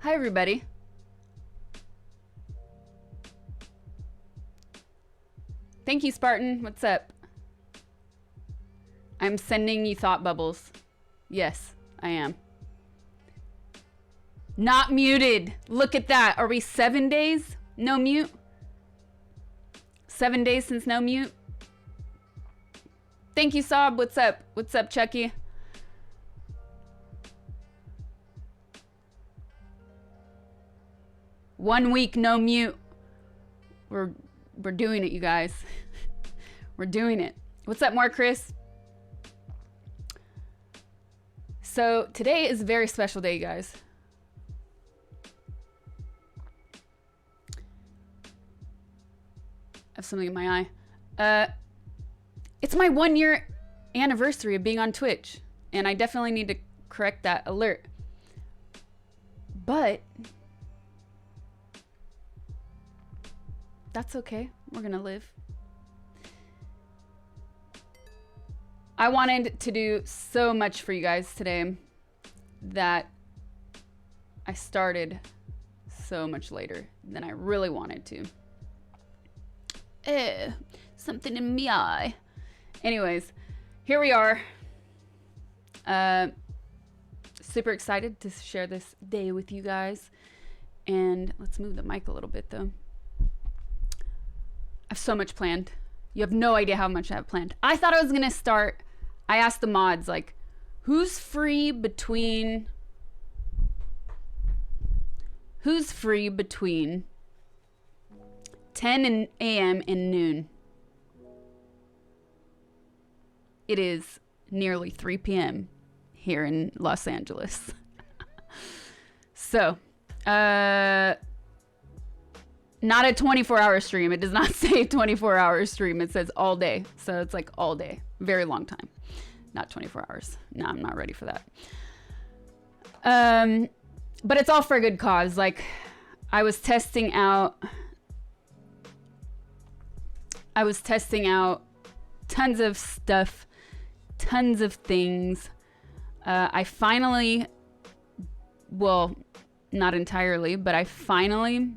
Hi, everybody. Thank you, Spartan. What's up? I'm sending you thought bubbles. Yes, I am. Not muted. Look at that. Are we 7 days? No mute? 7 days since no mute? Thank you, Sob. What's up? What's up, Chucky? One week, no mute. We're doing it, you guys. We're doing it. What's up, more Chris? So today is a very special day, you guys. I have something in my eye. It's my 1 year anniversary of being on Twitch, and I definitely need to correct that alert. But that's okay. We're gonna live. I wanted to do so much for you guys today that I started so much later than I really wanted to. Something in me eye. Anyways, here we are. Super excited to share this day with you guys. And let's move the mic a little bit though. I have so much planned. You have no idea how much I have planned. I thought I was gonna start. I asked the mods, like, who's free between Who's free between 10 a.m. and noon? It is nearly 3 p.m. here in Los Angeles. So, not a 24-hour stream. It does not say 24-hour stream. It says all day. So it's like all day. Very long time. Not 24 hours. No, I'm not ready for that. But it's all for a good cause. Like, I was testing out tons of stuff, tons of things. I finally, well, not entirely, but I finally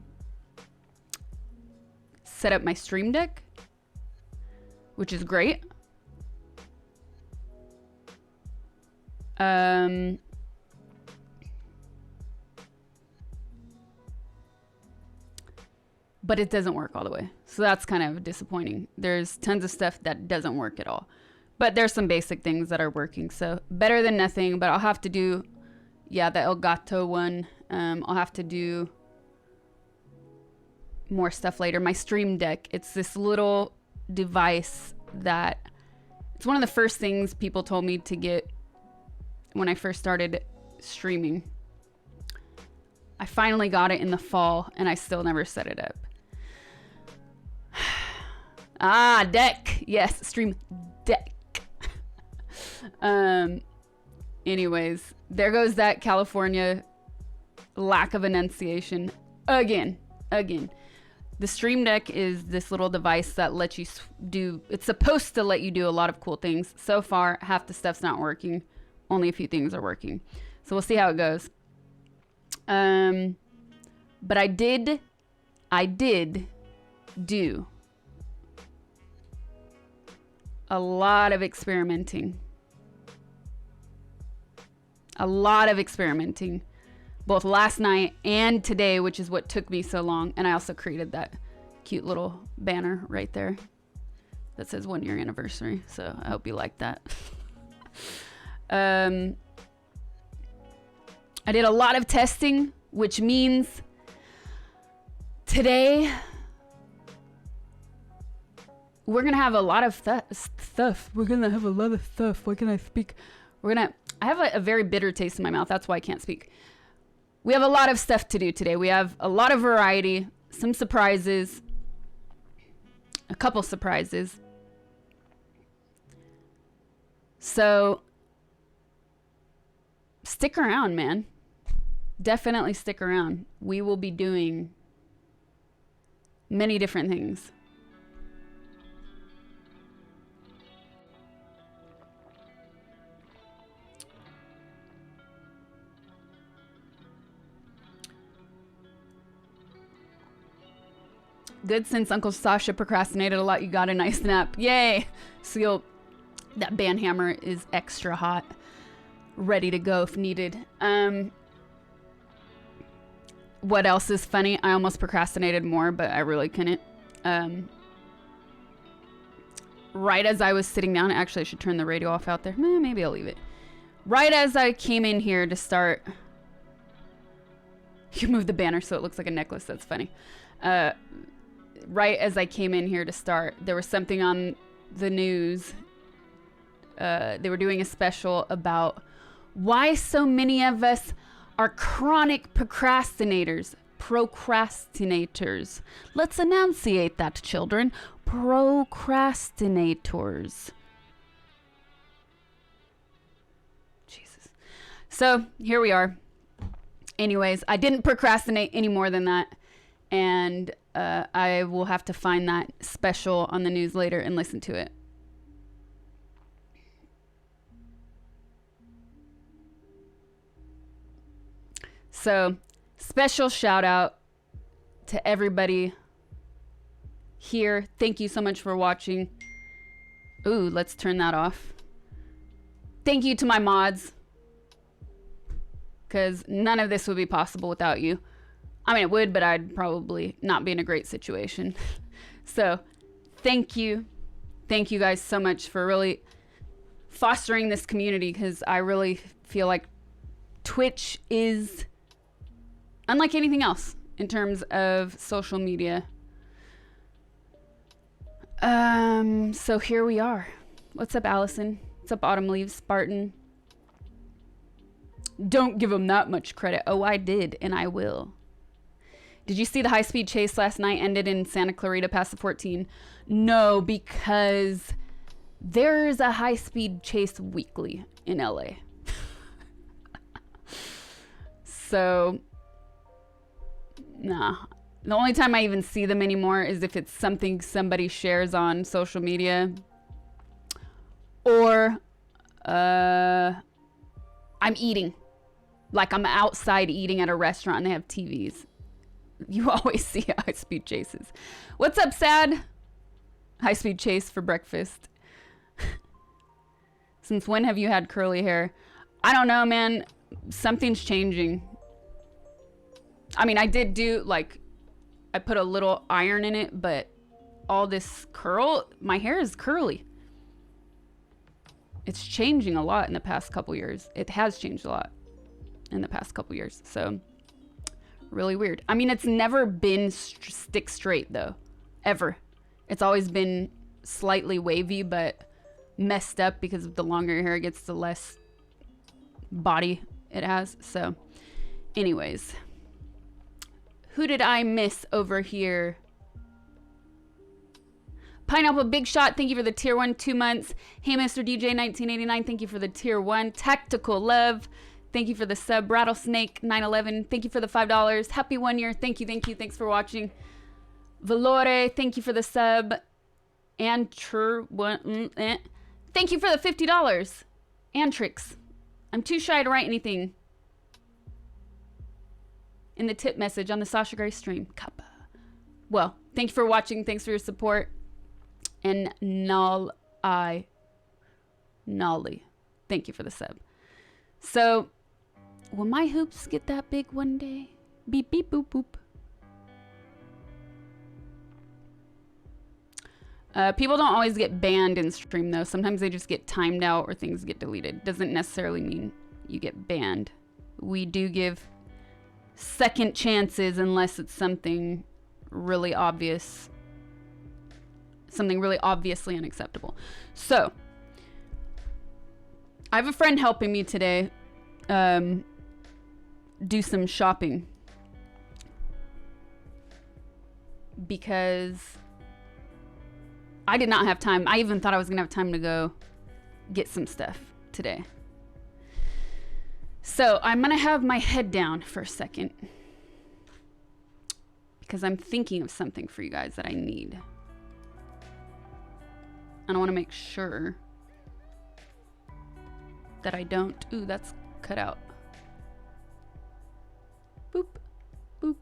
set up my stream deck, which is great. But it doesn't work all the way. So that's kind of disappointing. There's tons of stuff that doesn't work at all. But there's some basic things that are working. So better than nothing, but I'll have to do, yeah, the El Gato one. I'll have to do more stuff later. My stream deck, it's this little device that, it's one of the first things people told me to get when I first started streaming. I finally got it in the fall and I still never set it up. Deck. Yes, stream deck. Anyways, there goes that California lack of enunciation again. The stream deck is this little device that lets you do, it's supposed to let you do a lot of cool things. So far, half the stuff's not working. Only a few things are working. So we'll see how it goes. But I did do a lot of experimenting. Both last night and today, which is what took me so long. And I also created that cute little banner right there that says 1 year anniversary. So I hope you like that. I did a lot of testing, which means today we're going to have a lot of stuff. We're going to have a lot of stuff. Why can I speak? I have a very bitter taste in my mouth. That's why I can't speak. We have a lot of stuff to do today. We have a lot of variety, some surprises, a couple surprises. So stick around, man. Definitely stick around. We will be doing many different things. Good, since Uncle Sasha procrastinated a lot, you got a nice nap. Yay! So that band hammer is extra hot. Ready to go if needed. What else is funny? I almost procrastinated more, but I really couldn't. Right as I was sitting down, actually I should turn the radio off out there. Maybe I'll leave it. Right as I came in here to start, you moved the banner so it looks like a necklace. That's funny. Right as I came in here to start, there was something on the news. They were doing a special about why so many of us are chronic procrastinators. Let's enunciate that, children. Procrastinators. Jesus. So here we are. Anyways, I didn't procrastinate any more than that. And I will have to find that special on the news later and listen to it. So, special shout out to everybody here. Thank you so much for watching. Ooh, let's turn that off. Thank you to my mods, because none of this would be possible without you. I mean, it would, but I'd probably not be in a great situation. So, thank you. Thank you guys so much for really fostering this community, because I really feel like Twitch is unlike anything else in terms of social media. So here we are. What's up, Allison? What's up, Autumn Leaves? Spartan. Don't give him that much credit. Oh, I did, and I will. Did you see the high-speed chase last night ended in Santa Clarita past the 14? No, because there's a high-speed chase weekly in LA. So, nah. The only time I even see them anymore is if it's something somebody shares on social media. Or I'm eating. Like I'm outside eating at a restaurant and they have TVs. You always see high-speed chases. What's up, Sad? High-speed chase for breakfast. Since when have you had curly hair? I don't know, man. Something's changing. I mean, I did do, like, I put a little iron in it, but all this curl, my hair is curly. It's changing a lot in the past couple years. It has changed a lot in the past couple years. So, really weird. I mean, it's never been stick straight, though. Ever. It's always been slightly wavy, but messed up because the longer your hair gets, the less body it has. So, anyways. Who did I miss over here? Pineapple Big Shot, thank you for the tier 1, 2 months. Hey, Mr. DJ 1989, thank you for the tier 1. Tactical Love, thank you for the sub. Rattlesnake 911, thank you for the $5. Happy 1 year, thank you, thanks for watching. Valore, thank you for the sub. And thank you for the $50. Antrix, I'm too shy to write anything in the tip message on the Sasha Gray stream. Kappa. Well, thank you for watching. Thanks for your support. And Nolly, thank you for the sub. So, will my hoops get that big one day? Beep, beep, boop, boop. People don't always get banned in stream, though. Sometimes they just get timed out or things get deleted. Doesn't necessarily mean you get banned. We do give second chances unless it's something really obvious, something really obviously unacceptable. So I have a friend helping me today do some shopping because I did not have time. I even thought I was gonna have time to go get some stuff today. So I'm gonna have my head down for a second because I'm thinking of something for you guys that I need. And I want to make sure that I don't. Ooh, that's cut out. Boop, boop,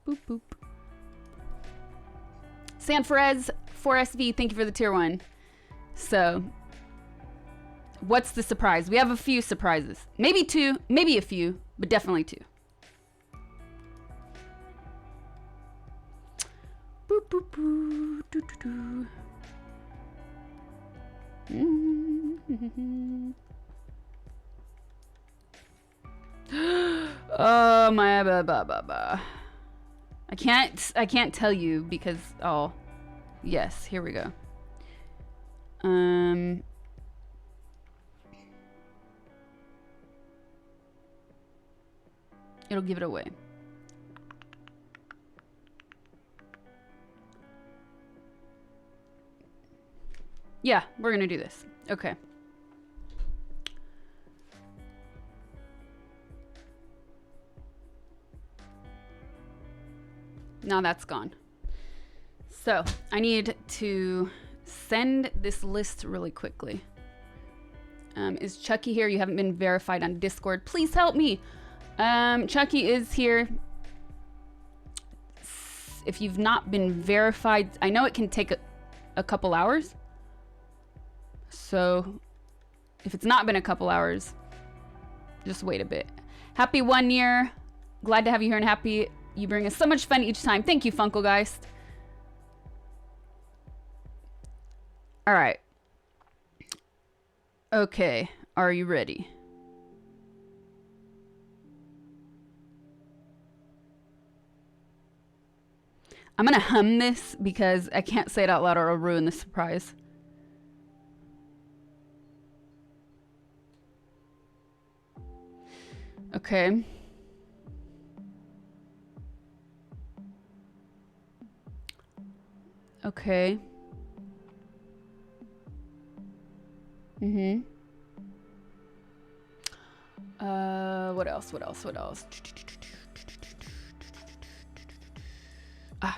boop, boop. Sanferez 4SV, thank you for the tier 1. So, what's the surprise? We have a few surprises. Maybe 2, maybe a few, but definitely 2. Boop, boop, boop, doo, doo, doo. Oh my I can't tell you because yes, here we go. It'll give it away. Yeah, we're gonna do this. Okay. Now that's gone. So I need to send this list really quickly. Is Chucky here? You haven't been verified on Discord. Please help me. Chucky is here. If you've not been verified, I know it can take a couple hours. So if it's not been a couple hours, just wait a bit. Happy 1 year. Glad to have you here and happy you bring us so much fun each time. Thank you, Funkelgeist. All right. Okay, are you ready? I'm gonna hum this because I can't say it out loud or it'll ruin the surprise. Okay. Okay. Mm-hmm. What else? What else? What else? Ah.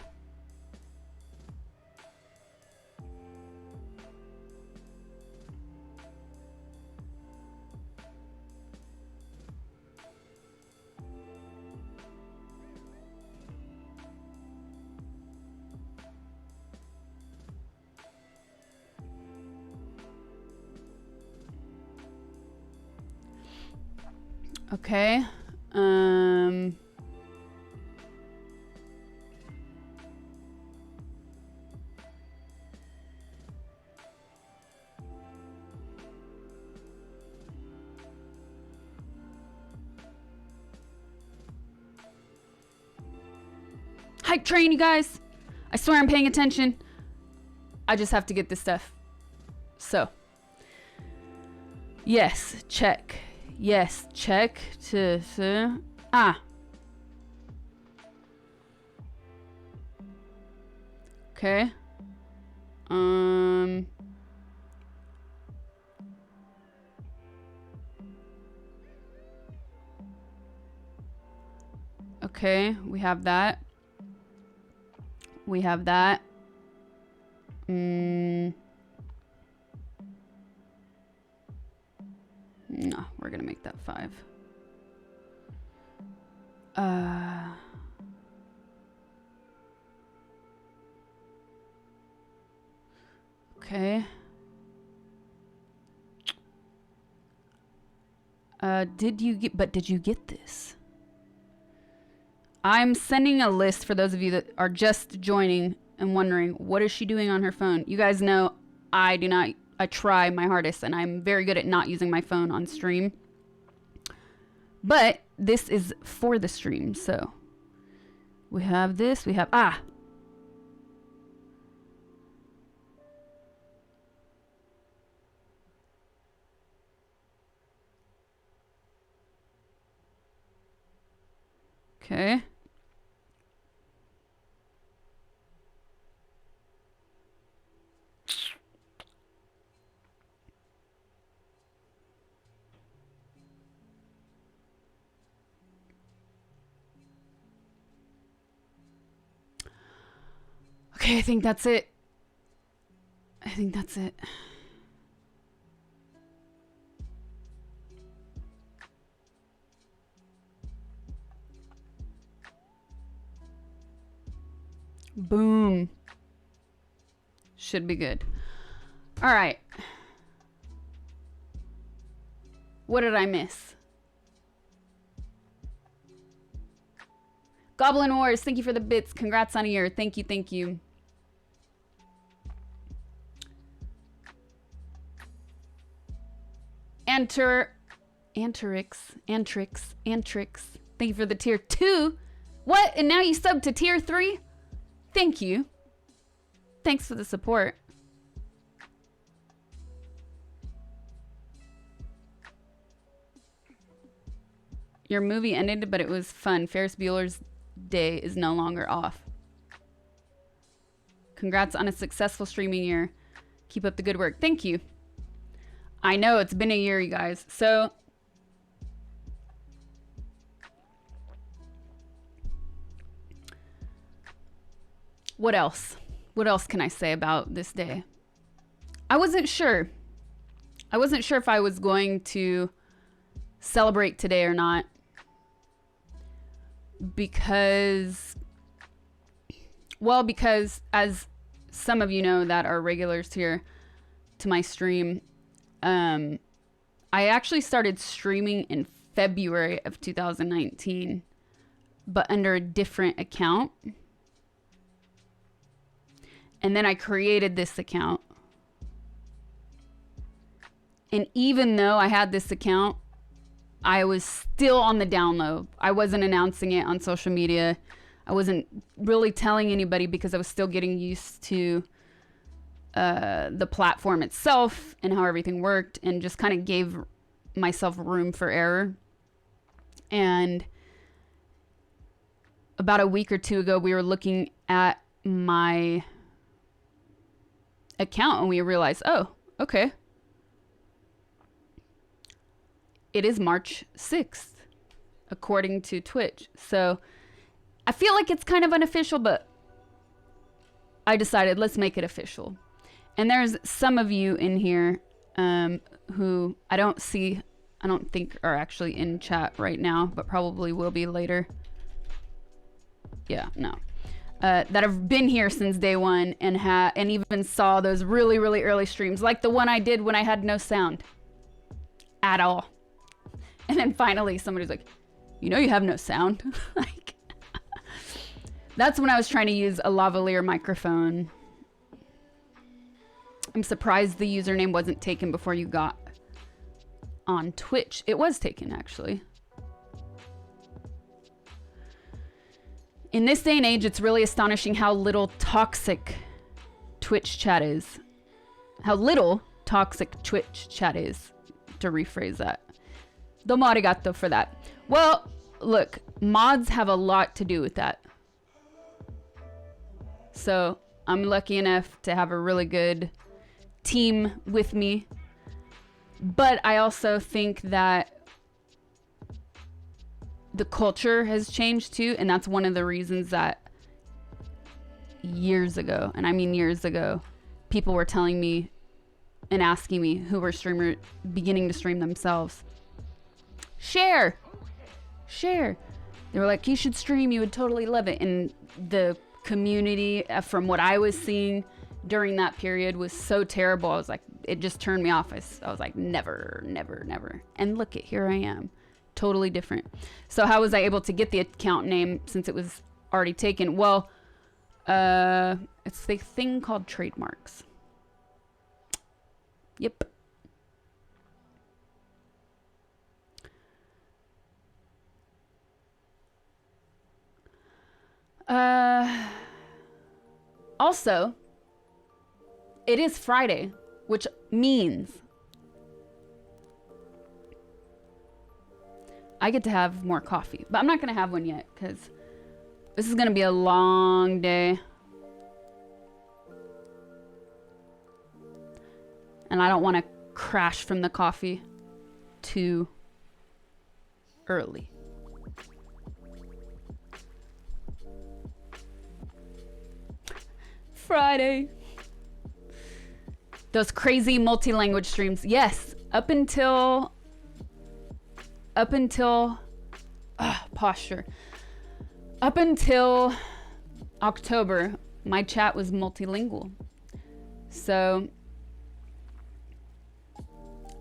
Okay. Hype train, you guys. I swear I'm paying attention. I just have to get this stuff. So. Yes, check. Yes, check to okay. Okay, we have that. We have that. No, we're gonna make that 5. Okay. Did you get this? I'm sending a list for those of you that are just joining and wondering, what is she doing on her phone? You guys know I try my hardest, and I'm very good at not using my phone on stream. But this is for the stream, so we have this, we have okay. Okay, I think that's it. I think that's it. Boom. Should be good. All right. What did I miss? Goblin Wars, thank you for the bits. Congrats on a year. Thank you, thank you. Antrix. Thank you for the tier 2. What? And now you sub to tier 3? Thank you. Thanks for the support. Your movie ended, but it was fun. Ferris Bueller's Day is no longer off. Congrats on a successful streaming year. Keep up the good work. Thank you. I know it's been a year, you guys. So what else? What else can I say about this day? I wasn't sure. I wasn't sure if I was going to celebrate today or not. Because as some of you know that are regulars here to my stream, I actually started streaming in February of 2019, but under a different account. And then I created this account. And even though I had this account, I was still on the down low. I wasn't announcing it on social media. I wasn't really telling anybody because I was still getting used to the platform itself and how everything worked, and just kind of gave myself room for error. And about a week or two ago, we were looking at my account and we realized, oh, okay, it is March 6th according to Twitch. So I feel like it's kind of unofficial, but I decided let's make it official. And there's some of you in here who I don't think are actually in chat right now, but probably will be later. Yeah, no. That have been here since day one and even saw those really, really early streams, like the one I did when I had no sound at all. And then finally somebody's like, you know you have no sound? Like, that's when I was trying to use a lavalier microphone. I'm surprised the username wasn't taken before you got on Twitch. It was taken, actually. In this day and age, it's really astonishing how little toxic Twitch chat is. How little toxic Twitch chat is, to rephrase that. Domo arigato for that. Well, look, mods have a lot to do with that. So I'm lucky enough to have a really good team with me. But I also think that the culture has changed too, and that's one of the reasons that years ago, and I mean years ago, people were telling me and asking me who were beginning to stream themselves, share. They were like, you should stream, you would totally love it. And the community, from what I was seeing during that period, was so terrible. I was like, it just turned me off. I was like, never. And look at, here I am. Totally different. So how was I able to get the account name since it was already taken? Well, it's the thing called trademarks. Yep. Also, it is Friday, which means I get to have more coffee, but I'm not going to have one yet because this is going to be a long day. And I don't want to crash from the coffee too early. Friday. Those crazy multi-language streams. Yes, up until posture. Up until October, my chat was multilingual. So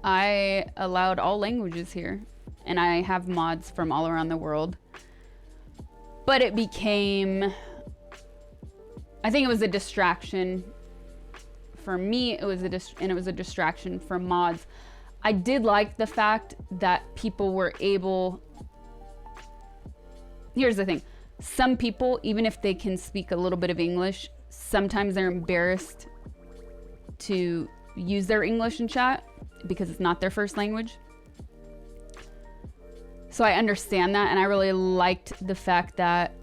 I allowed all languages here, and I have mods from all around the world. But it became, I think it was a distraction for me. It was a distraction for mods. I did like the fact that people were able. Here's the thing. Some people, even if they can speak a little bit of English, sometimes they're embarrassed to use their English in chat because it's not their first language. So I understand that, and I really liked the fact that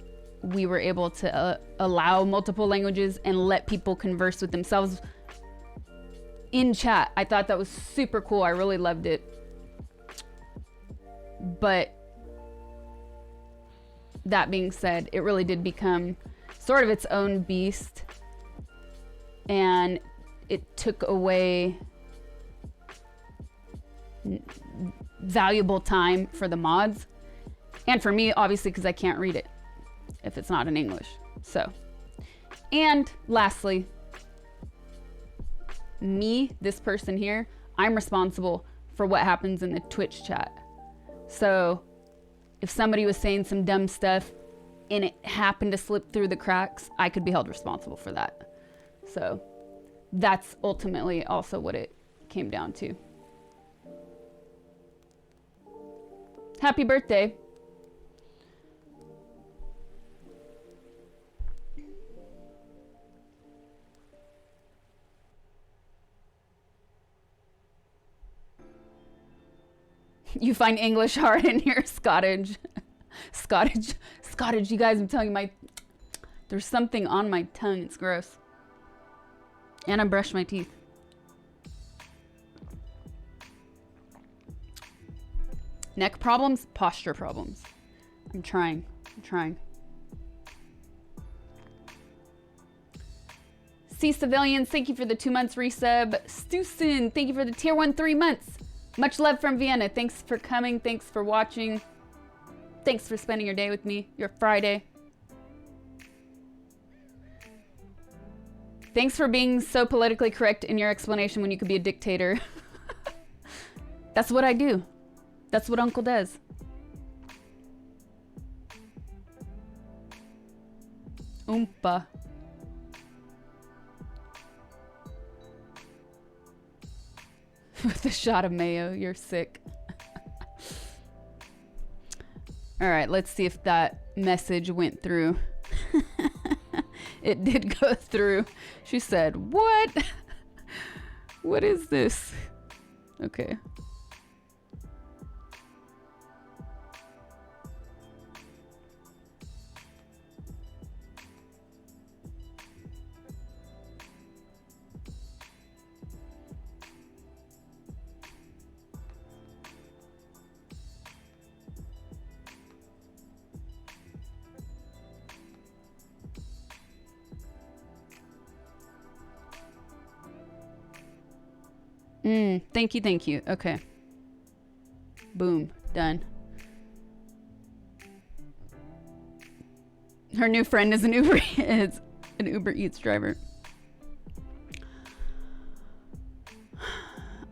we were able to allow multiple languages and let people converse with themselves in chat. I thought that was super cool. I really loved it. But that being said, it really did become sort of its own beast, and it took away valuable time for the mods and for me, obviously, because I can't read it if it's not in English. So, and lastly, me, this person here, I'm responsible for what happens in the Twitch chat. So if somebody was saying some dumb stuff and it happened to slip through the cracks, I could be held responsible for that. So that's ultimately also what it came down to. Happy birthday. You find English hard and you're Scottish. Scottish. You guys, I'm telling you, there's something on my tongue. It's gross. And I brushed my teeth. Neck problems, posture problems. I'm trying. See Civilians, thank you for the 2 months resub. Stusen, thank you for the tier 1 3 months. Much love from Vienna. Thanks for coming. Thanks for watching. Thanks for spending your day with me. Your Friday. Thanks for being so politically correct in your explanation when you could be a dictator. That's what I do. That's what Uncle does. Oompa. With a shot of mayo, you're sick. All right, let's see if that message went through. It did go through. She said, "What? What is this?" Okay. Thank you. Okay. Boom. Done. Her new friend is an Uber Eats driver.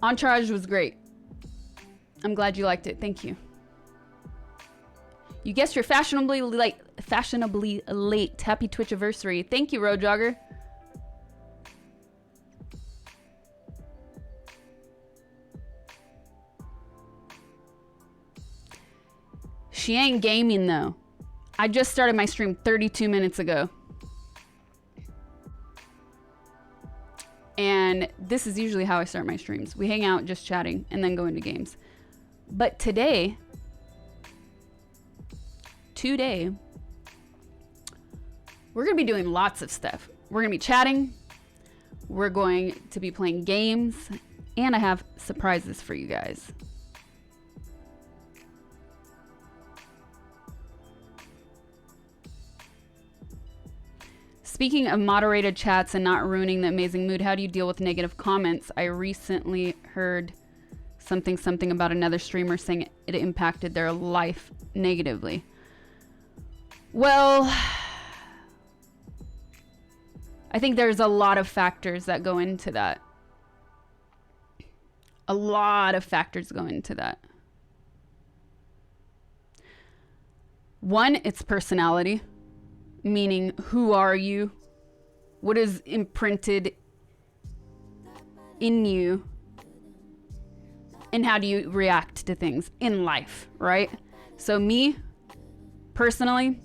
Entourage was great. I'm glad you liked it. Thank you. You guessed you're fashionably late. Happy Twitchiversary. Thank you, Road Jogger. She ain't gaming though. I just started my stream 32 minutes ago. And this is usually how I start my streams. We hang out just chatting and then go into games. But today, we're gonna be doing lots of stuff. We're gonna be chatting. We're going to be playing games. And I have surprises for you guys. Speaking of moderated chats and not ruining the amazing mood, how do you deal with negative comments? I recently heard something about another streamer saying it impacted their life negatively. Well, I think there's a lot of factors that go into that. A lot of factors go into that. One, it's personality. Meaning, who are you? What is imprinted in you? And how do you react to things in life, right? So me, personally,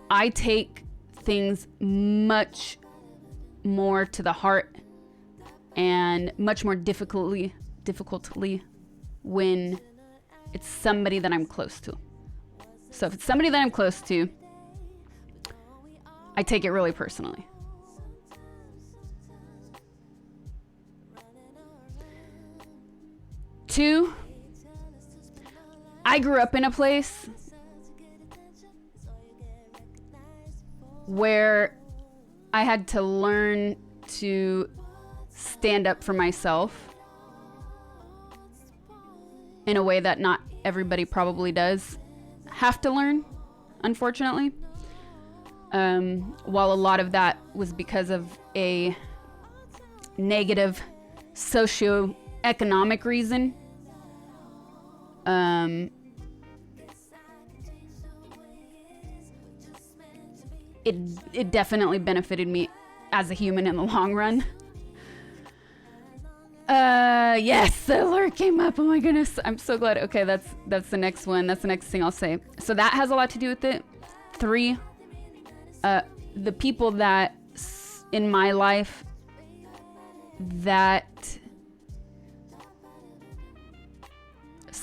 I take things much more to the heart and much more difficultly when it's somebody that I'm close to. So if it's somebody that I'm close to, I take it really personally. Two, I grew up in a place where I had to learn to stand up for myself in a way that not everybody probably does have to learn, unfortunately. While a lot of that was because of a negative socio-economic reason, it definitely benefited me as a human in the long run. Yes, the alert came up. Oh my goodness, I'm so glad. Okay, that's the next one. That's the next thing I'll say. So that has a lot to do with it. 3, the people that in my life that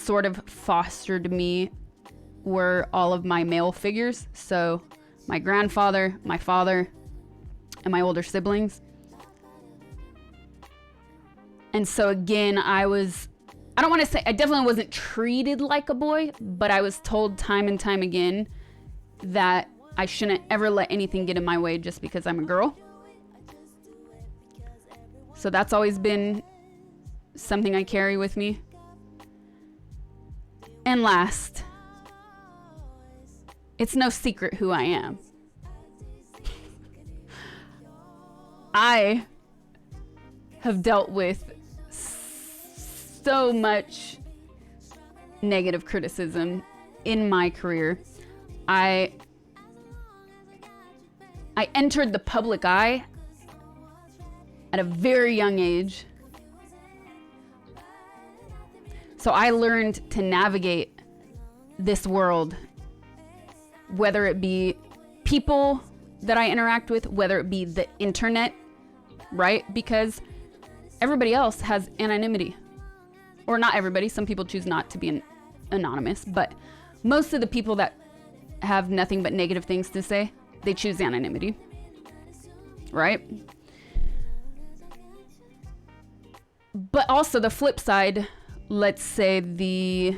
sort of fostered me were all of my male figures. So my grandfather, my father, and my older siblings. And so again, I don't want to say, I definitely wasn't treated like a boy, but I was told time and time again that I shouldn't ever let anything get in my way just because I'm a girl. So that's always been something I carry with me. And last, it's no secret who I am. I have dealt with so much negative criticism in my career. I entered the public eye at a very young age. So I learned to navigate this world, whether it be people that I interact with, whether it be the internet, right? Because everybody else has anonymity. Or not everybody, some people choose not to be anonymous, but most of the people that have nothing but negative things to say, they choose anonymity, right? But also the flip side, let's say the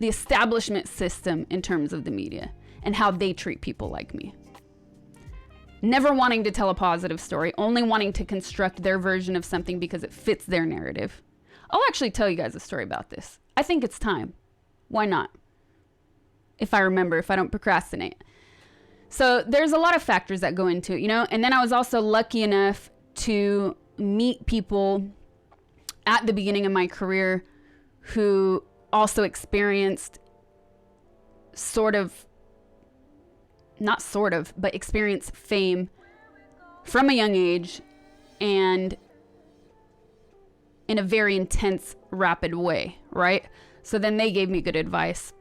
establishment system in terms of the media and how they treat people like me. Never wanting to tell a positive story, only wanting to construct their version of something because it fits their narrative. I'll actually tell you guys a story about this. I think it's time. Why not? If I remember, if I don't procrastinate. So there's a lot of factors that go into it, you know? And then I was also lucky enough to meet people at the beginning of my career who also experienced but experienced fame from a young age and in a very intense, rapid way, right? So then they gave me good advice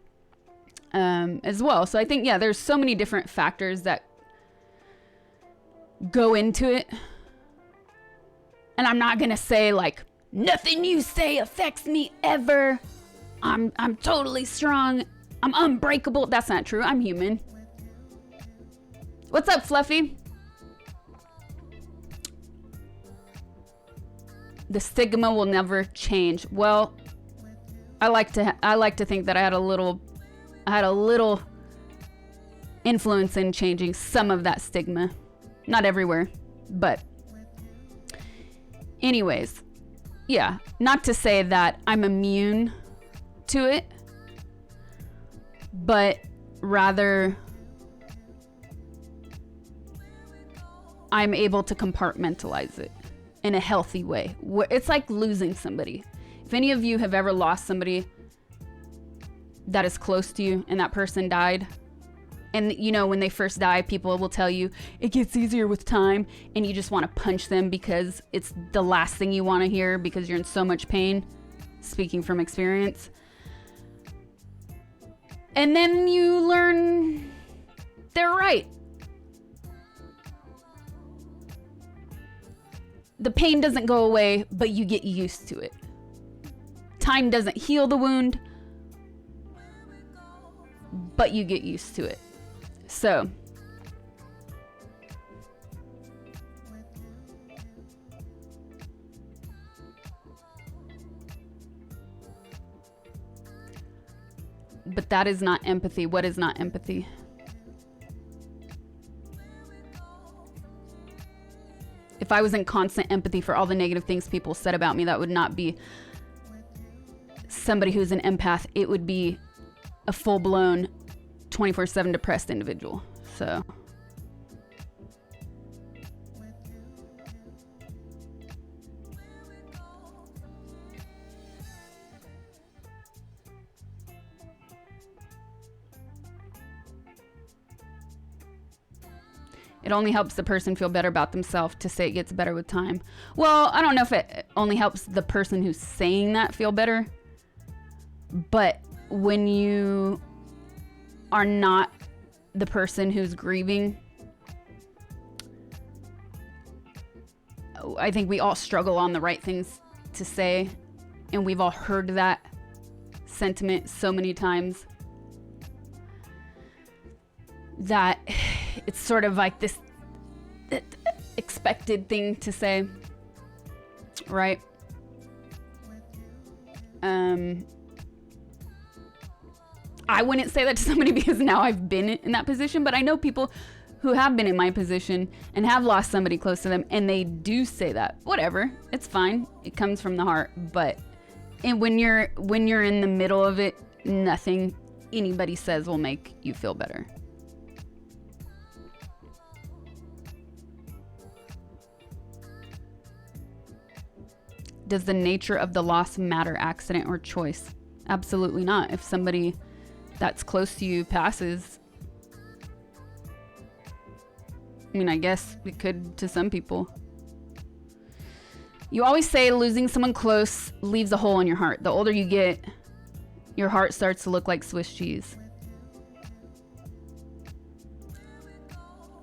as well. So I think, yeah, there's so many different factors that go into it. And I'm not going to say like, nothing you say affects me ever. I'm totally strong. I'm unbreakable. That's not true. I'm human. What's up, Fluffy? The stigma will never change. Well, I like to think that I had a little influence in changing some of that stigma. Not everywhere, but anyways, yeah, not to say that I'm immune to it, but rather I'm able to compartmentalize it in a healthy way. It's like losing somebody. If any of you have ever lost somebody that is close to you and that person died, and you know, when they first die, people will tell you it gets easier with time, and you just want to punch them because it's the last thing you want to hear because you're in so much pain, speaking from experience. And then you learn they're right. The pain doesn't go away, but you get used to it. Time doesn't heal the wound, but you get used to it. So, but that is not empathy. What is not empathy? If I was in constant empathy for all the negative things people said about me, that would not be somebody who's an empath. It would be a full-blown 24/7 depressed individual. So it only helps the person feel better about themselves to say it gets better with time. Well, I don't know if it only helps the person who's saying that feel better, but when you are not the person who's grieving, I think we all struggle on the right things to say, and we've all heard that sentiment so many times that it's sort of like this expected thing to say, right? I wouldn't say that to somebody because now I've been in that position, but I know people who have been in my position and have lost somebody close to them, and they do say that. Whatever, it's fine. It comes from the heart. But when you're in the middle of it, nothing anybody says will make you feel better. Does the nature of the loss matter, accident or choice? Absolutely not. If somebody that's close to you passes, I mean, I guess it could to some people. You always say losing someone close leaves a hole in your heart. The older you get, your heart starts to look like Swiss cheese.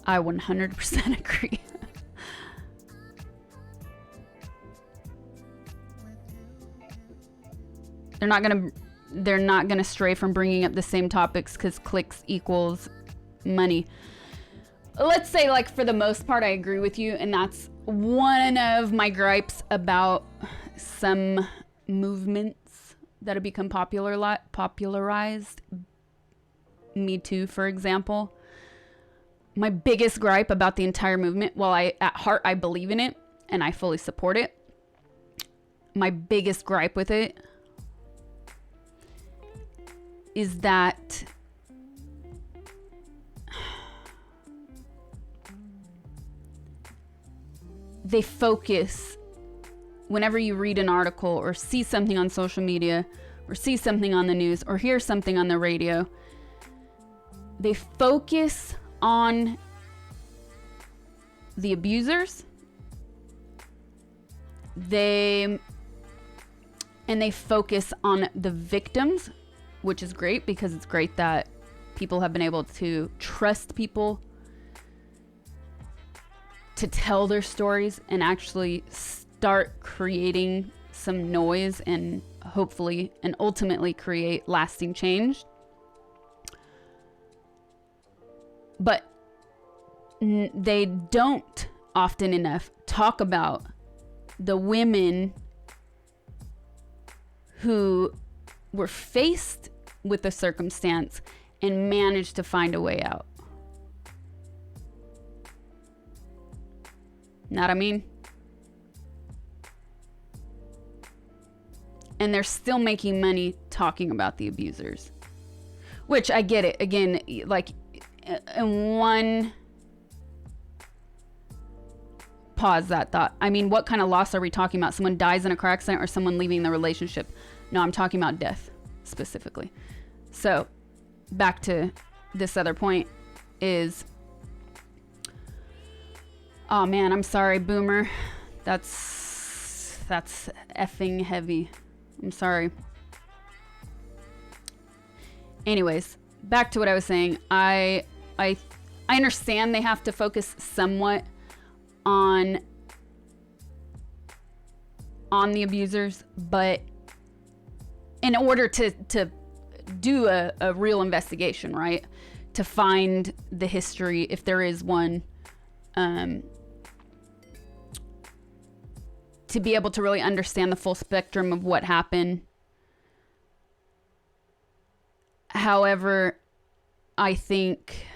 I 100% agree. They're not gonna stray from bringing up the same topics because clicks equals money. Let's say, like, for the most part, I agree with you, and that's one of my gripes about some movements that have become popularized. Me Too, for example. My biggest gripe about the entire movement, while at heart I believe in it and I fully support it, my biggest gripe with it is that they focus, whenever you read an article or see something on social media or see something on the news or hear something on the radio, they focus on the abusers. They focus on the victims, which is great because it's great that people have been able to trust people to tell their stories and actually start creating some noise and hopefully and ultimately create lasting change. But they don't often enough talk about the women who were faced with the circumstance and managed to find a way out. Know what I mean? And they're still making money talking about the abusers, which I get it. Again, like, in one pause that thought. I mean, what kind of loss are we talking about? Someone dies in a car accident or someone leaving the relationship? No, I'm talking about death specifically. So back to this other point is, oh man, I'm sorry, boomer. That's effing heavy. I'm sorry. Anyways, back to what I was saying. I understand they have to focus somewhat on the abusers, but in order to do a real investigation, right? To find the history, if there is one, to be able to really understand the full spectrum of what happened. However, I think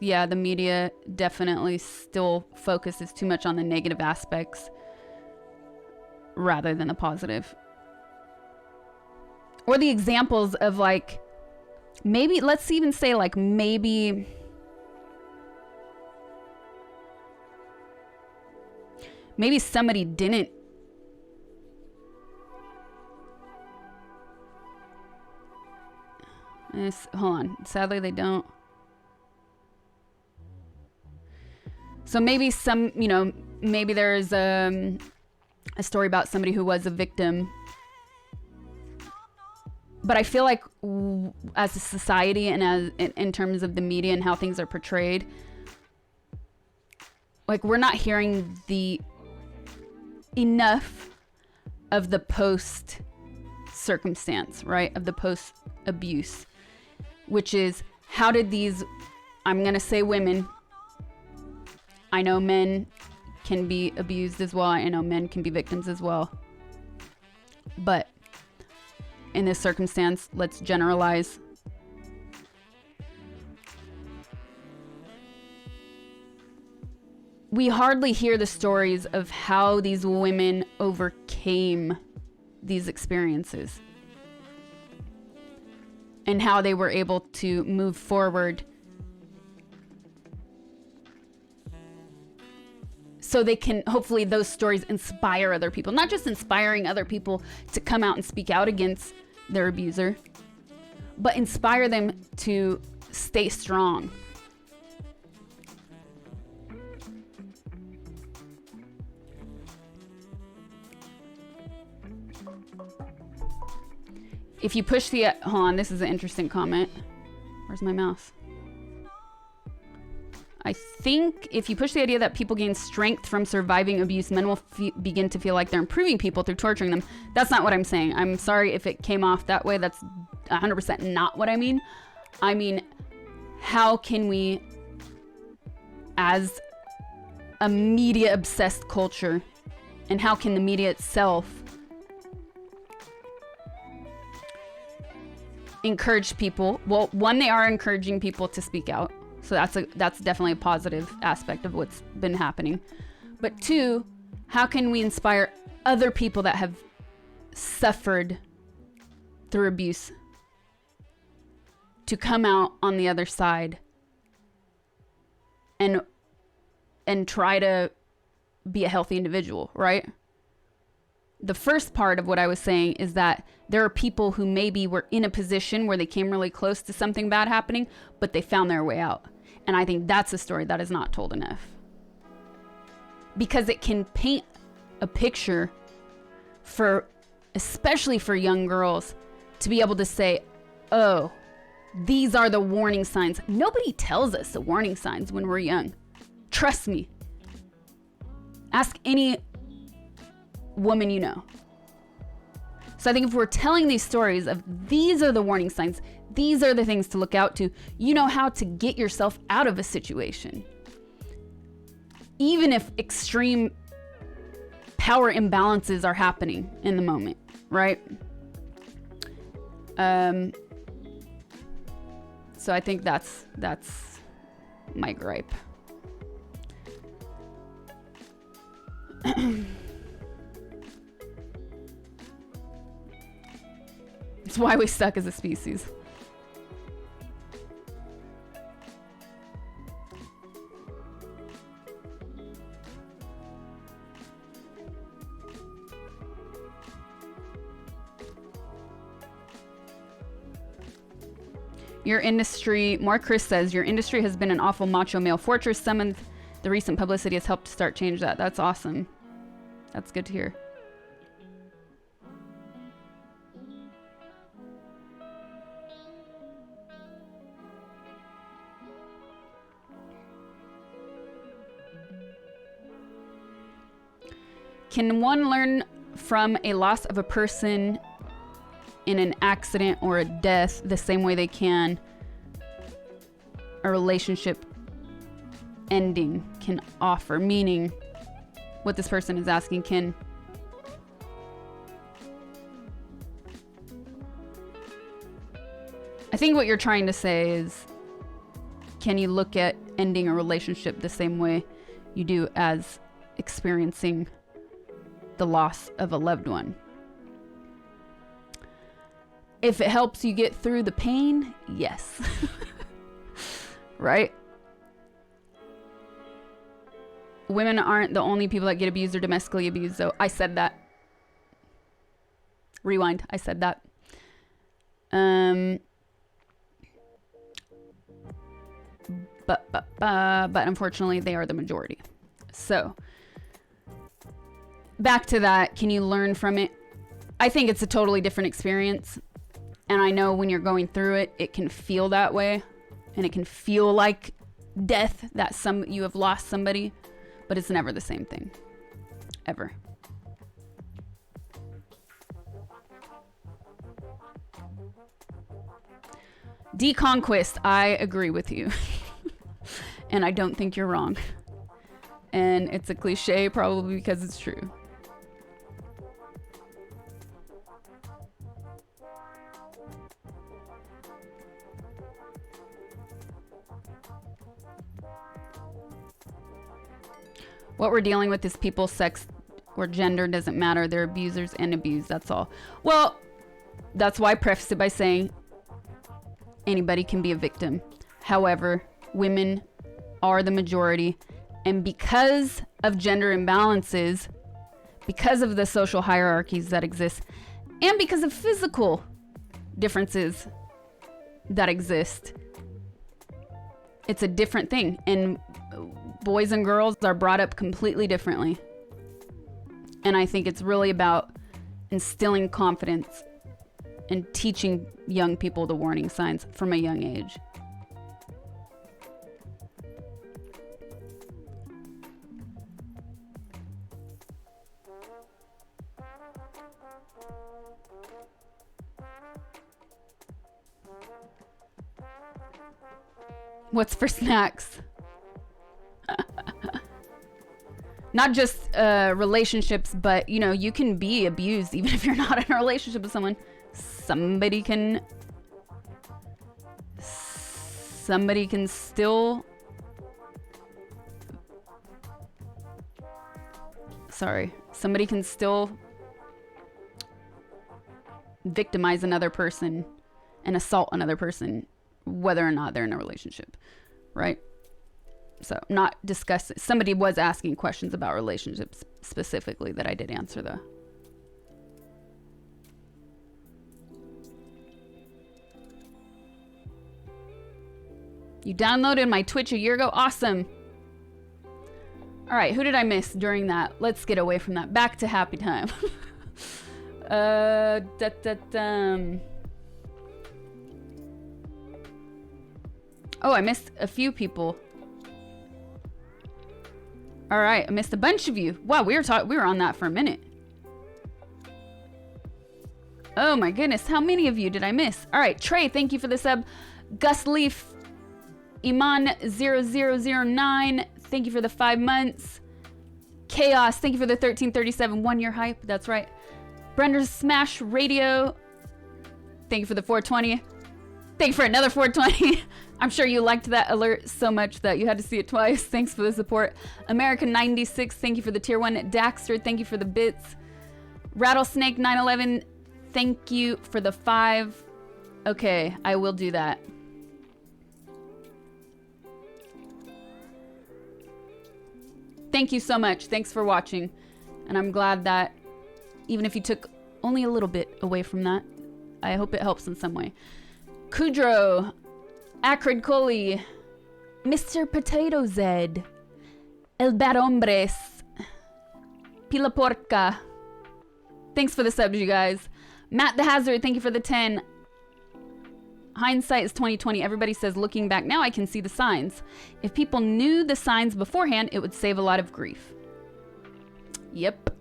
yeah, the media definitely still focuses too much on the negative aspects rather than the positive. Or the examples of, like, maybe, let's even say, like, maybe somebody didn't hold on. Sadly, they don't. So maybe maybe there's a story about somebody who was a victim, but I feel like as a society and as in terms of the media and how things are portrayed, like we're not hearing the enough of the post circumstance, right? Of the post abuse, which is how did these, I'm going to say women, I know men can be abused as well. I know men can be victims as well. But in this circumstance, let's generalize. We hardly hear the stories of how these women overcame these experiences and how they were able to move forward so they can, hopefully those stories inspire other people, not just inspiring other people to come out and speak out against their abuser, but inspire them to stay strong. If you push the, hold on, this is an interesting comment. Where's my mouse? I think if you push the idea that people gain strength from surviving abuse, men will begin to feel like they're improving people through torturing them. That's not what I'm saying. I'm sorry if it came off that way. That's 100% not what I mean. I mean, how can we, as a media-obsessed culture, and how can the media itself encourage people? Well, one, they are encouraging people to speak out. So that's definitely a positive aspect of what's been happening. But two, how can we inspire other people that have suffered through abuse to come out on the other side and try to be a healthy individual, right? The first part of what I was saying is that there are people who maybe were in a position where they came really close to something bad happening, but they found their way out. And I think that's a story that is not told enough. Because it can paint a picture for, especially for young girls, to be able to say, oh, these are the warning signs. Nobody tells us the warning signs when we're young. Trust me. Ask any woman you know. So I think if we're telling these stories of these are the warning signs, these are the things to look out to, you know how to get yourself out of a situation. Even if extreme power imbalances are happening in the moment, right? So I think that's my gripe. It's why we suck as a species. Your industry, more Chris says, your industry has been an awful macho male fortress. Some of the recent publicity has helped to start change that. That's awesome. That's good to hear. Can one learn from a loss of a person in an accident or a death the same way they can a relationship ending can offer? Meaning, what this person is asking, I think what you're trying to say is, can you look at ending a relationship the same way you do as experiencing the loss of a loved one? If it helps you get through the pain, yes. Right? Women aren't the only people that get abused or domestically abused, though. I said that. Rewind. I said that. But unfortunately, they are the majority. So, back to that. Can you learn from it? I think it's a totally different experience. And I know when you're going through it, it can feel that way. And it can feel like death, that you have lost somebody. But it's never the same thing. Ever. Deconquest, I agree with you. And I don't think you're wrong. And it's a cliche probably because it's true. What we're dealing with is people's sex or gender doesn't matter. They're abusers and abused. That's all. Well, that's why I prefaced it by saying anybody can be a victim. However, women are the majority. And because of gender imbalances, because of the social hierarchies that exist, and because of physical differences that exist, it's a different thing. And boys and girls are brought up completely differently. And I think it's really about instilling confidence and teaching young people the warning signs from a young age. What's for snacks? Not just relationships, but you know, you can be abused even if you're not in a relationship with someone. Somebody can still victimize another person and assault another person, whether or not they're in a relationship, right? So not discuss. Somebody was asking questions about relationships specifically that I did answer though. You downloaded my Twitch a year ago? Awesome. All right, who did I miss during that? Let's get away from that. Back to happy time. Oh, I missed a few people. All right, I missed a bunch of you. Wow, we were on that for a minute. Oh my goodness, how many of you did I miss? All right, Trey, thank you for the sub. Gus Leaf, Iman0009, thank you for the 5 months. Chaos, thank you for the 1337 1-year hype. That's right. Brender's Smash Radio, thank you for the 420. Thank you for another 420. I'm sure you liked that alert so much that you had to see it twice. Thanks for the support. American 96, thank you for the tier 1. Daxter, thank you for the bits. Rattlesnake 911, thank you for the 5. Okay, I will do that. Thank you so much. Thanks for watching. And I'm glad that even if you took only a little bit away from that, I hope it helps in some way. Kudro, Acrid Coley, Mr. Potato Zed, El Bad Hombres, Pila Porca. Thanks for the subs, you guys. Matt the Hazard, thank you for the 10. Hindsight is 2020. Everybody says looking back now I can see the signs. If people knew the signs beforehand, it would save a lot of grief. Yep.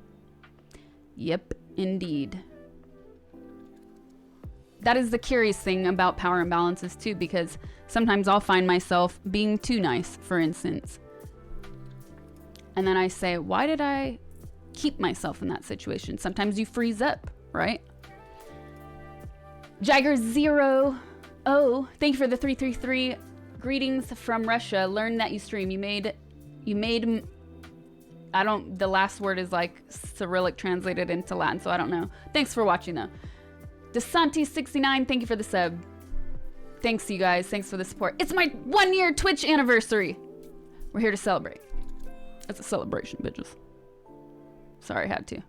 Yep, indeed. That is the curious thing about power imbalances too, because sometimes I'll find myself being too nice, for instance. And then I say, why did I keep myself in that situation? Sometimes you freeze up, right? Jagger0. Oh, thank you for the 333. Greetings from Russia. Learn that you stream. You made, the last word is like Cyrillic translated into Latin, so I don't know. Thanks for watching though. DeSanti69, thank you for the sub. Thanks you guys. Thanks for the support. It's my 1-year Twitch anniversary. We're here to celebrate. It's a celebration, bitches. Sorry, I had to.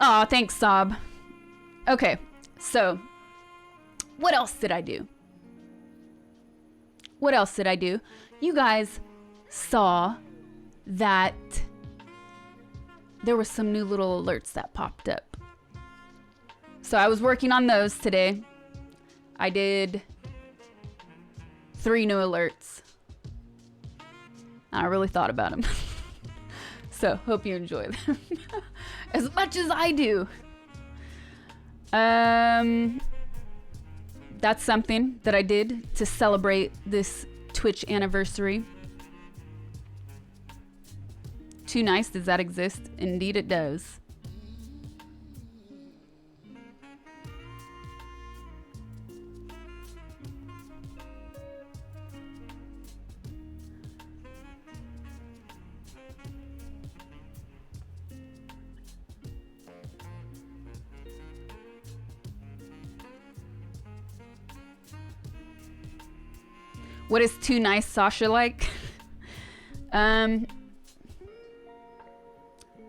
Aw, thanks, Sob. Okay, so what else did I do? What else did I do? You guys saw that there were some new little alerts that popped up. So I was working on those today. I did 3 new alerts. I really thought about them. So hope you enjoy them as much as I do. That's something that I did to celebrate this Twitch anniversary. Too nice, does that exist? Indeed it does. What is too nice Sasha like?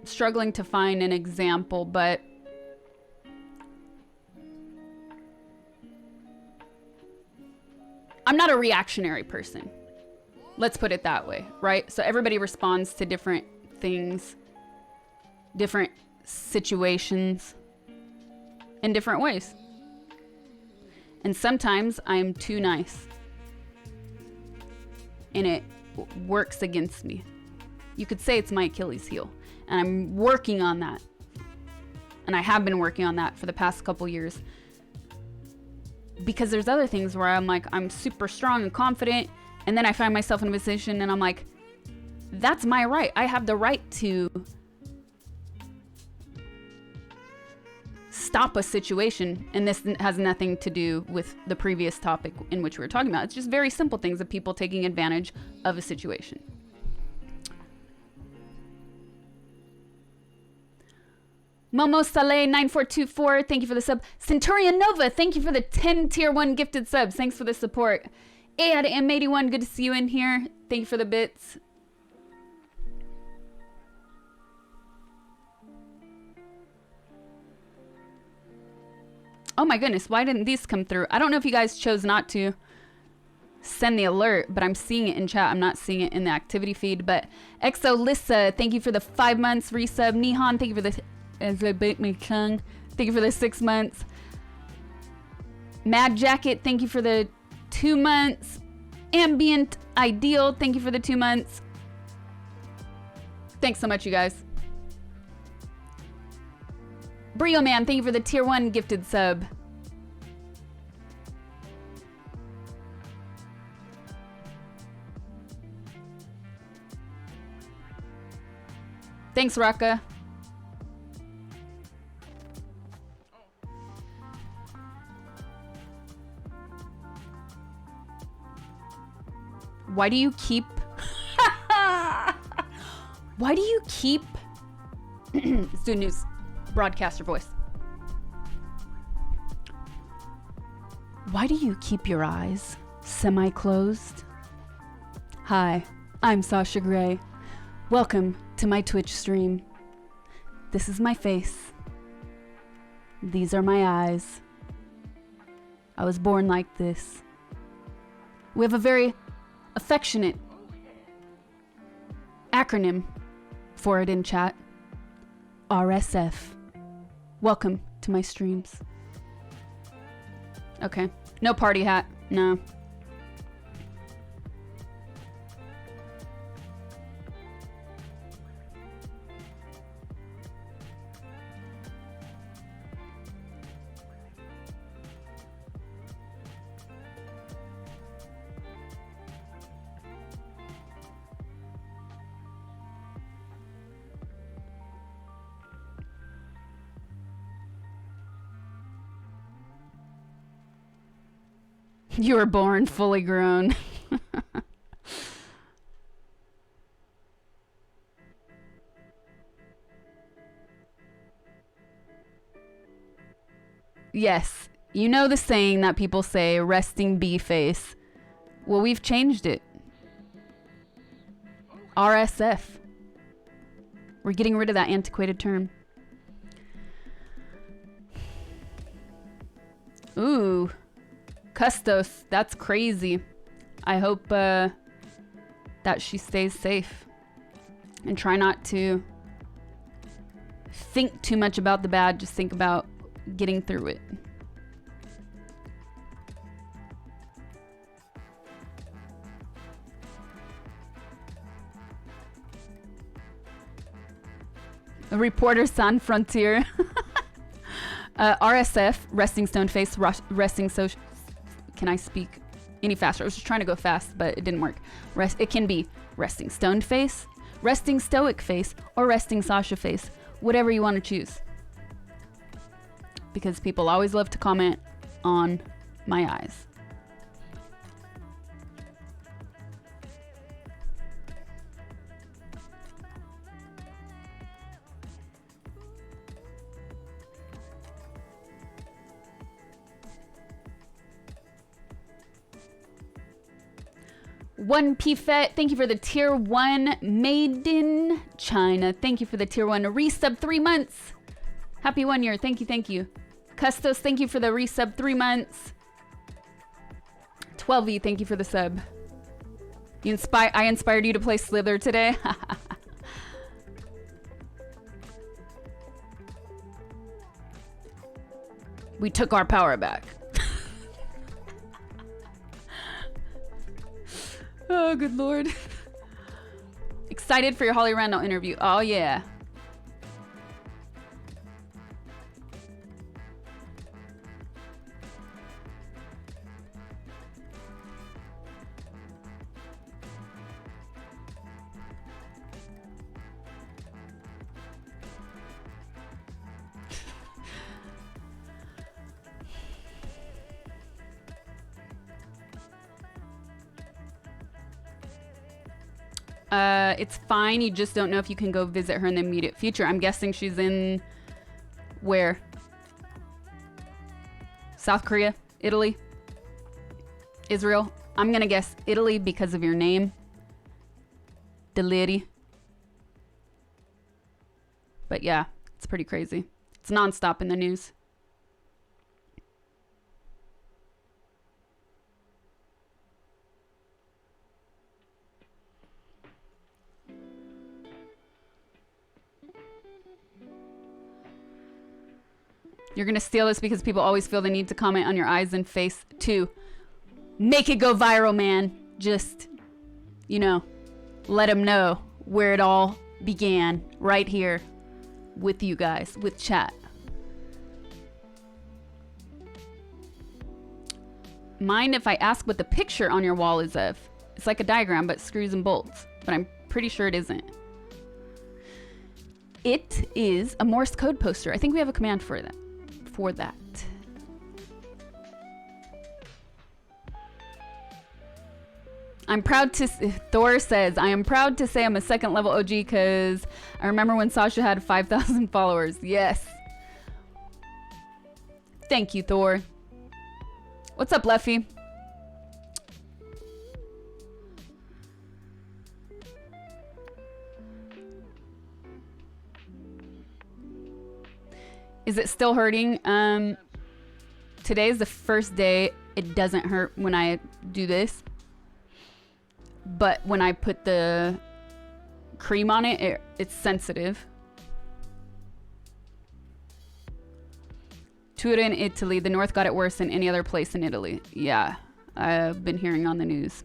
Struggling to find an example, but I'm not a reactionary person. Let's put it that way, right? So everybody responds to different things, different situations in different ways. And sometimes I'm too nice. And it works against me. You could say it's my Achilles heel. And I'm working on that. And I have been working on that for the past couple years. Because there's other things where I'm like, I'm super strong and confident. And then I find myself in a position and I'm like, that's my right. I have the right to stop a situation. And this has nothing to do with the previous topic in which we were talking about. It's just very simple things of people taking advantage of a situation. Momo Saleh 9424, thank you for the sub. Centurion Nova, thank you for the 10 tier 1 gifted subs. Thanks for the support. Ad M81, good to see you in here. Thank you for the bits. Oh my goodness, why didn't these come through? I don't know if you guys chose not to send the alert, but I'm seeing it in chat. I'm not seeing it in the activity feed. But Exo Lissa, thank you for the 5 months resub. Nihan, thank you for the as I bite my tongue. Thank you for the 6 months. Mad Jacket, thank you for the 2 months. Ambient Ideal, thank you for the 2 months. Thanks so much, you guys. Brio Man, thank you for the tier 1 gifted sub. Thanks, Raka. Why do you keep... Why do you keep... Let's do news. Broadcaster voice. Why do you keep your eyes semi-closed? Hi, I'm Sasha Gray. Welcome to my Twitch stream. This is my face. These are my eyes. I was born like this. We have a very affectionate acronym for it in chat. RSF. Welcome to my streams. Okay. No party hat. No. You were born fully grown. Yes, you know the saying that people say, resting bee face. Well, we've changed it. RSF. We're getting rid of that antiquated term. Ooh. Custos. That's crazy. I hope that she stays safe. And try not to think too much about the bad. Just think about getting through it. A reporter San Frontier. RSF, resting stone face, resting so. Can I speak any faster? I was just trying to go fast, but it didn't work. It can be resting stone face, resting stoic face, or resting Sasha face. Whatever you want to choose. Because people always love to comment on my eyes. One Pfet, thank you for the tier 1. Maiden China, thank you for the tier 1 resub 3 months. Happy 1 year, thank you, thank you. Custos, thank you for the resub 3 months. 12E, thank you for the sub. I inspired you to play Slither today. We took our power back. Oh, good lord. Excited for your Holly Randall interview. Oh, yeah. It's fine. You just don't know if you can go visit her in the immediate future. I'm guessing she's in... where? South Korea? Italy? Israel? I'm gonna guess Italy because of your name. Deliri. But yeah, it's pretty crazy. It's nonstop in the news. You're gonna steal this because people always feel the need to comment on your eyes and face too. Make it go viral, man. Just, you know, let them know where it all began right here with you guys, with chat. Mind if I ask what the picture on your wall is of? It's like a diagram, but screws and bolts, but I'm pretty sure it isn't. It is a Morse code poster. I think we have a command for that. I'm proud to, Thor says, I am proud to say I'm a second level OG because I remember when Sasha had 5,000 followers. Yes. Thank you, Thor. What's up, Leffy? Is it still hurting? Today is the first day it doesn't hurt when I do this. But when I put the cream on it, it's sensitive. Turin, Italy. The North got it worse than any other place in Italy. Yeah, I've been hearing on the news.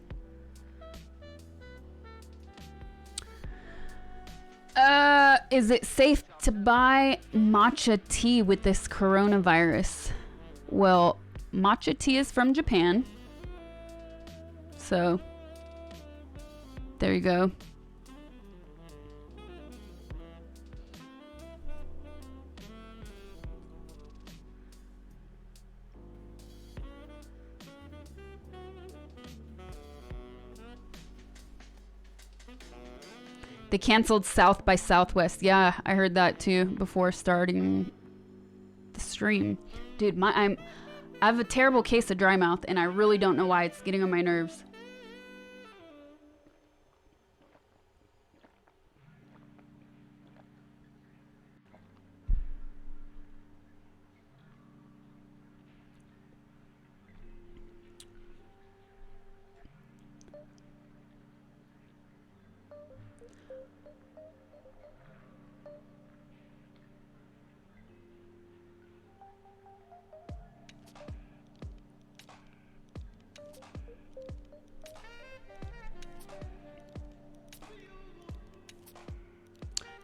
Is it safe to buy matcha tea with this coronavirus? Well, matcha tea is from Japan. So, there you go. They canceled South by Southwest. Yeah, I heard that too before starting the stream. Dude, I have a terrible case of dry mouth and I really don't know why. It's getting on my nerves.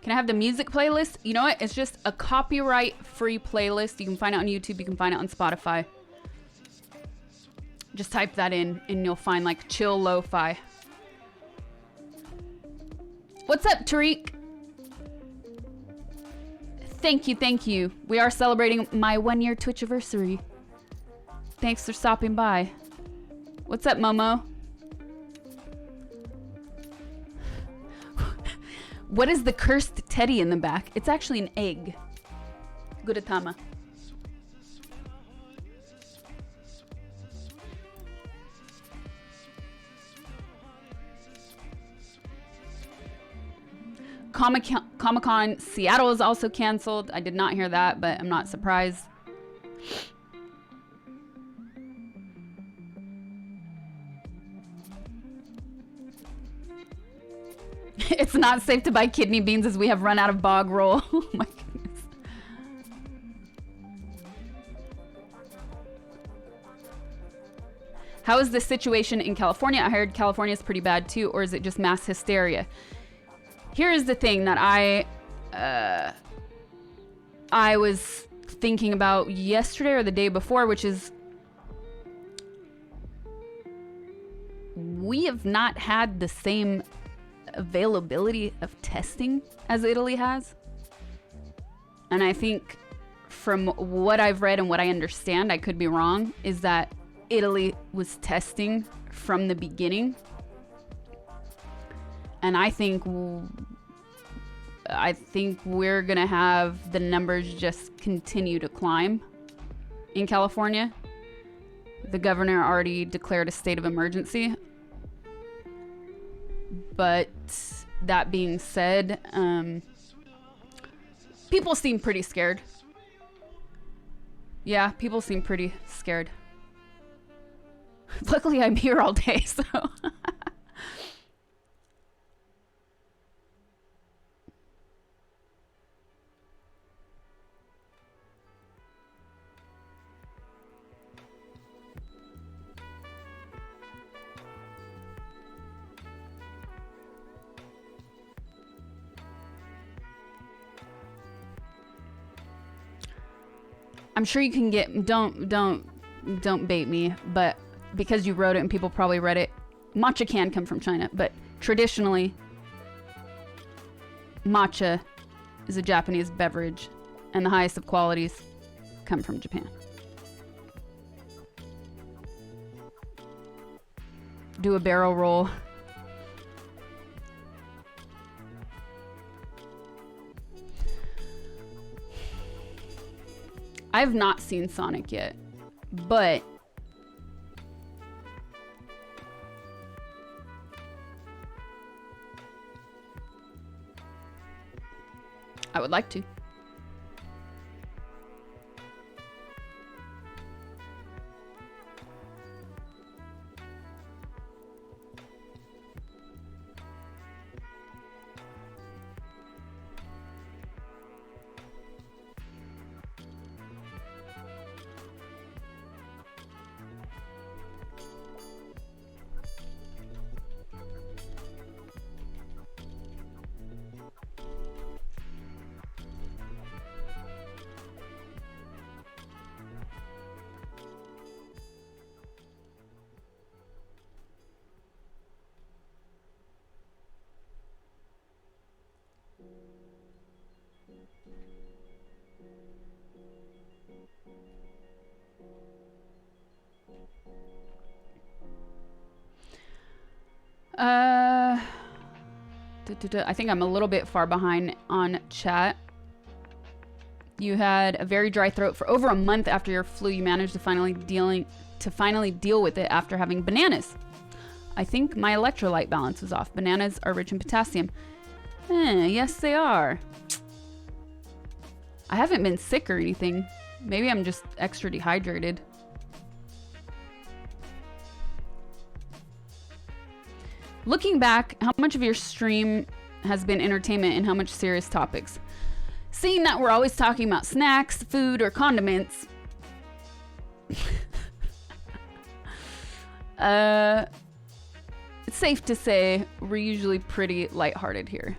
Can I have the music playlist? You know what? It's just a copyright-free playlist. You can find it on YouTube. You can find it on Spotify. Just type that in and you'll find like chill lo-fi. What's up, Tariq? Thank you, thank you. We are celebrating my 1-year Twitchiversary. Thanks for stopping by. What's up, Momo? What is the cursed teddy in the back? It's actually an egg. Gudetama. Comic-Con Seattle is also canceled. I did not hear that, but I'm not surprised. It's not safe to buy kidney beans as we have run out of bog roll. Oh my goodness. How is the situation in California? I heard California is pretty bad too, or is it just mass hysteria? Here is the thing that I was thinking about yesterday or the day before, which is we have not had the same availability of testing as Italy has. And I think from what I've read and what I understand, I could be wrong, is that Italy was testing from the beginning. And I think we're gonna have the numbers just continue to climb in California. The governor already declared a state of emergency. But that being said, people seem pretty scared. Yeah, people seem pretty scared. Luckily, I'm here all day, so... I'm sure you can get, don't bait me, but because you wrote it and people probably read it, matcha can come from China, but traditionally, matcha is a Japanese beverage and the highest of qualities come from Japan. Do a barrel roll. I've not seen Sonic yet, but I would like to. I think I'm a little bit far behind on chat. You had a very dry throat for over a month after your flu. You managed to finally deal with it after having bananas. I think my electrolyte balance was off. Bananas are rich in potassium. Yes, they are. I haven't been sick or anything. Maybe I'm just extra dehydrated. Looking back, how much of your stream has been entertainment and how much serious topics? Seeing that we're always talking about snacks, food, or condiments, it's safe to say we're usually pretty lighthearted here.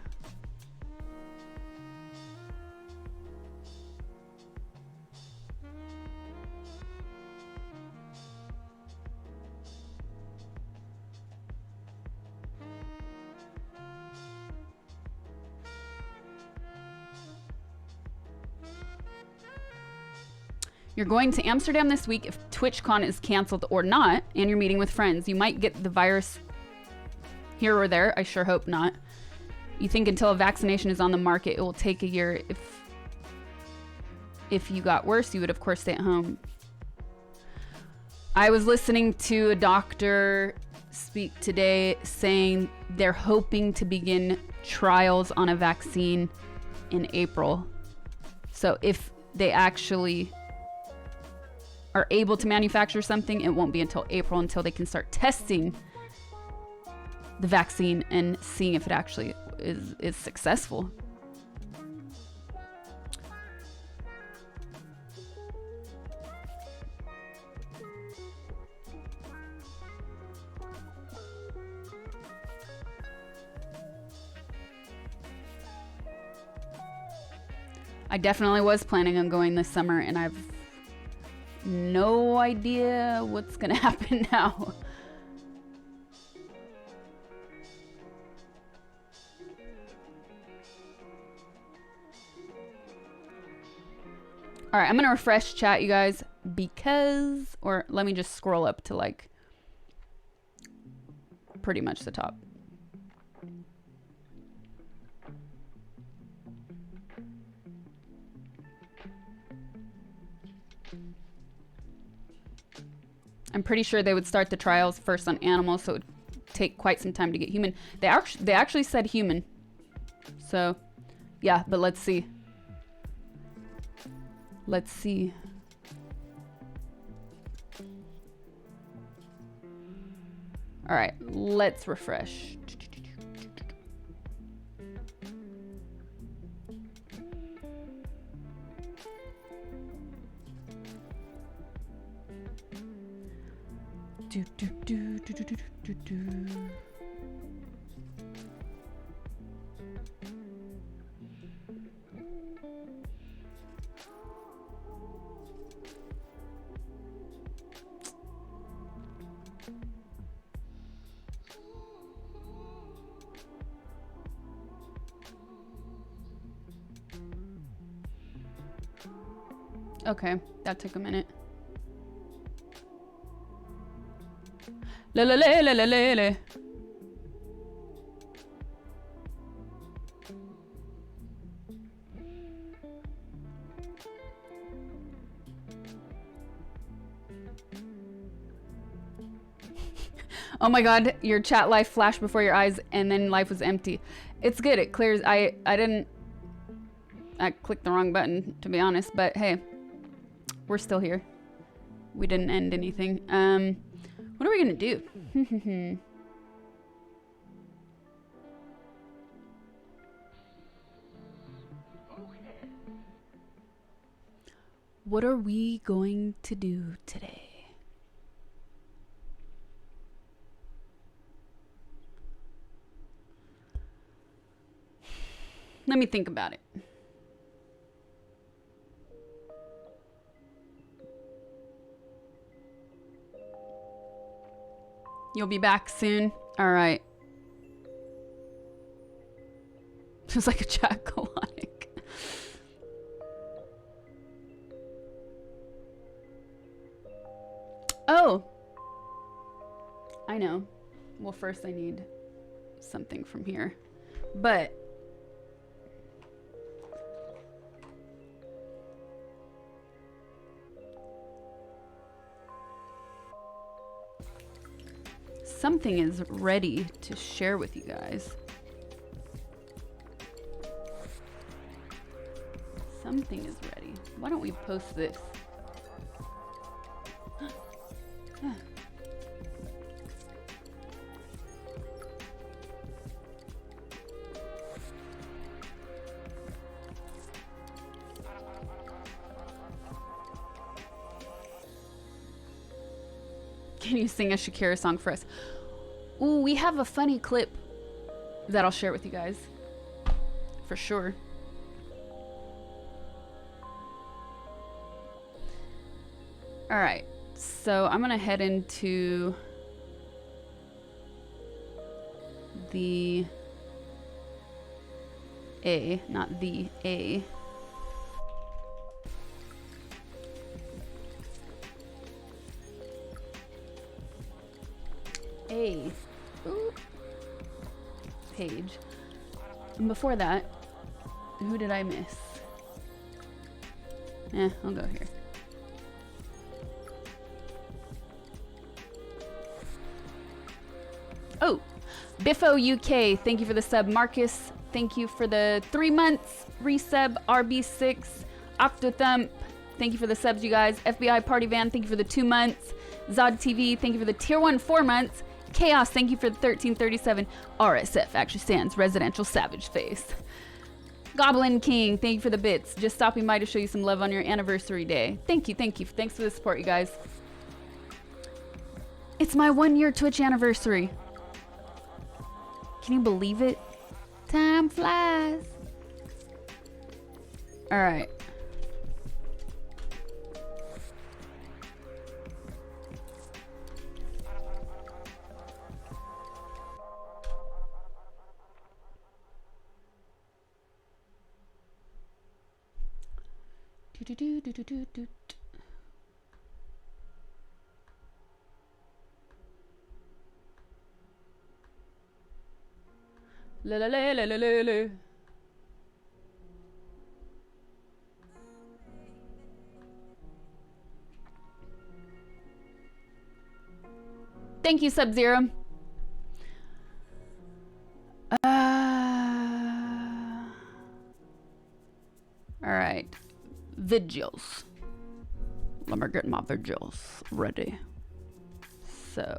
You're going to Amsterdam this week if TwitchCon is canceled or not, and you're meeting with friends. You might get the virus here or there. I sure hope not. You think until a vaccination is on the market, it will take a year. If you got worse, you would of course stay at home. I was listening to a doctor speak today saying they're hoping to begin trials on a vaccine in April. So if they actually are able to manufacture something, it won't be until April until they can start testing the vaccine and seeing if it actually is successful. I definitely was planning on going this summer, and I've no idea what's gonna happen now. All right, I'm gonna refresh chat, you guys, because, or let me just scroll up to like pretty much the top. I'm pretty sure they would start the trials first on animals, so it would take quite some time to get human. They actually said human. So, yeah, but let's see. Let's see. All right, let's refresh. Okay, that took a minute. La la la la la la la. Oh my god, your chat life flashed before your eyes and then life was empty. It's good, it clears. I clicked the wrong button, to be honest, but hey, we're still here. We didn't end anything. What are we gonna do? What are we going to do today? Let me think about it. You'll be back soon? All right. Just like a chat colonic. Oh. I know. Well, first I need something from here. But something is ready to share with you guys. Something is ready. Why don't we post this? Yeah. Can you sing a Shakira song for us? Ooh, we have a funny clip that I'll share with you guys. For sure. All right. So I'm going to head into the A, not the A. A. Ooh. Page. And before that, who did I miss? I'll go here. Oh, Biffo UK, thank you for the sub. Marcus, thank you for the 3 months. Resub, RB6, Octothump, thank you for the subs, you guys. FBI Party Van, thank you for the 2 months. Zod TV, thank you for the tier 1 4 months. Chaos, thank you for the 1337. RSF actually stands Residential Savage Face. Goblin King, thank you for the bits. Just stopping by to show you some love on your anniversary day. Thank you, thank you. Thanks for the support, you guys. It's my 1-year Twitch anniversary. Can you believe it? Time flies. All right. Do. La la la la la la la. Thank you, Sub-Zero. All right. Vigils. Let me get my vigils ready. So,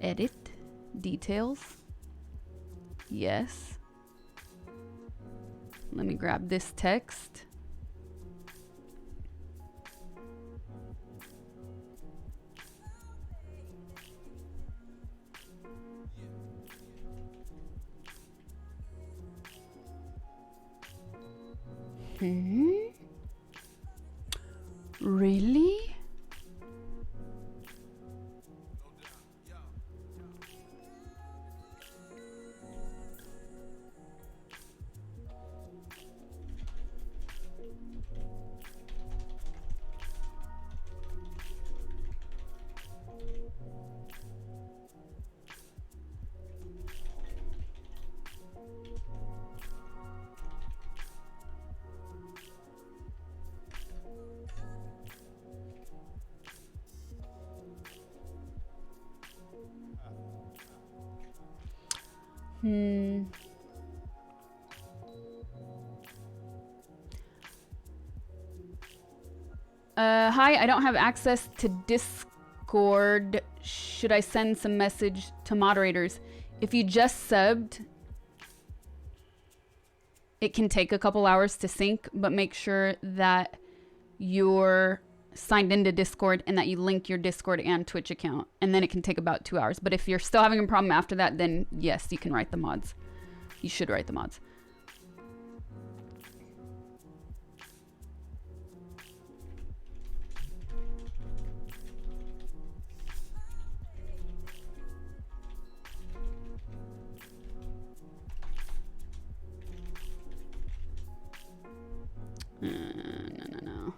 edit, details. Yes. Let me grab this text. Really? Hi, I don't have access to Discord. Should I send some message to moderators? If you just subbed, it can take a couple hours to sync, but make sure that you're signed into Discord and that you link your Discord and Twitch account, and then it can take about 2 hours. But if you're still having a problem after that, then yes, you can write the mods. You should write the mods. No.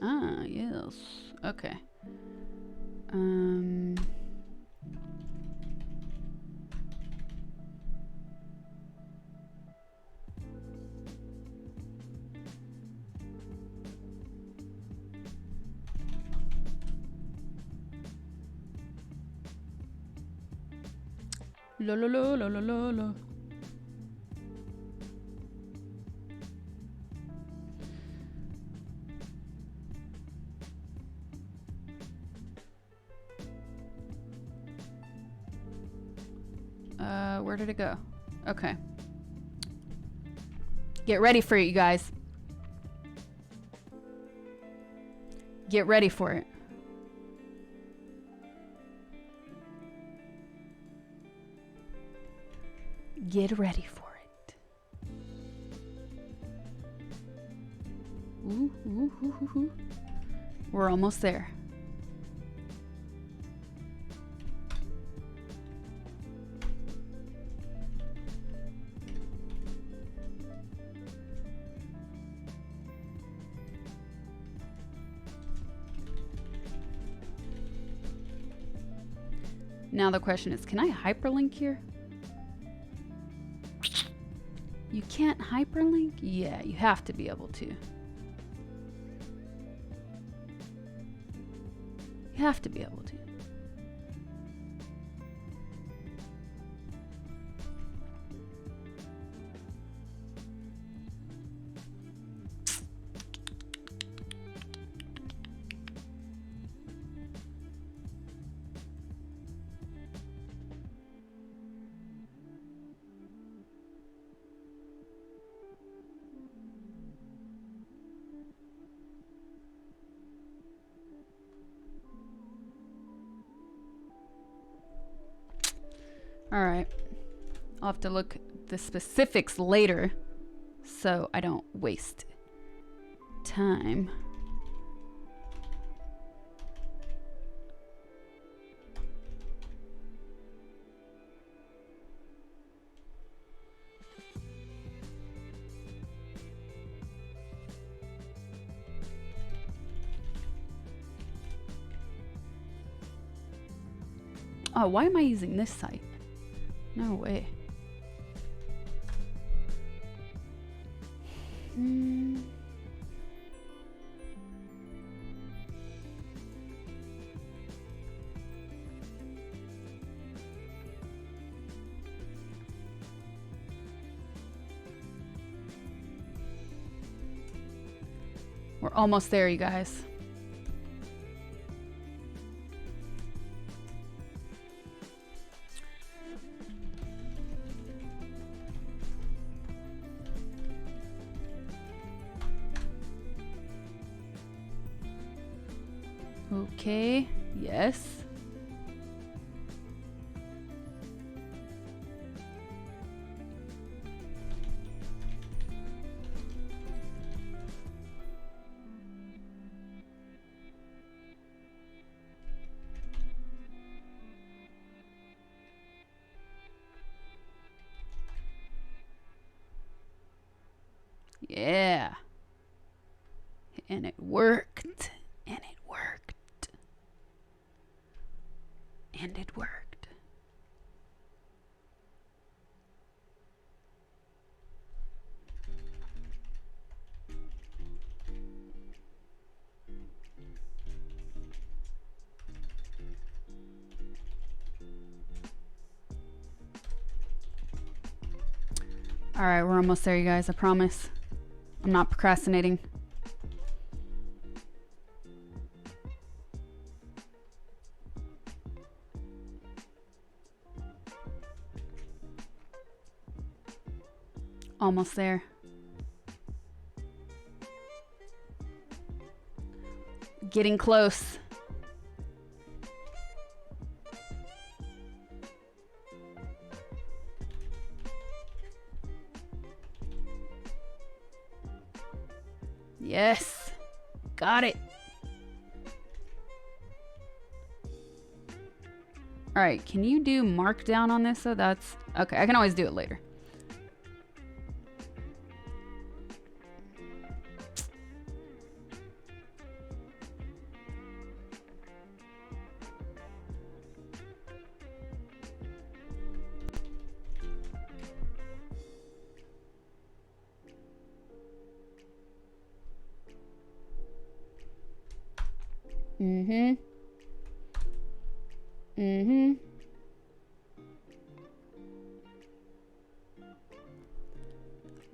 Ah, yes. Okay. La la la la la la la. Where did it go? Okay. Get ready for it, you guys. Get ready for it. Get ready for it. Ooh, ooh, ooh, ooh, ooh. We're almost there. Now the question is, can I hyperlink here? You can't hyperlink? Yeah, you have to be able to. You have to be able to. All right. I'll have to look the specifics later so I don't waste time. Oh, why am I using this site? No way. We're almost there, you guys. Okay, yes. Yeah. And it worked. And it worked. And it worked. All right, we're almost there, you guys. I promise. I'm not procrastinating. Almost there. Getting close. Yes. Got it. All right, can you do markdown on this? So that's okay. I can always do it later.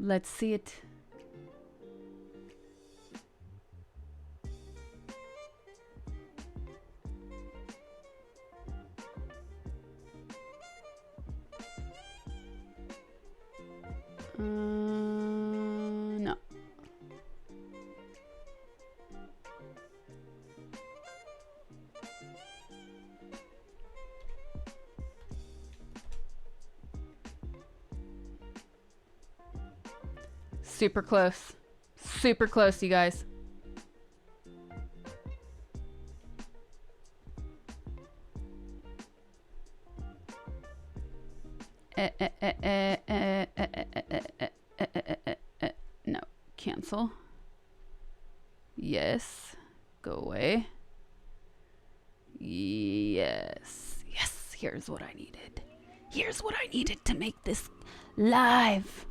Let's see it. No. Super close. Super close, you guys. No. Cancel. Yes. Go away. Yes. Yes. Here's what I needed. Here's what I needed to make this live.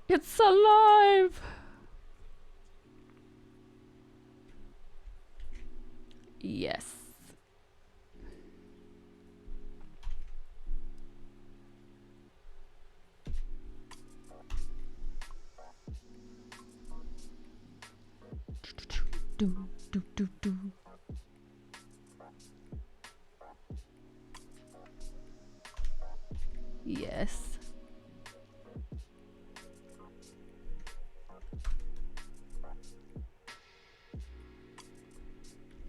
It's alive. Yes. Do, do, do, do. Yes.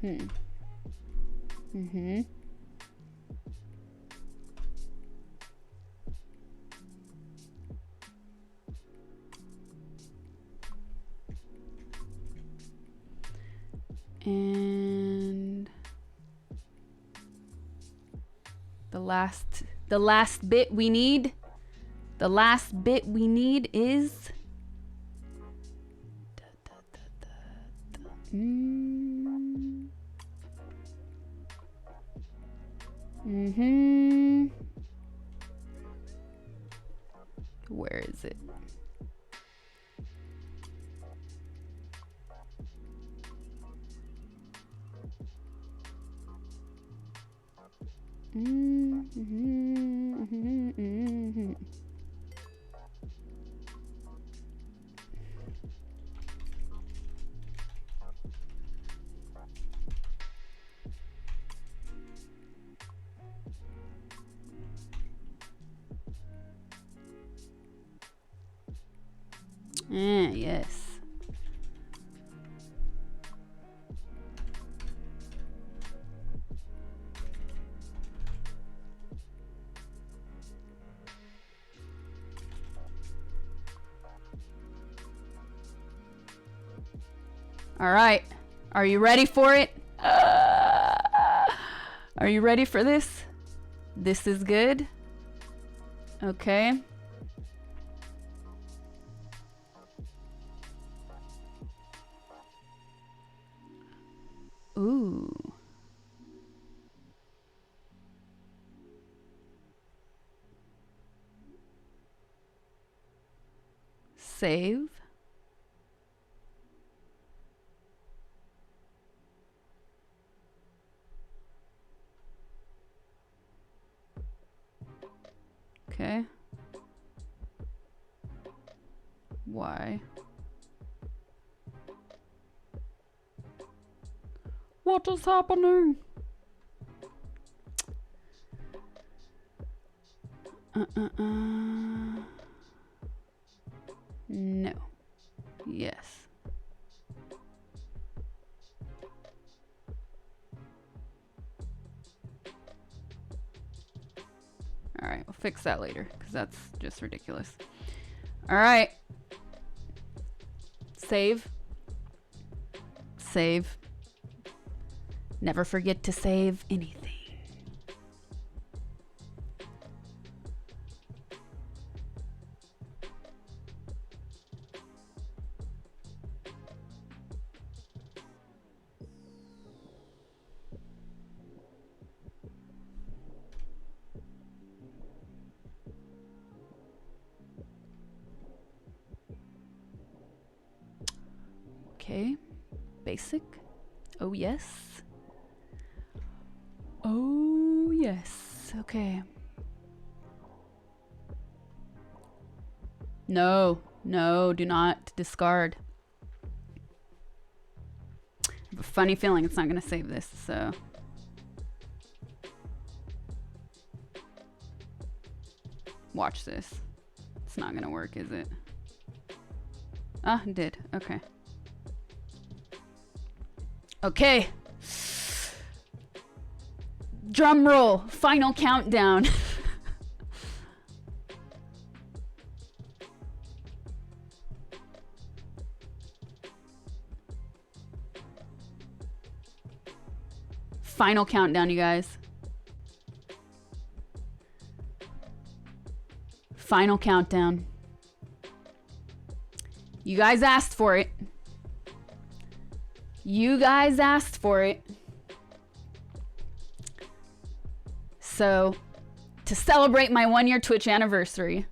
Mm-hmm. And the last bit we need, is where is it? Yes. All right. Are you ready for it? Are you ready for this? This is good. Okay. Ooh. Save. Okay. Why? What is happening? No. Yes. All right, we'll fix that later because that's just ridiculous. All right. Save. Save. Never forget to save anything. Okay. Basic. Oh, yes. Oh, yes. Okay. No. No, do not discard. I have a funny feeling it's not going to save this, so. Watch this. It's not going to work, is it? Ah, it did. Okay. Okay. Drum roll. Final countdown. Final countdown, you guys. Final countdown. You guys asked for it. You guys asked for it. So, to celebrate my 1-year Twitch anniversary,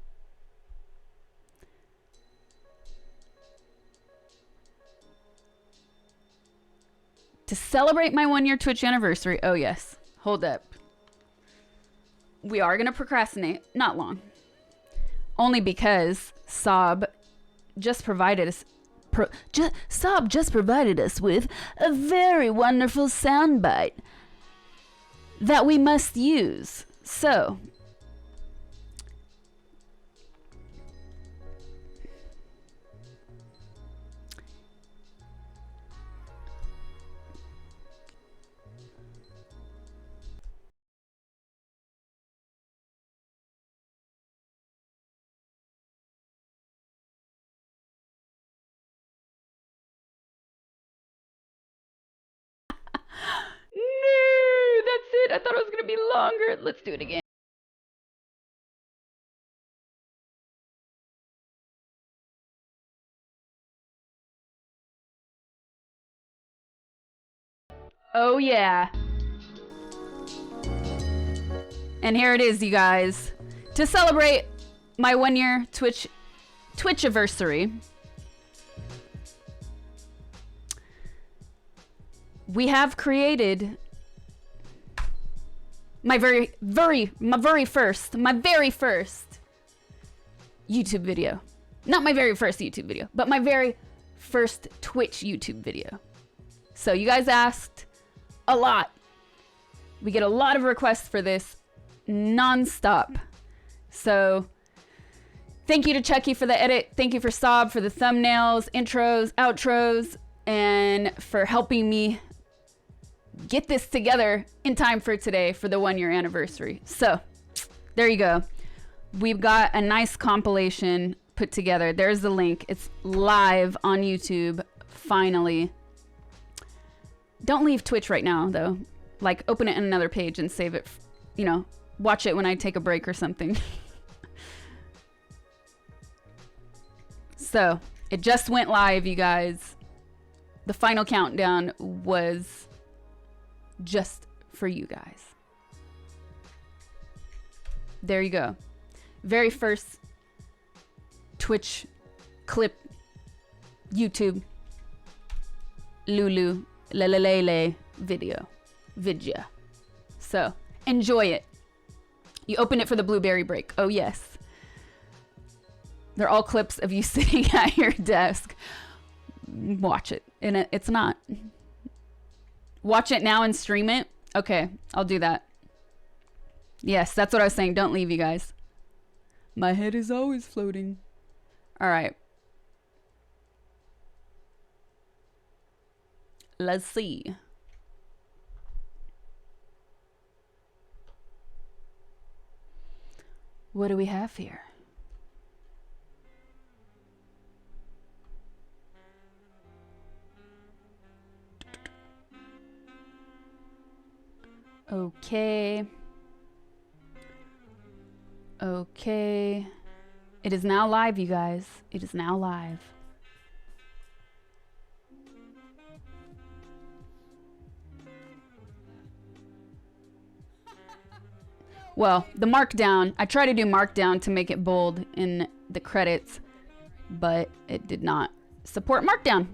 oh yes, hold up. We are gonna procrastinate, not long. Only because Sob just provided us with a very wonderful soundbite that we must use. So, no, that's it. I thought it was gonna be longer. Let's do it again. Oh yeah. And here it is, you guys. To celebrate my 1-year Twitchiversary, we have created my very first YouTube video. Not my very first YouTube video, but my very first Twitch YouTube video. So you guys asked a lot. We get a lot of requests for this non-stop. So thank you to Chucky for the edit. Thank you for Sob for the thumbnails, intros, outros, and for helping me get this together in time for today for the 1-year anniversary. So there you go. We've got a nice compilation put together. There's the link. It's live on YouTube finally. Don't leave Twitch right now though. Like, open it in another page and save it, you know, watch it when I take a break or something. So it just went live, you guys. The final countdown was just for you guys. There you go. Very first Twitch clip, YouTube, Lulu, Lelelele video. So enjoy it. You open it for the blueberry break. Oh yes. They're all clips of you sitting at your desk. Watch it. And it's not. Watch it now and stream it. Okay, I'll do that. Yes, that's what I was saying. Don't leave, you guys. My head is always floating. All right. Let's see. What do we have here? Okay. Okay. It is now live, you guys. It is now live. Well, the markdown, I tried to do markdown to make it bold in the credits, but it did not support markdown.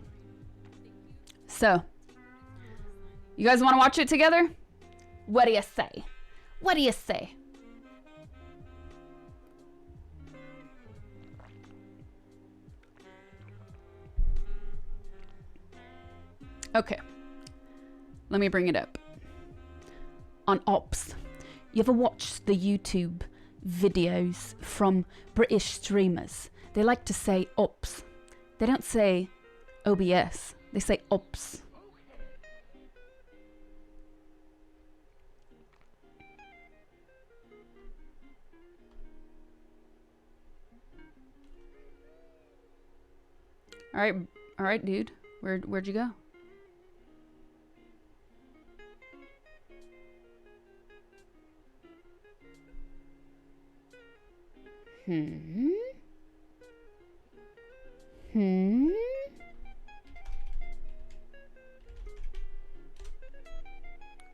So, you guys want to watch it together? What do you say? What do you say? Okay. Let me bring it up. On ops. You ever watched the YouTube videos from British streamers? They like to say ops. They don't say OBS. They say ops. All right, dude. Where'd you go?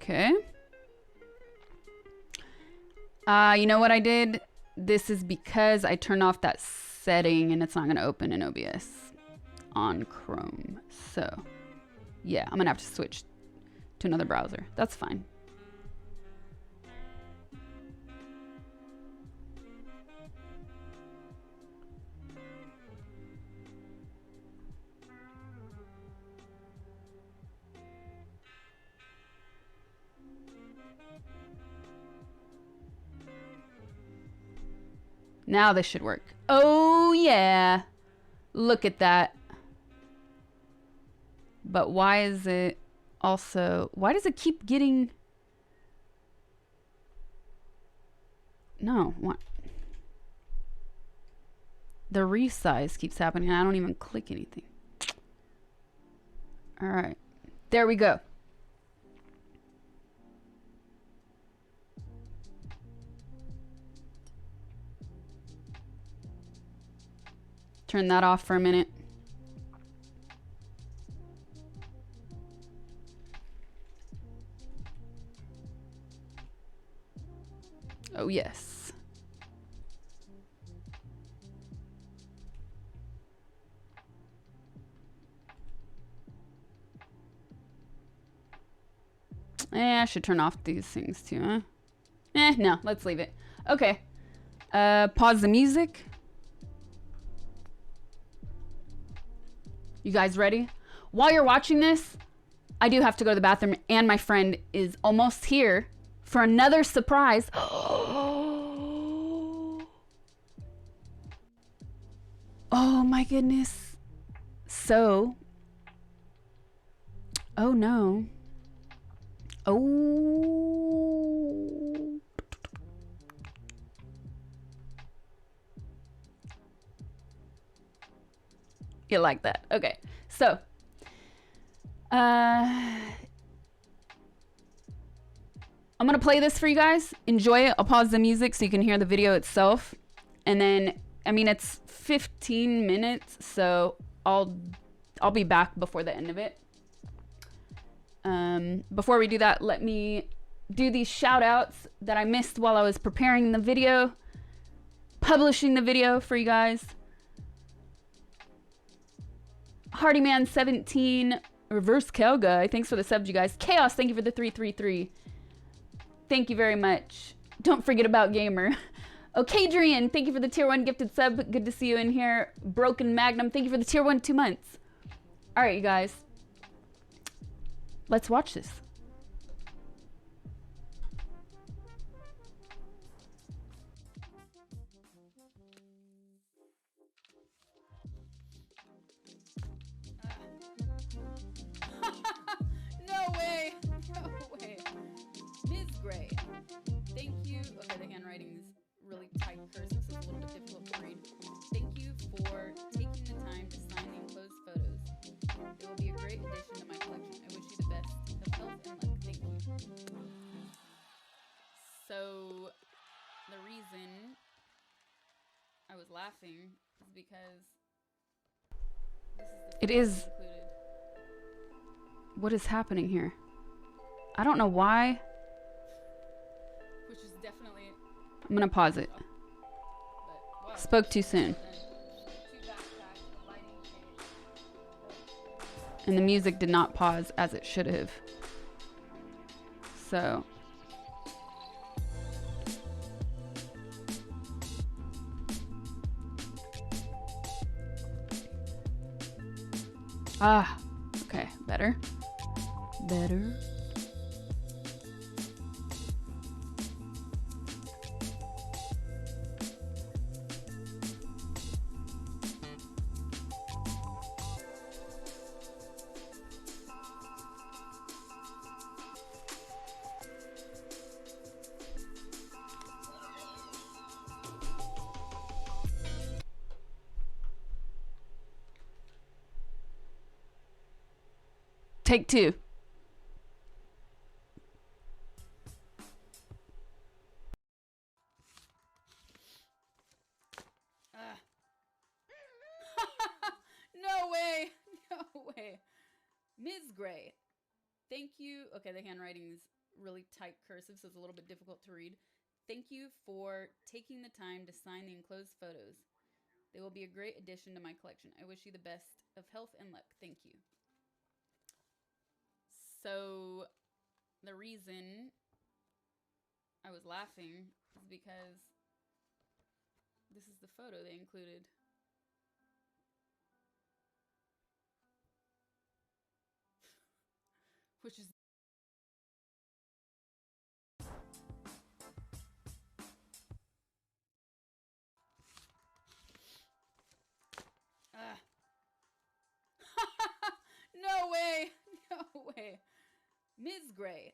Okay. You know what I did? This is because I turned off that setting and it's not going to open in OBS on Chrome. So, yeah, I'm going to have to switch to another browser. That's fine. Now this should work. Oh, yeah. Look at that. But why is it also... Why does it keep getting... No. What? The resize keeps happening. I don't even click anything. All right. There we go. Turn that off for a minute. Oh, yes. I should turn off these things too, huh? No, let's leave it. Okay. Pause the music. You guys ready? While you're watching this, I do have to go to the bathroom, and my friend is almost here for another surprise. Oh my goodness. So, oh no. Oh. You like that? Okay. So, I'm gonna play this for you guys. Enjoy it. I'll pause the music so you can hear the video itself. And then, I mean, it's 15 minutes, so I'll be back before the end of it. Before we do that, let me do these shout outs that I missed while I was preparing the video, publishing the video for you guys. Hardyman17, Reverse Cow Guy, thanks for the subs, you guys. Chaos, thank you for the 333. Thank you very much. Don't forget about Gamer. Okay, Adrian, thank you for the tier 1 gifted sub. Good to see you in here. Broken Magnum, thank you for the tier 1 2 months. All right, you guys. Let's watch this. No way. No way. Ms. Gray, thank you. Okay, the handwriting is really tight cursive, so it's a little bit difficult to read. Thank you for taking the time to sign the enclosed photos. It will be a great addition to my collection. I wish you the best of health and luck. Thank you. So, the reason I was laughing is because this is the included. What is happening here? I don't know why. Which is definitely... I'm gonna pause it. Wow. Spoke too soon. And the music did not pause as it should have. So... Ah, okay, better. better? Take two. No way. No way. Ms. Gray, thank you. Okay, the handwriting is really tight cursive, so it's a little bit difficult to read. Thank you for taking the time to sign the enclosed photos. They will be a great addition to my collection. I wish you the best of health and luck. Thank you. So the reason I was laughing is because this is the photo they included. Which is no way. No way. Ms. Gray,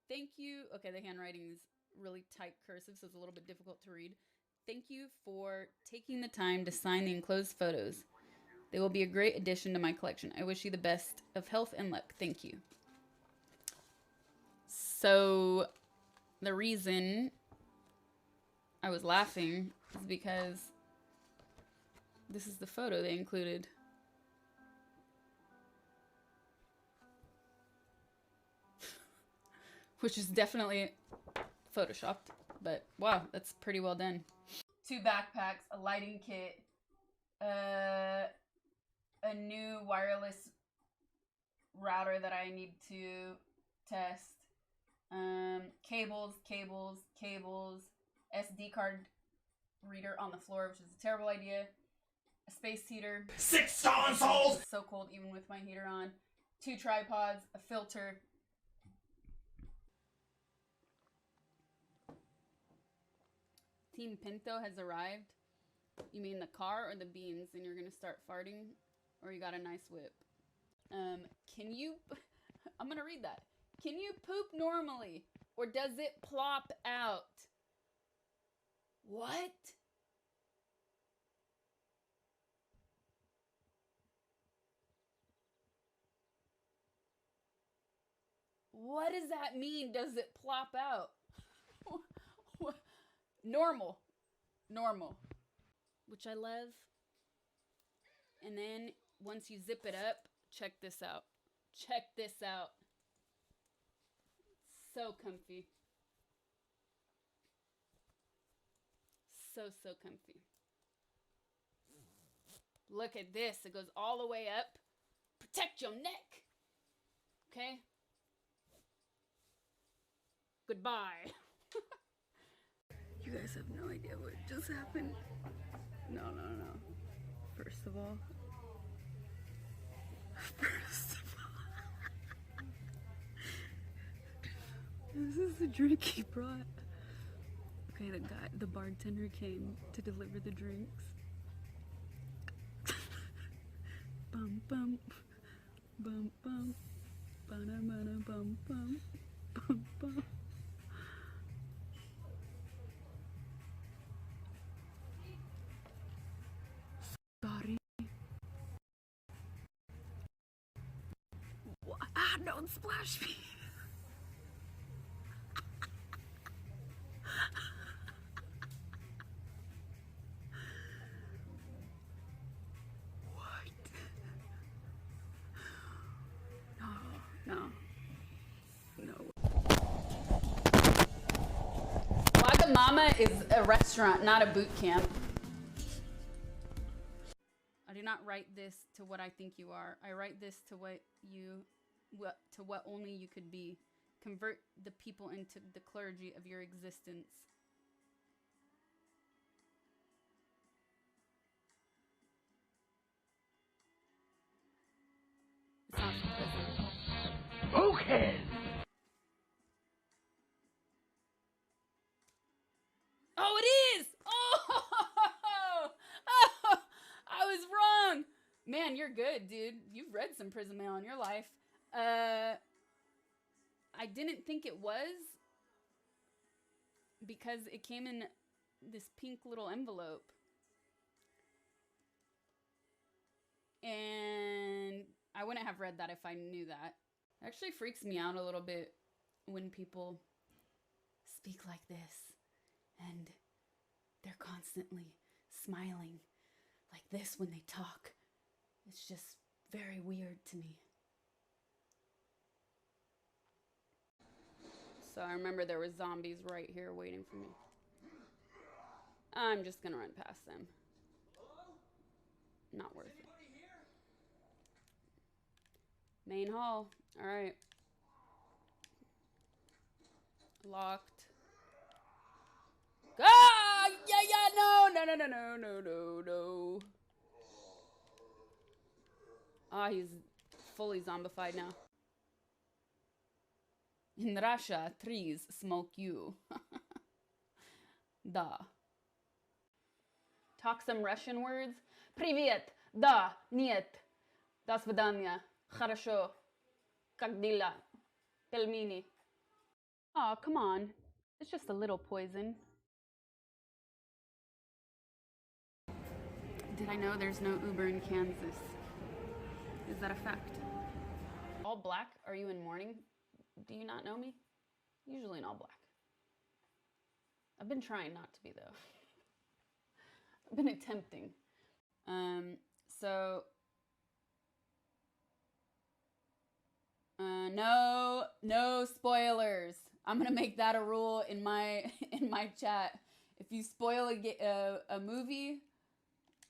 thank you. Okay, the handwriting is really tight cursive, so it's a little bit difficult to read. Thank you for taking the time to sign the enclosed photos. They will be a great addition to my collection. I wish you the best of health and luck. Thank you. So the reason I was laughing is because this is the photo they included. Which is definitely photoshopped, but wow, that's pretty well done. 2 backpacks, a lighting kit, a new wireless router that I need to test, cables, SD card reader on the floor, which is a terrible idea, a space heater, 6 consoles, it's so cold even with my heater on, 2 tripods, a filter. Team Pinto has arrived. You mean the car or the beans? And you're gonna start farting, or you got a nice whip? Can you? I'm gonna read that. Can you poop normally, or does it plop out? What? What does that mean? Does it plop out? Normal. Which I love. And then once you zip it up, check this out. So comfy. So comfy. Look at this. It goes all the way up. Protect your neck. Okay? Goodbye. You guys have no idea what just happened. No. First of all, this is the drink he brought. Okay, the bartender came to deliver the drinks. Bum bum, bum bum, bana bana bum bum, bum bum. Sorry. What? Ah, don't splash me. Wagamama is a restaurant, not a boot camp. I do not write this to what I think you are. I write this to what only you could be. Convert the people into the clergy of your existence. It's not from prison. Oh, it is! Oh! Oh! I was wrong! Man, you're good, dude. You've read some prison mail in your life. I didn't think it was because it came in this pink little envelope. And I wouldn't have read that if I knew that. It actually freaks me out a little bit when people speak like this and they're constantly smiling like this when they talk. It's just very weird to me. So I remember there were zombies right here waiting for me. I'm just gonna run past them. Not worth it. Main hall. All right. Locked. Ah! Yeah, no. Ah, he's fully zombified now. In Russia, trees smoke you. Da. Talk some Russian words. Привет. Да. Нет. До свидания. Хорошо. Как дела? Пельмени. Aw, come on. It's just a little poison. Did I know there's no Uber in Kansas? Is that a fact? All black? Are you in mourning? Do you not know me? Usually in all black. I've been trying not to be, though. I've been attempting. No spoilers. I'm gonna make that a rule in my chat. If you spoil a movie,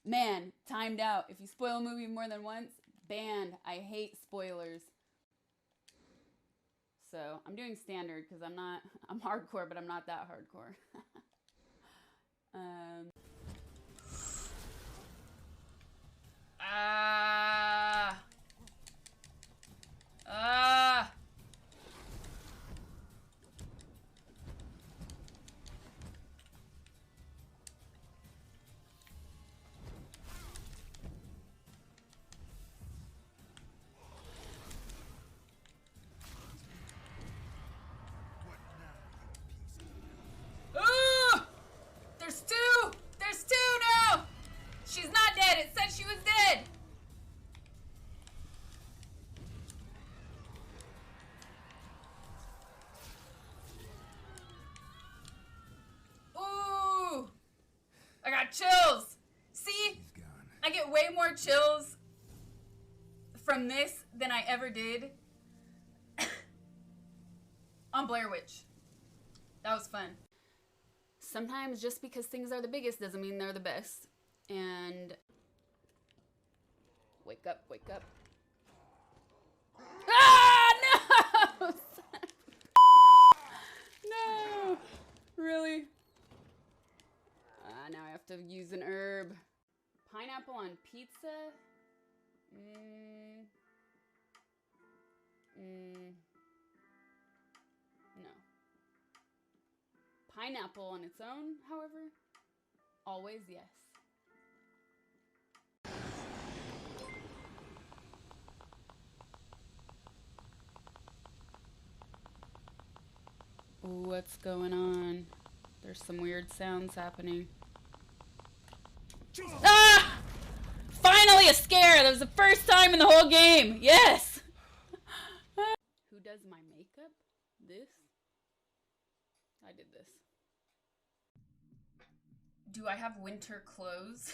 man, timed out. If you spoil a movie more than once, banned. I hate spoilers. So I'm doing standard because I'm hardcore, but I'm not that hardcore. There's two now! She's not dead. It said she was dead. Ooh! I got chills. See? I get way more chills from this than I ever did on Blair Witch. That was fun. Sometimes just because things are the biggest doesn't mean they're the best. And wake up, wake up. Ah, no! No, really? Now I have to use an herb. Pineapple on pizza? No. Pineapple on its own, however, always yes. What's going on? There's some weird sounds happening. Ah! Finally a scare! That was the first time in the whole game! Yes! Who does my makeup? This? I did this. Do I have winter clothes?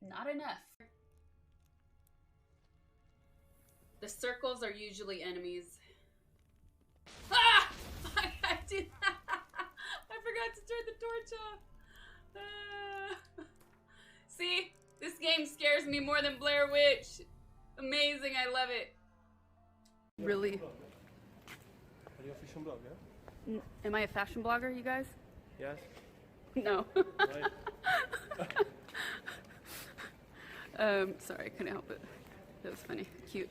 Not enough. The circles are usually enemies. Ah! I did that. I forgot to turn the torch off. See? This game scares me more than Blair Witch. Amazing, I love it. Really? Are you a fashion blogger? Am I a fashion blogger, you guys? Yes. No. Sorry, I couldn't help it. That was funny. Cute.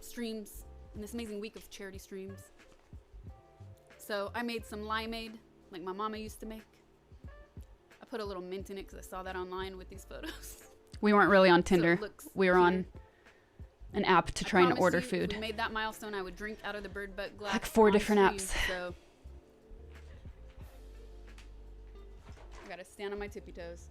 streams in this amazing week of charity streams. So I made some limeade like my mama used to make. I put a little mint in it because I saw that online with these photos. We weren't really on Tinder. So we were on an app to try and order you, food. If we made that milestone, I would drink out of the bird butt glass. Like 4 different stream, apps. So I gotta stand on my tippy toes.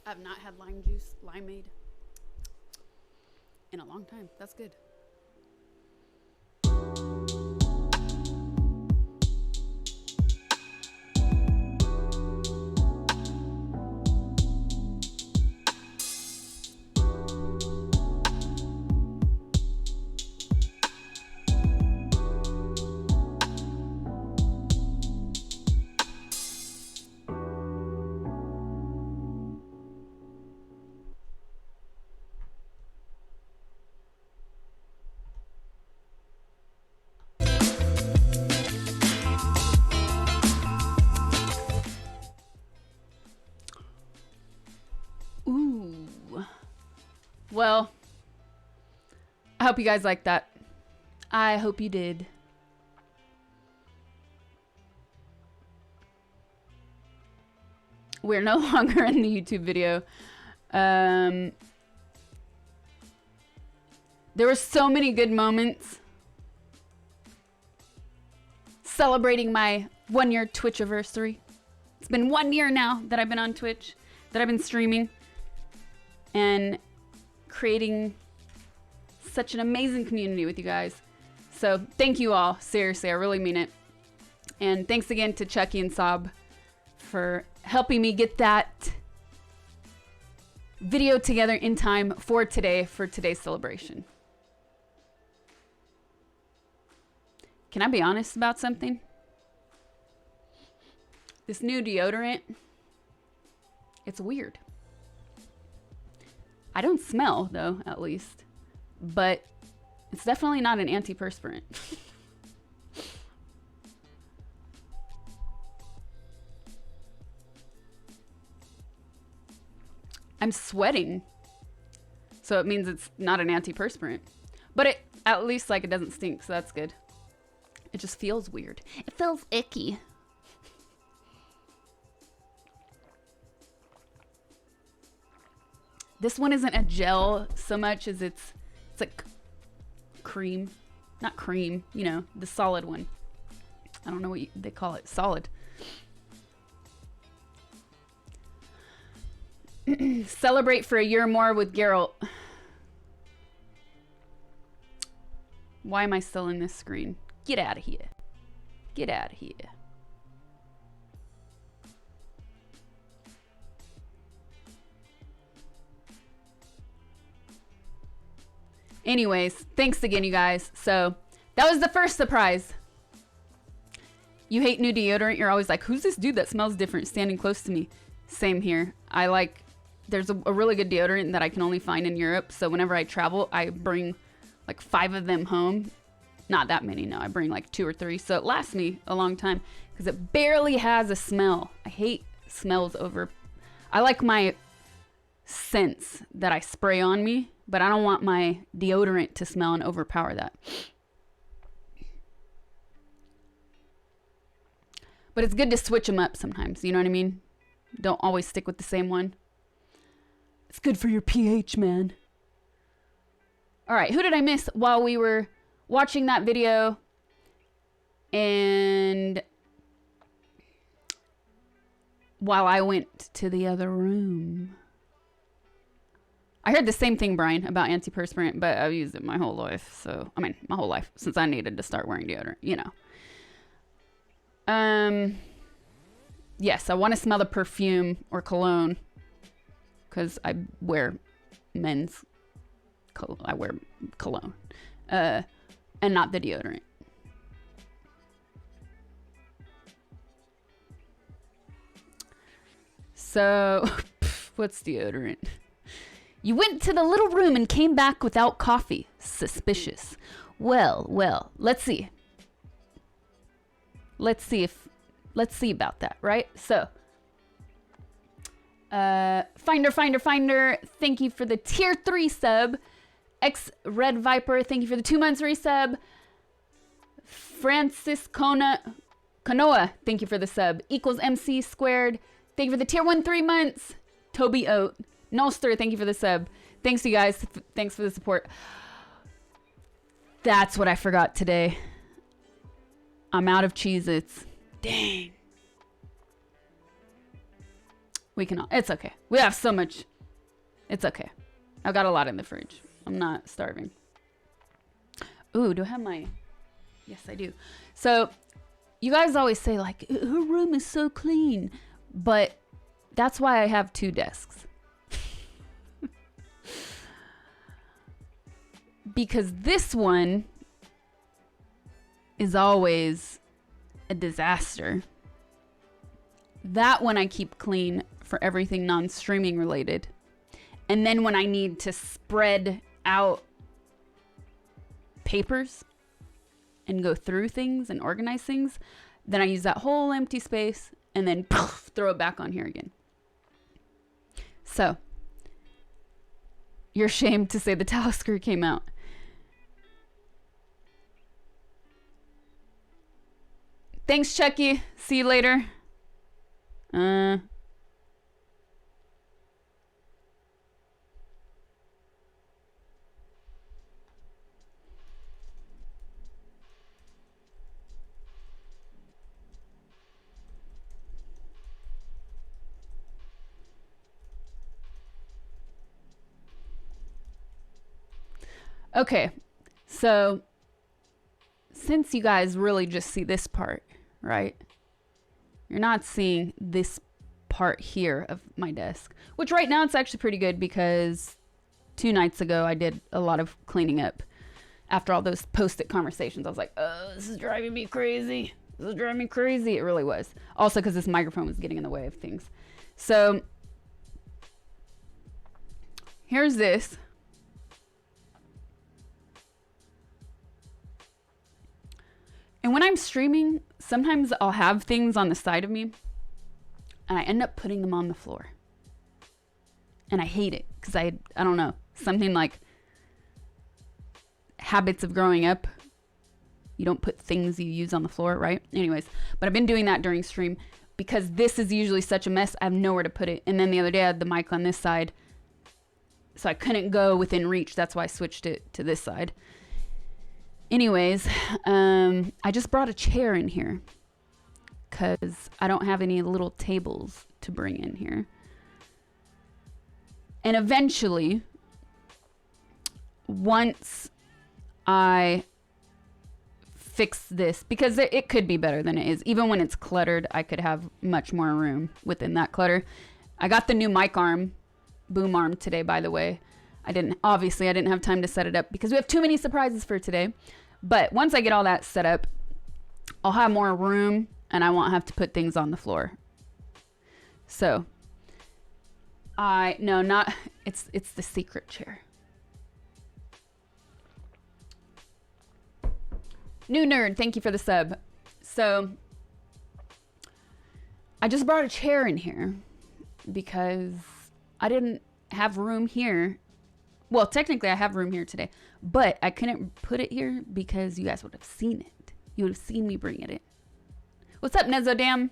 I've not had limeade in a long time. That's good. Well, I hope you guys liked that. I hope you did. We're no longer in the YouTube video. There were so many good moments celebrating my 1-year Twitchiversary. It's been 1 year now that I've been on Twitch, that I've been streaming and creating such an amazing community with you guys. So thank you all. Seriously, I really mean it. And thanks again to Chucky and Sob for helping me get that video together in time for today, for today's celebration. Can I be honest about something? This new deodorant, it's weird. I don't smell, though, at least. But it's definitely not an antiperspirant. I'm sweating. So it means it's not an antiperspirant. But it, at least, like, it doesn't stink, so that's good. It just feels weird. It feels icky. This one isn't a gel so much as it's like cream. Not cream, you know, the solid one. I don't know what they call it. Solid. Celebrate for a year more with Geralt. Why am I still in this screen? Get out of here. Get out of here. Anyways, thanks again, you guys. So that was the first surprise. You hate new deodorant. You're always like, who's this dude that smells different standing close to me? Same here. There's a really good deodorant that I can only find in Europe. So whenever I travel, I bring like 5 of them home. Not that many, no. I bring like 2 or 3. So it lasts me a long time because it barely has a smell. I hate smells over. I like my scents that I spray on me, but I don't want my deodorant to smell and overpower that. But it's good to switch them up sometimes. You know what I mean? Don't always stick with the same one. It's good for your pH, man. All right, who did I miss while we were watching that video? And while I went to the other room. I heard the same thing, Brian, about antiperspirant, but I've used it my whole life. So, I mean, my whole life since I needed to start wearing deodorant, you know. Yes, I want to smell the perfume or cologne because I wear men's cologne. I wear cologne and not the deodorant. So, what's deodorant? You went to the little room and came back without coffee. Suspicious. Well, let's see. Let's see about that, right? So, Finder, thank you for the tier 3 sub. X Red Viper, thank you for the 2 months resub. Francis Kanoa, thank you for the sub. Equals MC squared, thank you for the tier 1 3 months. Toby Oat. Nolster, thank you for the sub. Thanks, you guys. Thanks for the support. That's what I forgot today. I'm out of Cheez-Its. Dang. We can all, it's okay. We have so much. It's okay. I've got a lot in the fridge. I'm not starving. Ooh, do I have my, yes, I do. So you guys always say like, her room is so clean, but that's why I have 2 desks. Because this one is always a disaster. That one I keep clean for everything non-streaming related. And then when I need to spread out papers and go through things and organize things, then I use that whole empty space and then poof, throw it back on here again. So, you're ashamed to say the towel screw came out. Thanks, Chucky. See you later. Okay, so since you guys really just see this part, right? You're not seeing this part here of my desk, which right now it's actually pretty good because 2 nights ago I did a lot of cleaning up after all those post-it conversations. I was like, oh, this is driving me crazy. This is driving me crazy. It really was. Also because this microphone was getting in the way of things. So here's this. And when I'm streaming, sometimes I'll have things on the side of me and I end up putting them on the floor. And I hate it because I don't know, something like habits of growing up. You don't put things you use on the floor, right? Anyways, but I've been doing that during stream because this is usually such a mess. I have nowhere to put it. And then the other day I had the mic on this side, so I couldn't go within reach. That's why I switched it to this side. Anyways, I just brought a chair in here because I don't have any little tables to bring in here. And eventually, once I fix this, because it could be better than it is. Even when it's cluttered, I could have much more room within that clutter. I got the new mic arm, boom arm today, by the way. I didn't have time to set it up because we have too many surprises for today. But once I get all that set up, I'll have more room and I won't have to put things on the floor. So, it's the secret chair. New nerd, thank you for the sub. So, I just brought a chair in here because I didn't have room here. Well, technically I have room here today, but I couldn't put it here because you guys would have seen it. You would have seen me bring it in. What's up, Nezodam?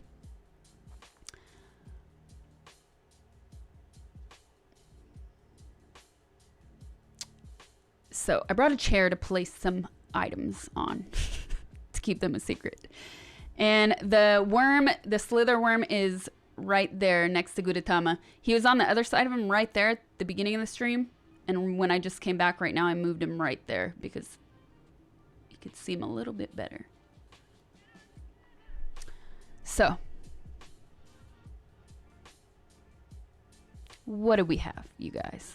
So I brought a chair to place some items on to keep them a secret. And the slither worm is right there next to Gudetama. He was on the other side of him right there at the beginning of the stream. And when I just came back right now, I moved him right there because you could see him a little bit better. So, what do we have, you guys?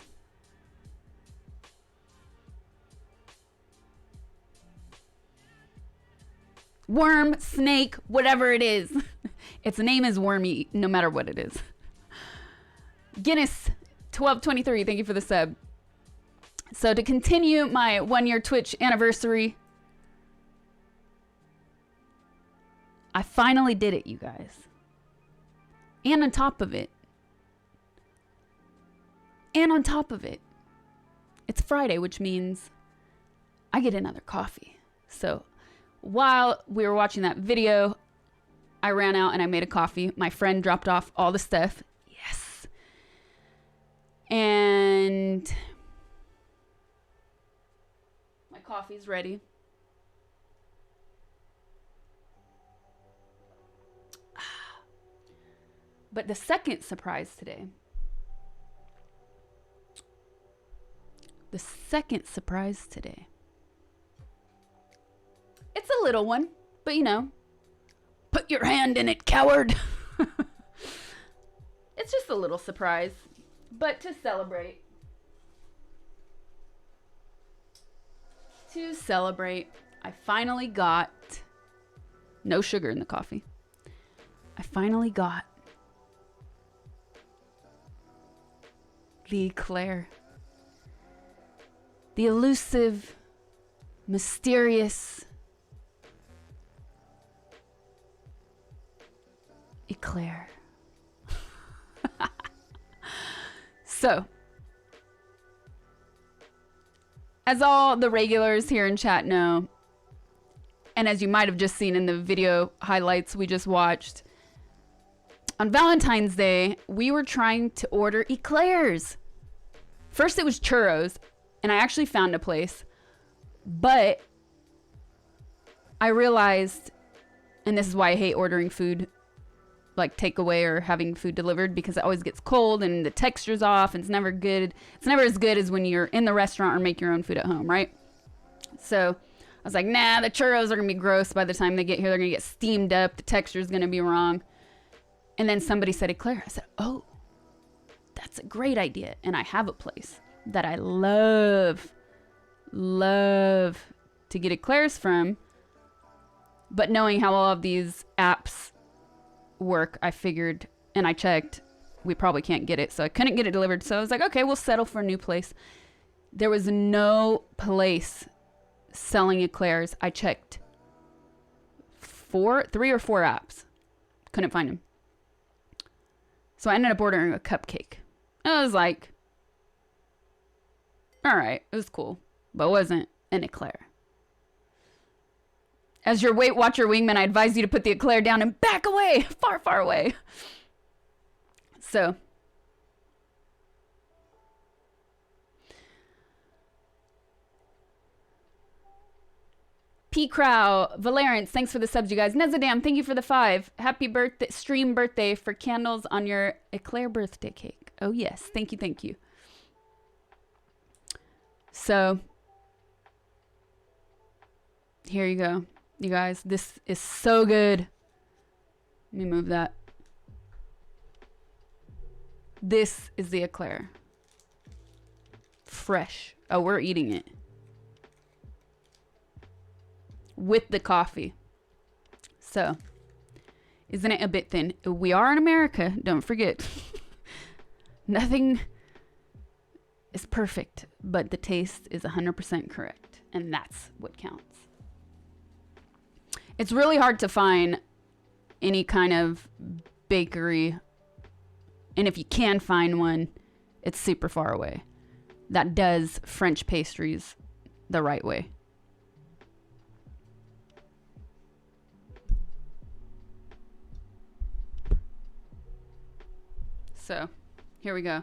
Worm, snake, whatever it is. Its name is Wormy, no matter what it is. Guinness 1223, thank you for the sub. So to continue my 1-year Twitch anniversary, I finally did it, you guys. And on top of it, it's Friday, which means I get another coffee. So while we were watching that video, I ran out and I made a coffee. My friend dropped off all the stuff. Yes. And my coffee's ready. But the second surprise today. It's a little one, but you know, put your hand in it, coward. It's just a little surprise, but to celebrate. I finally got no sugar in the coffee. I finally got the eclair. The elusive, mysterious eclair. So, as all the regulars here in chat know, and as you might have just seen in the video highlights we just watched, on Valentine's Day, we were trying to order eclairs. First it was churros, and I actually found a place, but I realized, and this is why I hate ordering food, like takeaway or having food delivered, because it always gets cold and the texture's off and it's never good. It's never as good as when you're in the restaurant or make your own food at home, right? So I was like, nah, the churros are gonna be gross by the time they get here. They're gonna get steamed up. The texture's gonna be wrong. And then somebody said eclair. I said, oh, that's a great idea. And I have a place that I love to get eclairs from. But knowing how all of these apps work, I figured, and I checked, we probably can't get it. So I couldn't get it delivered. So I was like, okay, we'll settle for a new place. There was no place selling eclairs. I checked 3 or 4 apps. Couldn't find them. So I ended up ordering a cupcake. I was like, all right, it was cool, but it wasn't an eclair. As your Weight Watcher wingman, I advise you to put the eclair down and back away, far, far away. So, P. Crow, Valerian, thanks for the subs, you guys. Nezadam, thank you for the 5. Happy birthday, stream birthday for candles on your eclair birthday cake. Oh yes, thank you, thank you. So, here you go, you guys. This is so good. Let me move that. This is the eclair. Fresh. Oh, we're eating it. With the coffee. So, isn't it a bit thin? We are in America, don't forget. Nothing is perfect, but the taste is 100% correct, and that's what counts. It's really hard to find any kind of bakery, and if you can find one, it's super far away, that does French pastries the right way. So, here we go.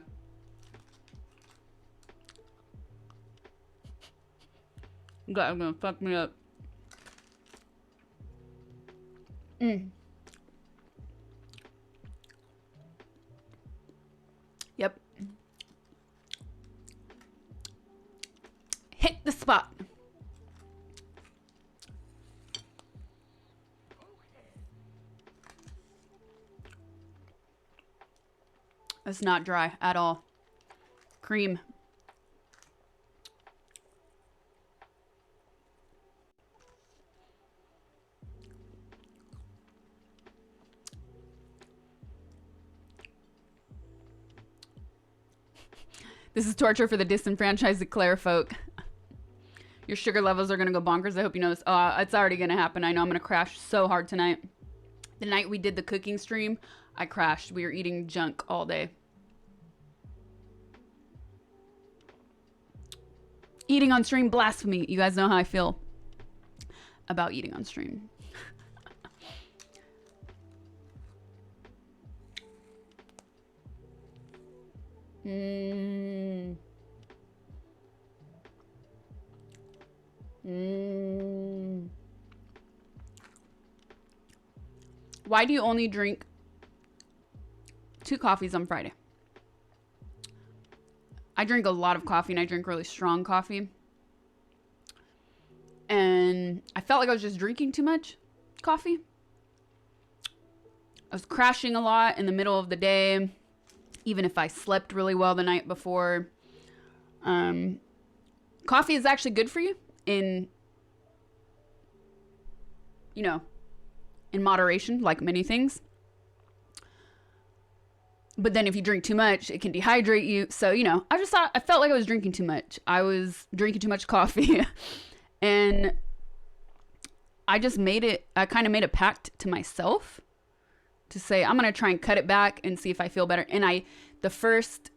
God, I'm gonna fuck me up. Yep. Hit the spot. It's not dry at all. Cream. This is torture for the disenfranchised declare folk. Your sugar levels are going to go bonkers. I hope you know this. Oh, it's already going to happen. I know I'm going to crash so hard tonight. The night we did the cooking stream, I crashed. We were eating junk all day. Eating on stream, blasphemy. You guys know how I feel about eating on stream. Why do you only drink 2 coffees on Friday? I drink a lot of coffee and I drink really strong coffee. And I felt like I was just drinking too much coffee. I was crashing a lot in the middle of the day, even if I slept really well the night before. Coffee is actually good for you in moderation, like many things. But then if you drink too much, it can dehydrate you. So, I felt like I was drinking too much. I was drinking too much coffee. And I kind of made a pact to myself to say, I'm going to try and cut it back and see if I feel better. And the first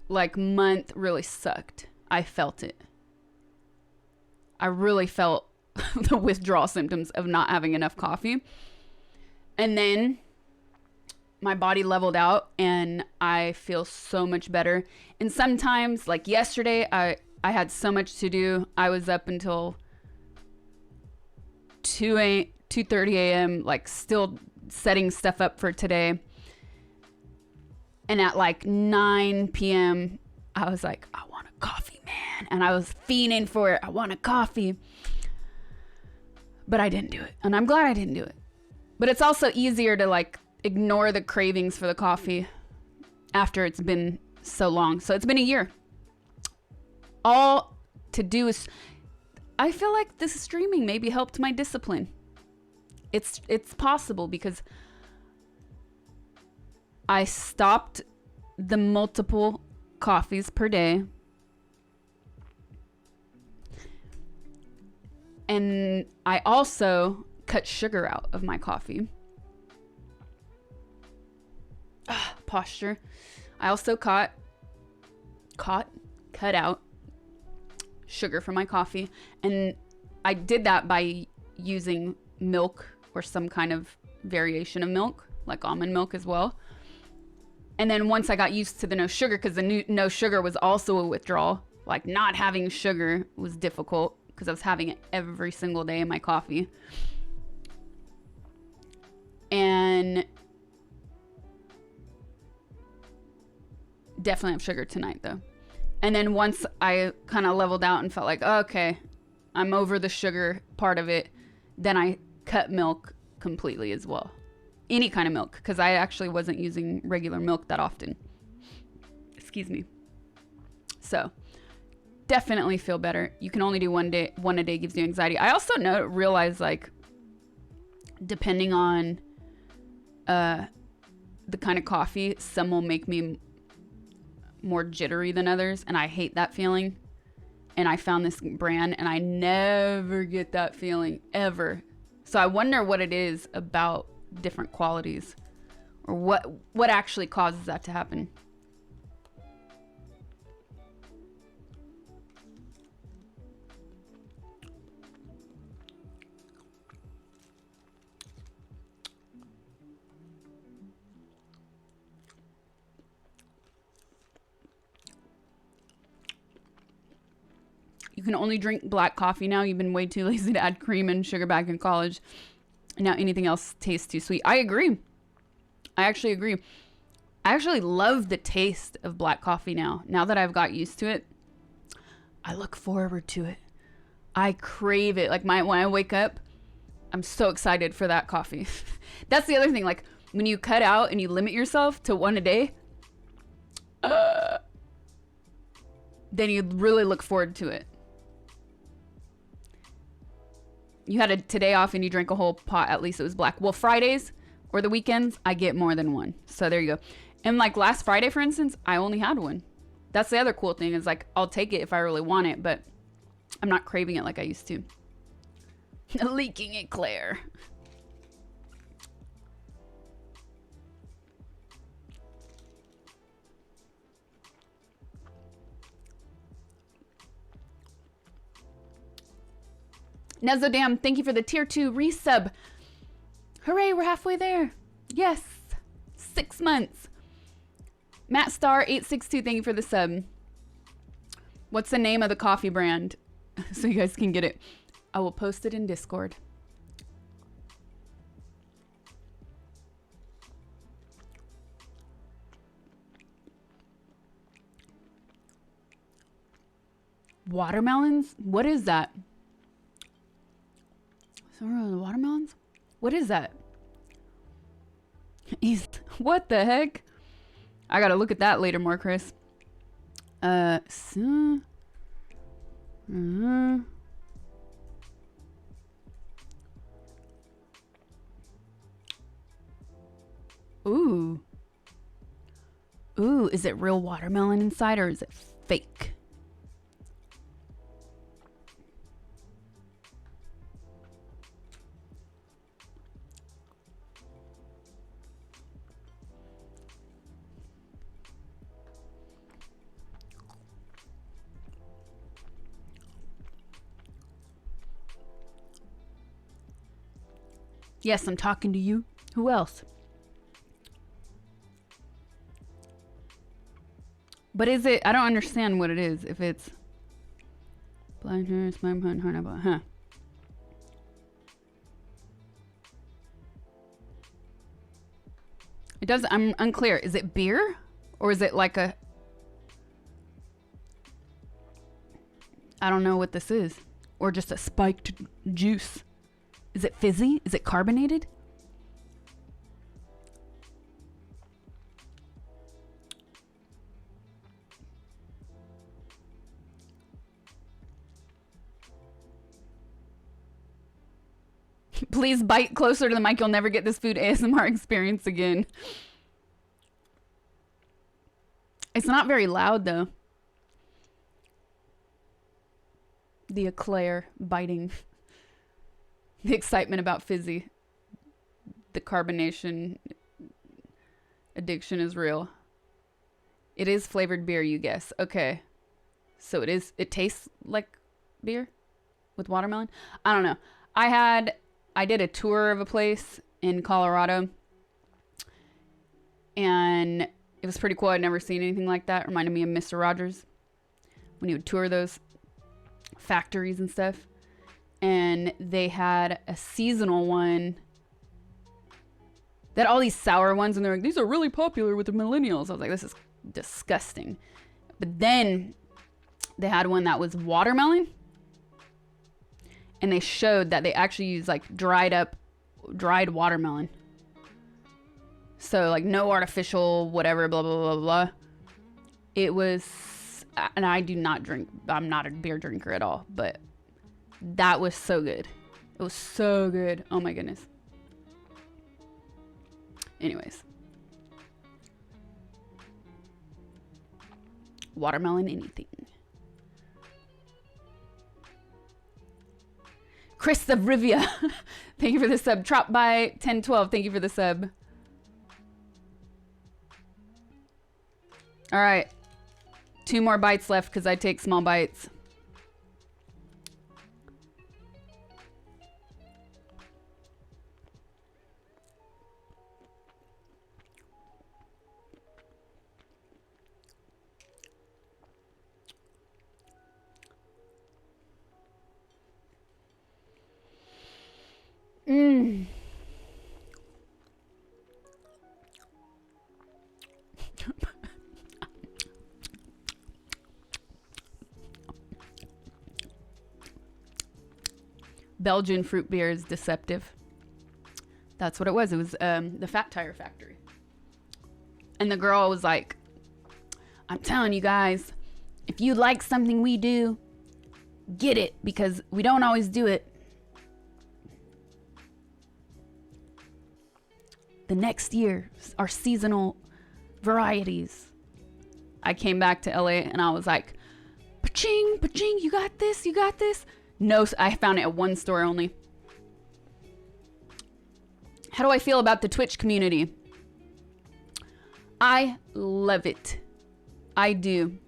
month really sucked. I felt it. I really felt the withdrawal symptoms of not having enough coffee. And then my body leveled out and I feel so much better. And sometimes, like yesterday, I had so much to do. I was up until 2:30 a.m. still setting stuff up for today. And at 9 p.m. I was like, I want a coffee, man. And I was fiending for it. I want a coffee. But I didn't do it. And I'm glad I didn't do it. But it's also easier to ignore the cravings for the coffee after it's been so long. So it's been a year. All to do is, I feel like this streaming maybe helped my discipline. It's possible because I stopped the multiple coffees per day. And I also cut sugar out of my coffee. Posture. I also cut out sugar from my coffee. And I did that by using milk or some kind of variation of milk, like almond milk as well. And then once I got used to the no sugar, because the no sugar was also a withdrawal, not having sugar was difficult because I was having it every single day in my coffee. And definitely have sugar tonight though. And then once I kind of leveled out and felt like, oh, okay, I'm over the sugar part of it, then I cut milk completely as well. Any kind of milk, because I actually wasn't using regular milk that often. Excuse me. So definitely feel better. You can only do one a day gives you anxiety. I also realize depending on the kind of coffee, some will make me more jittery than others, and I hate that feeling. And I found this brand and I never get that feeling ever. So I wonder what it is about different qualities, or what actually causes that to happen. You can only drink black coffee now. You've been way too lazy to add cream and sugar back in college. And now anything else tastes too sweet. I agree. I actually agree. I actually love the taste of black coffee now. Now that I've got used to it, I look forward to it. I crave it. When I wake up, I'm so excited for that coffee. That's the other thing. When you cut out and you limit yourself to one a day, then you really look forward to it. You had a today off and you drank a whole pot, at least it was black. Well, Fridays or the weekends, I get more than one. So there you go. And last Friday, for instance, I only had one. That's the other cool thing is like, I'll take it if I really want it, but I'm not craving it like I used to. Leaking eclair. Nezodam, thank you for the tier 2 resub. Hooray, we're halfway there. Yes. 6 months. Matt Star 862, thank you for the sub. What's the name of the coffee brand? So you guys can get it. I will post it in Discord. Watermelons? What is that? Watermelons? What is that? What the heck? I gotta look at that later more, Chris. Ooh. Ooh, is it real watermelon inside or is it fake? Yes, I'm talking to you. Who else? But is it? I don't understand what it is. If it's blind hair, slime hunt, huh? It does. I'm unclear. Is it beer, or is it like a? I don't know what this is, or just a spiked juice. Is it fizzy? Is it carbonated? Please bite closer to the mic. You'll never get this food ASMR experience again. It's not very loud though. The eclair biting. The excitement about fizzy. The carbonation addiction is real. It is flavored beer, you guess. Okay. So it tastes like beer with watermelon? I don't know. I did a tour of a place in Colorado and it was pretty cool. I'd never seen anything like that. It reminded me of Mr. Rogers when he would tour those factories and stuff. And they had a seasonal one. They had all these sour ones, and they're like, these are really popular with the millennials. I was like, this is disgusting. But then they had one that was watermelon. And they showed that they actually use like dried watermelon. So like no artificial whatever, blah, blah, blah, blah. It was, and I do not drink, I'm not a beer drinker at all, but that was so good. It was so good. Oh my goodness. Anyways. Watermelon anything. Chris of Rivia. Thank you for the sub. Trop by 1012. Thank you for the sub. All right. 2 more bites left because I take small bites. Mmm. Belgian fruit beer is deceptive. That's what it was. It was the Fat Tire Factory. And the girl was like, I'm telling you guys, if you like something we do, get it, because we don't always do it. The next year, our seasonal varieties. I came back to LA and I was like, pa-ching, pa-ching, you got this, you got this. No, I found it at one store only. How do I feel about the Twitch community? I love it. I do.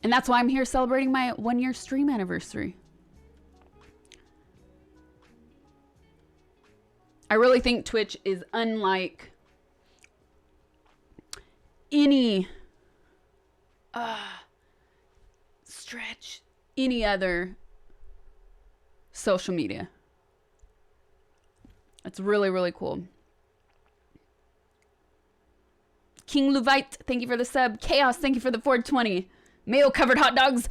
And that's why I'm here celebrating my 1-year stream anniversary. I really think Twitch is unlike any any other social media. It's really, really cool. King Luvite, thank you for the sub. Chaos, thank you for the 420. Mayo covered hot dogs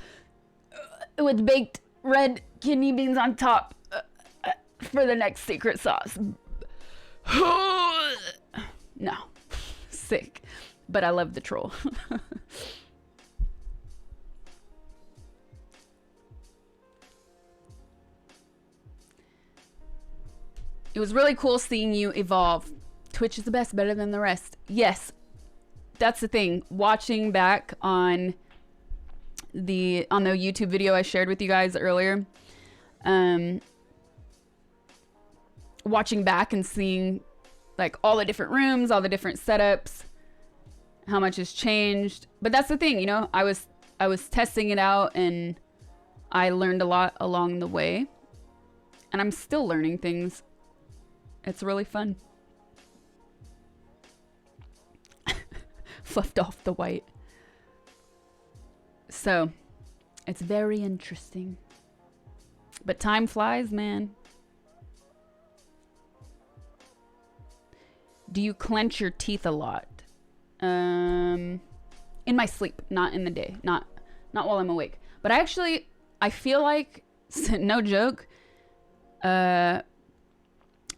with baked red kidney beans on top for the next secret sauce. No, sick, but I love the troll. It was really cool seeing you evolve. Twitch is the best, better than the rest. Yes, that's the thing. Watching back on the YouTube video I shared with you guys earlier, watching back and seeing like all the different rooms, all the different setups, how much has changed. But that's the thing, you know, I was testing it out and I learned a lot along the way, and I'm still learning things. It's really fun. Fluffed off the white. So, it's very interesting. But time flies, man. Do you clench your teeth a lot? In my sleep, not in the day. Not while I'm awake. But I feel like, no joke,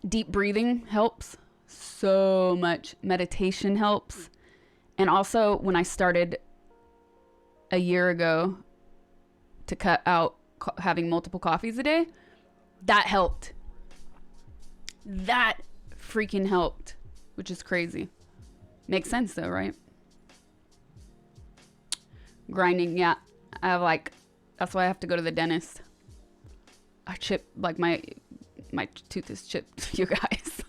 deep breathing helps so much. Meditation helps. And also, when I started a year ago to cut out having multiple coffees a day, that helped. That freaking helped, which is crazy. Makes sense though, right? Grinding, yeah. That's why I have to go to the dentist. I chip, like my tooth is chipped, you guys.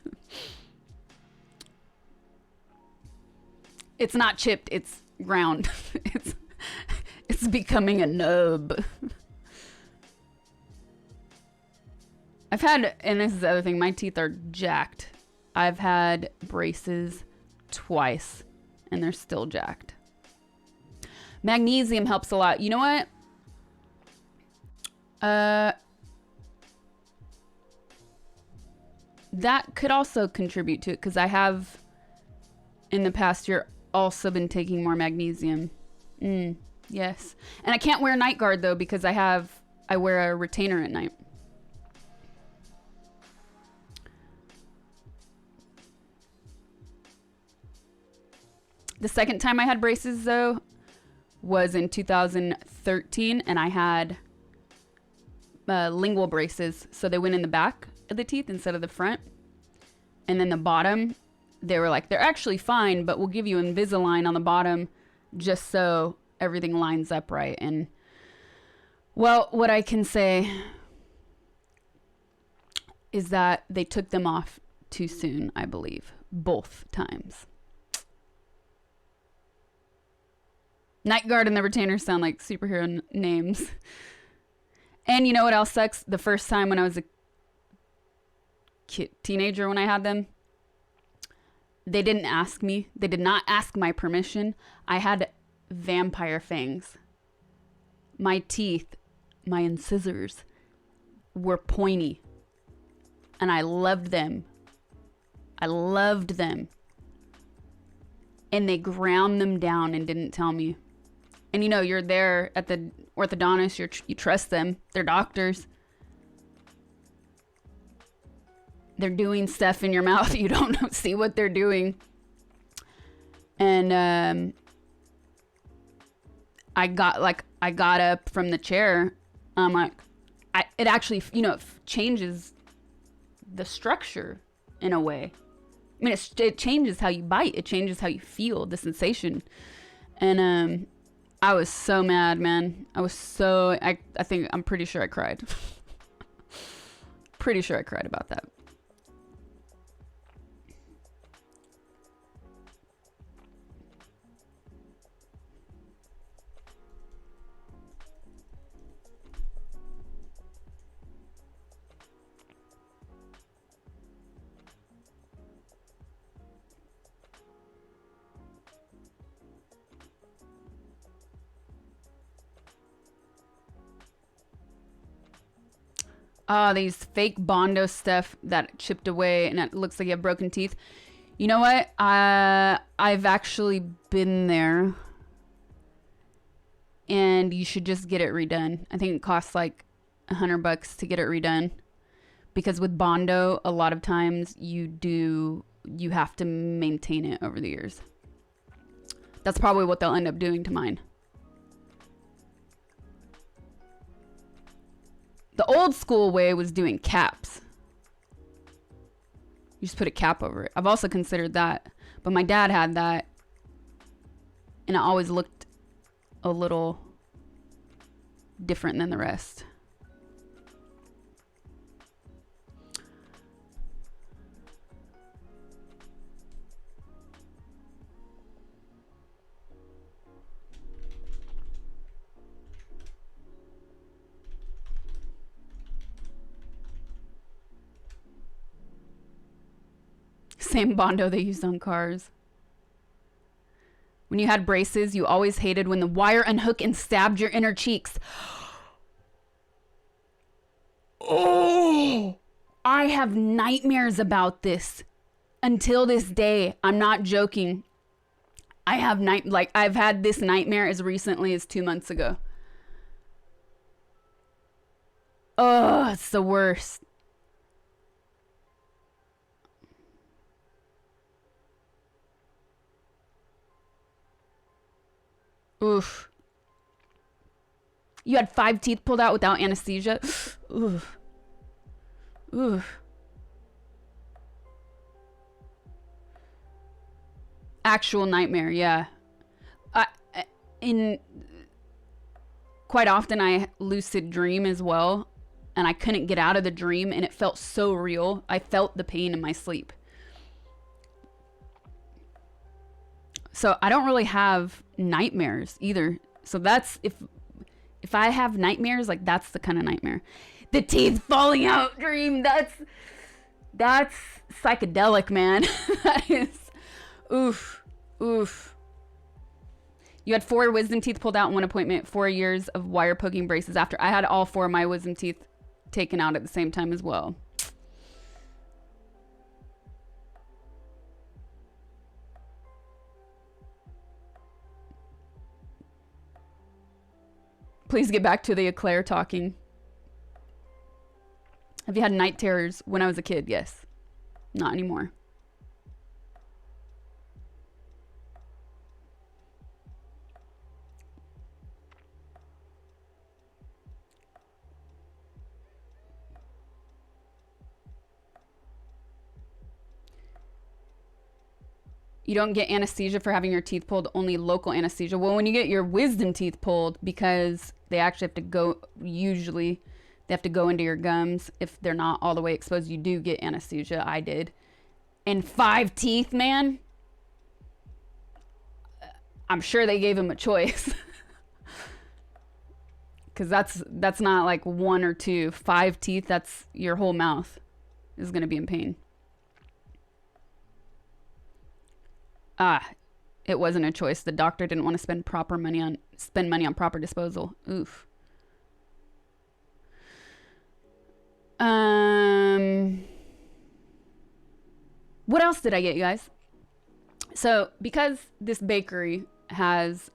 It's not chipped, it's ground. It's becoming a nub. I've had, and this is the other thing, my teeth are jacked. I've had braces twice and they're still jacked. Magnesium helps a lot. You know what? That could also contribute to it, because I have in the past year also been taking more magnesium. Yes. And I can't wear a night guard though, because I wear a retainer at night. The second time I had braces though was in 2013, and I had lingual braces. So they went in the back of the teeth instead of the front. And then the bottom, they were like, they're actually fine, but we'll give you Invisalign on the bottom just so everything lines up right. And well, what I can say is that they took them off too soon, I believe, both times. Night Guard and the Retainer sound like superhero names. And you know what else sucks? The first time when I was a teenager when I had them, they didn't ask me. They did not ask my permission. I had vampire fangs. My teeth, my incisors were pointy. And I loved them. I loved them. And they ground them down and didn't tell me. And you know, you're there at the orthodontist, you trust them. They're doctors. They're doing stuff in your mouth. You don't see what they're doing. And I got up from the chair. I'm like, it actually, you know, it changes the structure in a way. I mean, it changes how you bite. It changes how you feel, the sensation. And I was so mad, man. I think I'm pretty sure I cried. Pretty sure I cried about that. These fake Bondo stuff that chipped away and it looks like you have broken teeth. You know what? I've actually been there. And you should just get it redone. I think it costs like $100 to get it redone. Because with Bondo, a lot of times you have to maintain it over the years. That's probably what they'll end up doing to mine. The old school way was doing caps. You just put a cap over it. I've also considered that. But my dad had that. And it always looked a little different than the rest. Same Bondo they used on cars. When you had braces, you always hated when the wire unhooked and stabbed your inner cheeks. Oh, I have nightmares about this. Until this day, I'm not joking. I have I've had this nightmare as recently as 2 months ago. Oh, it's the worst. Oof. You had 5 teeth pulled out without anesthesia? Oof. Oof. Actual nightmare, yeah. Quite often I lucid dream as well, and I couldn't get out of the dream, and it felt so real. I felt the pain in my sleep. So I don't really have nightmares either. So that's if I have nightmares, like that's the kind of nightmare. The teeth falling out dream, that's psychedelic, man. That is oof. You had 4 wisdom teeth pulled out in one appointment, 4 years of wire poking braces after. I had all 4 of my wisdom teeth taken out at the same time as well. Please get back to the eclair talking. Have you had night terrors when I was a kid? Yes. Not anymore. You don't get anesthesia for having your teeth pulled, only local anesthesia. Well, when you get your wisdom teeth pulled, because they actually have to go, usually they have to go into your gums. If they're not all the way exposed, you do get anesthesia. I did. And 5 teeth, man. I'm sure they gave him a choice. Because that's not like 1 or 2. 5 teeth, that's your whole mouth is going to be in pain. It wasn't a choice. The doctor didn't want to spend money on proper disposal. Oof. What else did I get, you guys? So, because this bakery has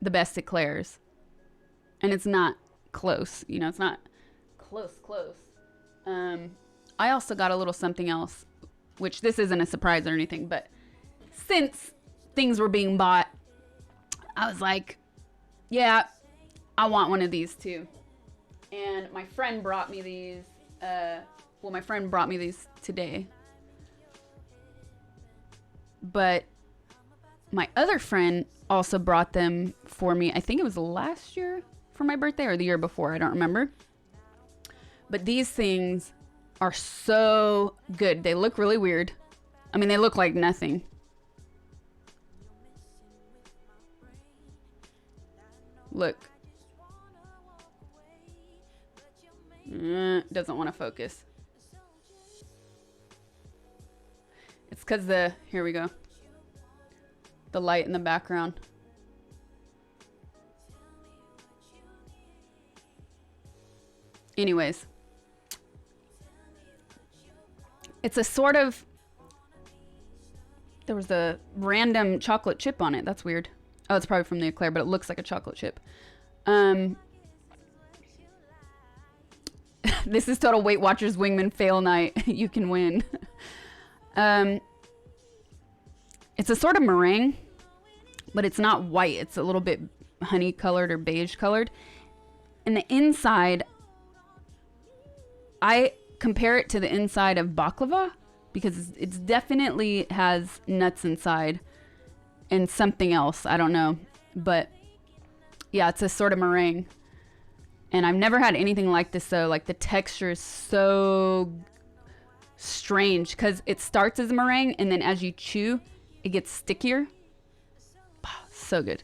the best eclairs, and it's not close, you know, it's not close. I also got a little something else, which this isn't a surprise or anything, but since things were being bought, I was like, yeah, I want one of these too. And my friend brought me these, my friend brought me these today. but my other friend also brought them for me. I think it was last year for my birthday or the year before. I don't remember. But these things are so good. They look really weird. I mean, they look like nothing. Look. Doesn't want to focus. It's because here we go. The light in the background. Anyways. It's a sort of... There was a random chocolate chip on it. That's weird. Oh, it's probably from the eclair, but it looks like a chocolate chip. This is total Weight Watchers Wingman fail night. You can win. It's a sort of meringue, but it's not white. It's a little bit honey colored or beige colored. And the inside, I compare it to the inside of baklava because it's definitely has nuts inside and something else. I don't know. But yeah, it's a sort of meringue. And I've never had anything like this though. Like the texture is so strange because it starts as a meringue and then as you chew, it gets stickier. So good.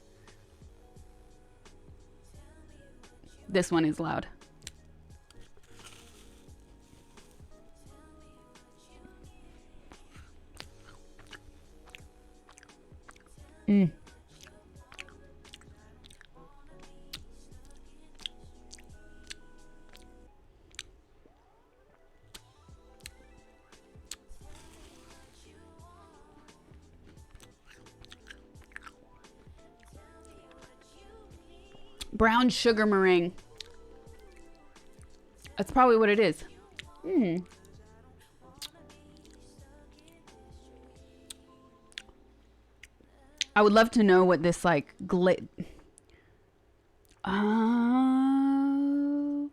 This one is loud. Brown sugar meringue. That's probably what it is. I would love to know what this like I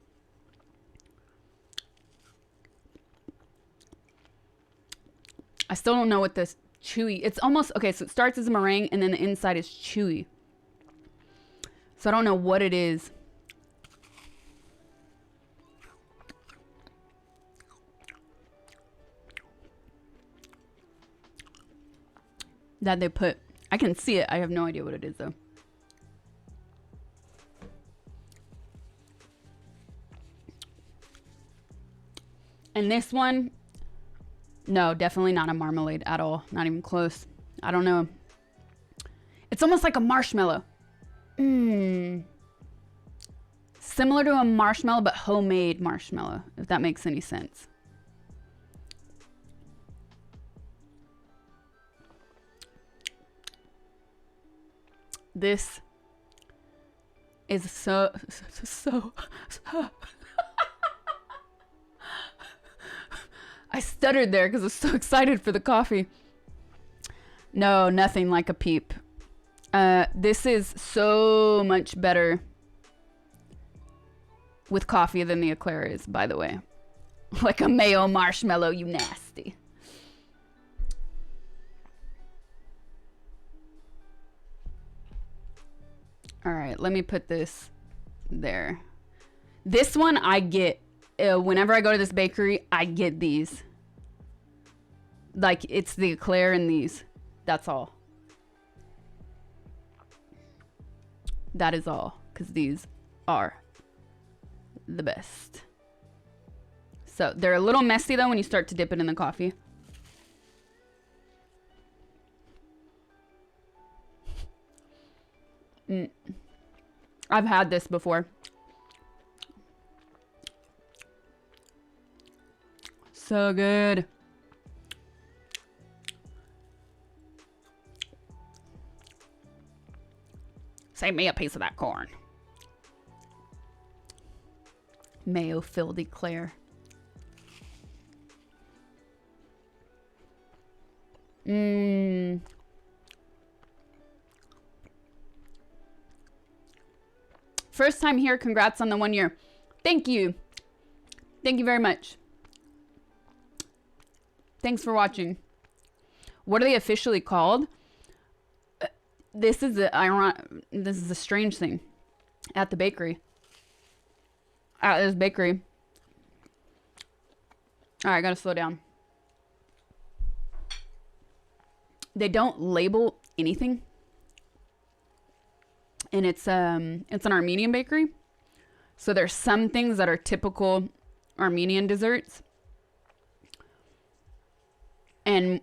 still don't know what this chewy. It's almost okay. So it starts as a meringue and then the inside is chewy. So I don't know what it is. That they put. I can see it. I have no idea what it is though. And this one, no, definitely not a marmalade at all. Not even close. I don't know. It's almost like a marshmallow. Similar to a marshmallow, but homemade marshmallow, if that makes any sense. This is so I stuttered there because I was so excited for the coffee. No, nothing like a peep. This is so much better with coffee than the eclair is, by the way. Like a mayo marshmallow, you nasty. All right, let me put this there. This one I get, whenever I go to this bakery, I get these. Like, it's the eclair and these. That's all. That is all, because these are the best. So they're a little messy though when you start to dip it in the coffee. I've had this before. So good. Save me a piece of that corn. Mayo filled eclair. First time here. Congrats on the 1 year. Thank you. Thank you very much. Thanks for watching. What are they officially called? This is a strange thing. At the bakery. At this bakery. Alright, I gotta slow down. They don't label anything. And it's an Armenian bakery. So there's some things that are typical Armenian desserts. And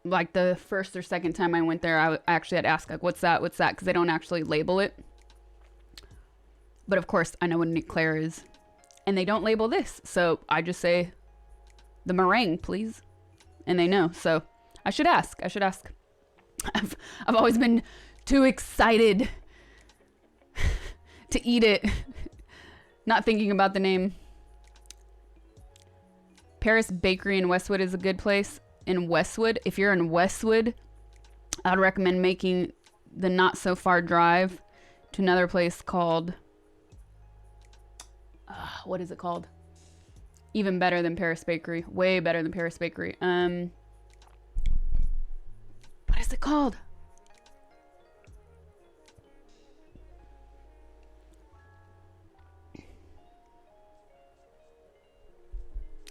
like the first or second time I went there, I actually had to ask, like, what's that? What's that? Because they don't actually label it. But of course, I know what an eclair is. And they don't label this. So I just say, the meringue, please. And they know. So I should ask. I've always been too excited to eat it. Not thinking about the name. Paris Bakery in Westwood is a good place. In Westwood, if you're in Westwood, I'd recommend making the not so far drive to another place called, what is it called? Even better than Paris Bakery. Way better than Paris Bakery. What is it called?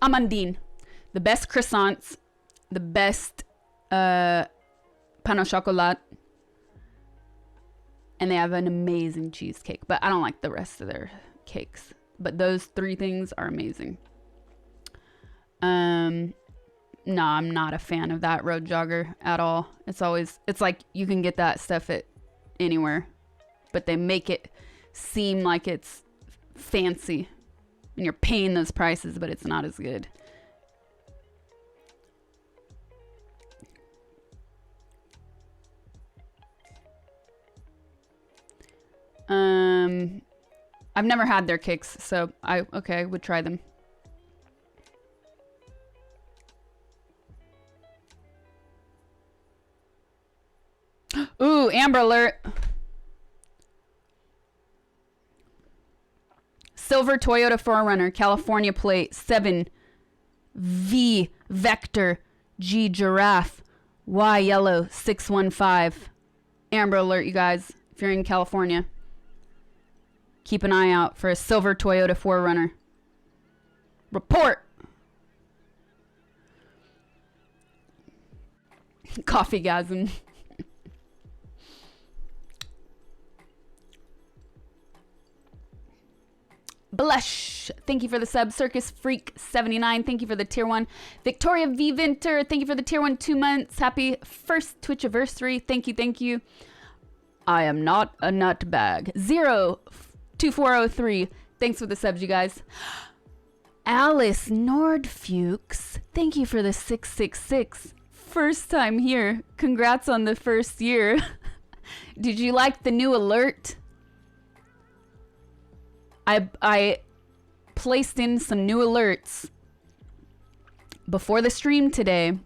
Amandine. The best croissants, the best pain au chocolat, and they have an amazing cheesecake. But I don't like the rest of their cakes. But those 3 things are amazing. No, I'm not a fan of that road jogger at all. It's like you can get that stuff at anywhere, but they make it seem like it's fancy. And you're paying those prices, but it's not as good. I've never had their cakes, so I would try them. Ooh, Amber Alert. Silver Toyota 4Runner, California plate, 7V Vector G Giraffe Y Yellow 615. Amber Alert, you guys, if you're in California. Keep an eye out for a silver Toyota 4Runner. Report. Coffeegasm. Blush, thank you for the sub. Circus Freak 79, thank you for the tier 1. Victoria V Vinter, thank you for the tier 1 2 months. Happy first Twitchiversary. Thank you. I am not a nutbag. 02403, thanks for the subs, you guys. Alice Nordfuchs, thank you for the 666. First time here. Congrats on the first year. Did you like the new alert? I placed in some new alerts before the stream today.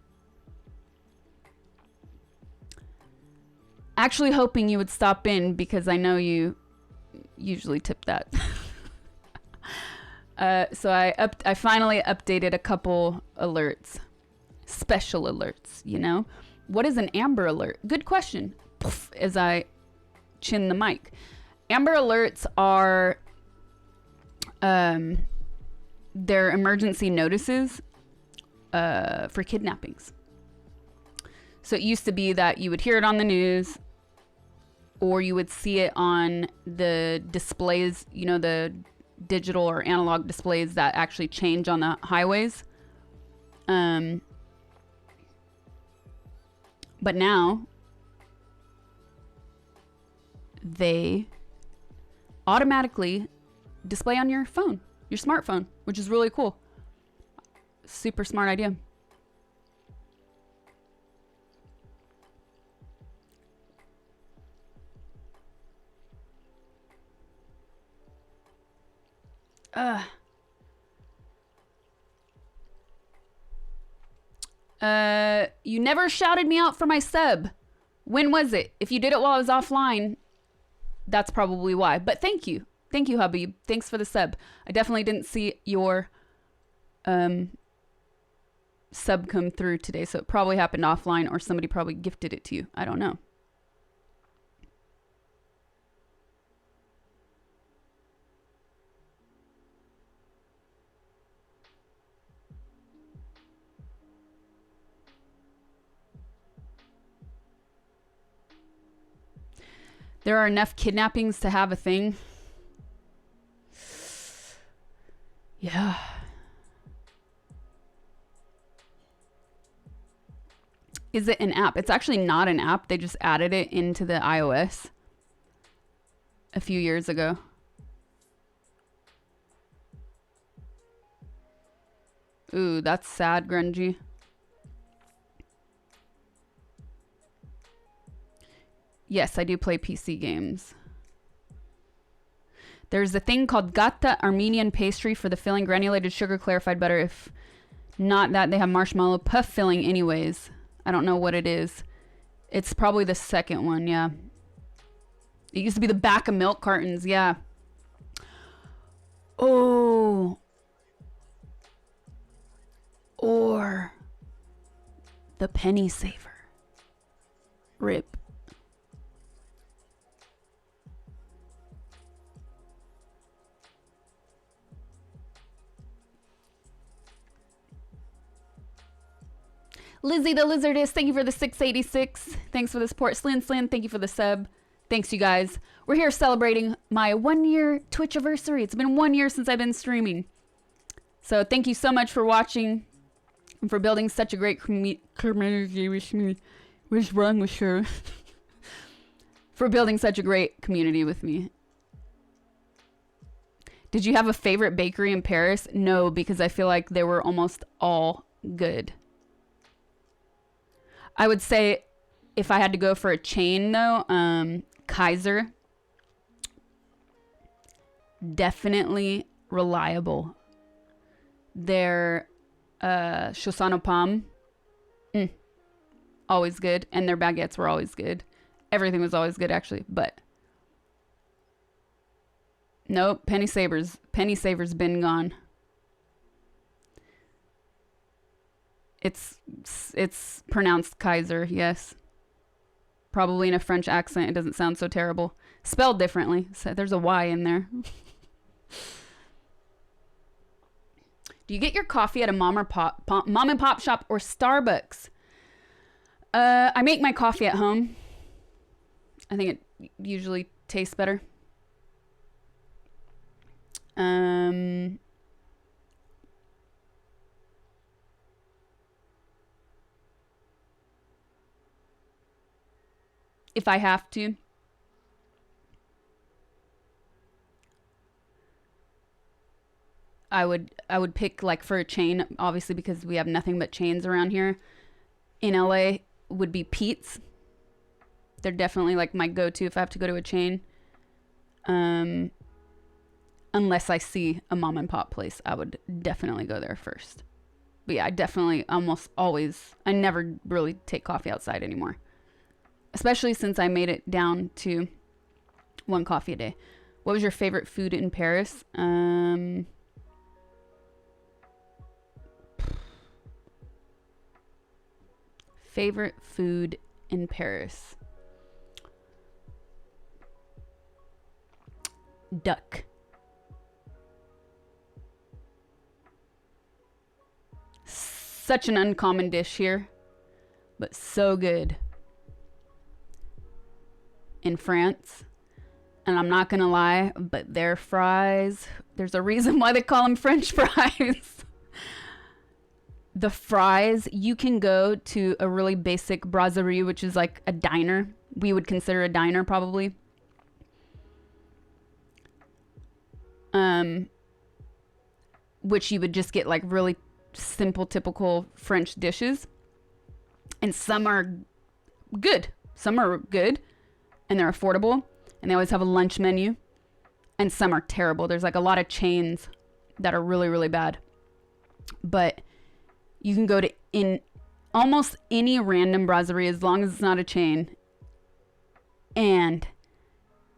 Actually hoping you would stop in because I know you usually tip that. So I finally updated a couple alerts. Special alerts, you know? What is an Amber Alert? Good question. Poof, as I chin the mic. Amber Alerts are they're emergency notices for kidnappings. So it used to be that you would hear it on the news or you would see it on the displays, you know, the digital or analog displays that actually change on the highways. But now they automatically display on your phone, your smartphone, which is really cool. Super smart idea. You never shouted me out for my sub. When was it? If you did it while I was offline, that's probably why. But thank you. Thank you, Habib. Thanks for the sub. I definitely didn't see your sub come through today, so it probably happened offline or somebody probably gifted it to you. I don't know. There are enough kidnappings to have a thing. Yeah. Is it an app? It's actually not an app. They just added it into the iOS a few years ago. Ooh, that's sad, Grungy. Yes, I do play PC games. There's a thing called Gata Armenian pastry for the filling, granulated sugar, clarified butter. If not that, they have marshmallow puff filling anyways. I don't know what it is. It's probably the second one, yeah. It used to be the back of milk cartons, yeah. Oh. Or the penny saver. Rip. Lizzie the Lizardess, thank you for the 686. Thanks for the support. Slin, thank you for the sub. Thanks, you guys. We're here celebrating my 1-year Twitchiversary. It's been 1 year since I've been streaming. So thank you so much for watching and for building such a great community with me. What's wrong with her? For building such a great community with me. Did you have a favorite bakery in Paris? No, because I feel like they were almost all good. I would say if I had to go for a chain though, Kaiser. Definitely reliable. Their Shosan Pam. Always good. And their baguettes were always good. Everything was always good actually, but nope, Penny Saver's been gone. It's pronounced Kaiser, yes. Probably in a French accent. It doesn't sound so terrible. Spelled differently. So there's a Y in there. Do you get your coffee at a mom and pop shop or Starbucks? I make my coffee at home. I think it usually tastes better. If I have to. I would pick like for a chain, obviously because we have nothing but chains around here. In LA would be Pete's. They're definitely like my go-to if I have to go to a chain. Unless I see a mom and pop place, I would definitely go there first. But yeah, I definitely almost always, I never really take coffee outside anymore. Especially since I made it down to 1 coffee a day. What was your favorite food in Paris? Favorite food in Paris? Duck. Such an uncommon dish here, but so good. In France, and I'm not gonna lie, but their fries, there's a reason why they call them French fries. The fries, you can go to a really basic brasserie, which is like a diner. We would consider a diner probably. Which you would just get like really simple, typical French dishes. And some are good. Some are good. And they're affordable, and they always have a lunch menu, and some are terrible. There's like a lot of chains that are really, really bad, but you can go to in almost any random brasserie as long as it's not a chain, and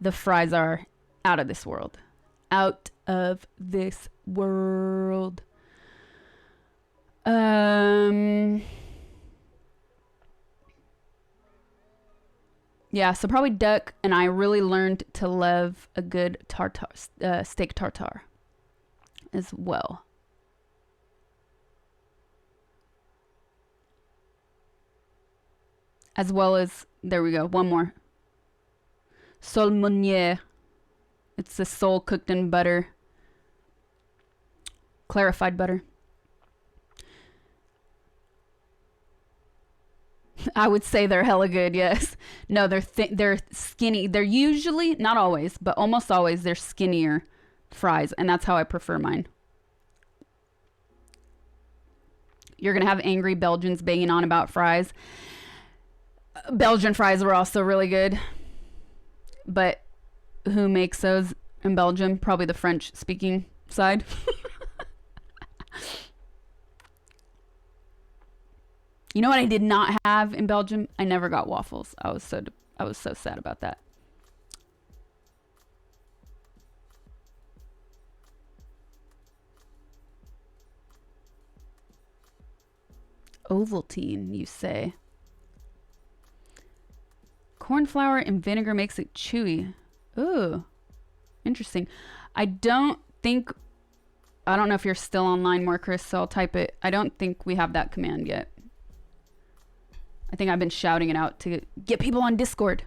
the fries are out of this world. Out of this world. Yeah, so probably duck, and I really learned to love a good tartar, steak tartare as well. As well as, there we go, one more. Saumonier. It's the sole cooked in butter. Clarified butter. I would say they're hella good, yes. No, they're skinny. They're usually, not always, but almost always, they're skinnier fries, and that's how I prefer mine. You're going to have angry Belgians banging on about fries. Belgian fries were also really good. But who makes those in Belgium? Probably the French-speaking side. You know what I did not have in Belgium? I never got waffles. I was so sad about that. Ovaltine, you say? Corn flour and vinegar makes it chewy. Ooh, interesting. I don't know if you're still online more, Chris, so I'll type it. I don't think we have that command yet. I think I've been shouting it out to get people on Discord.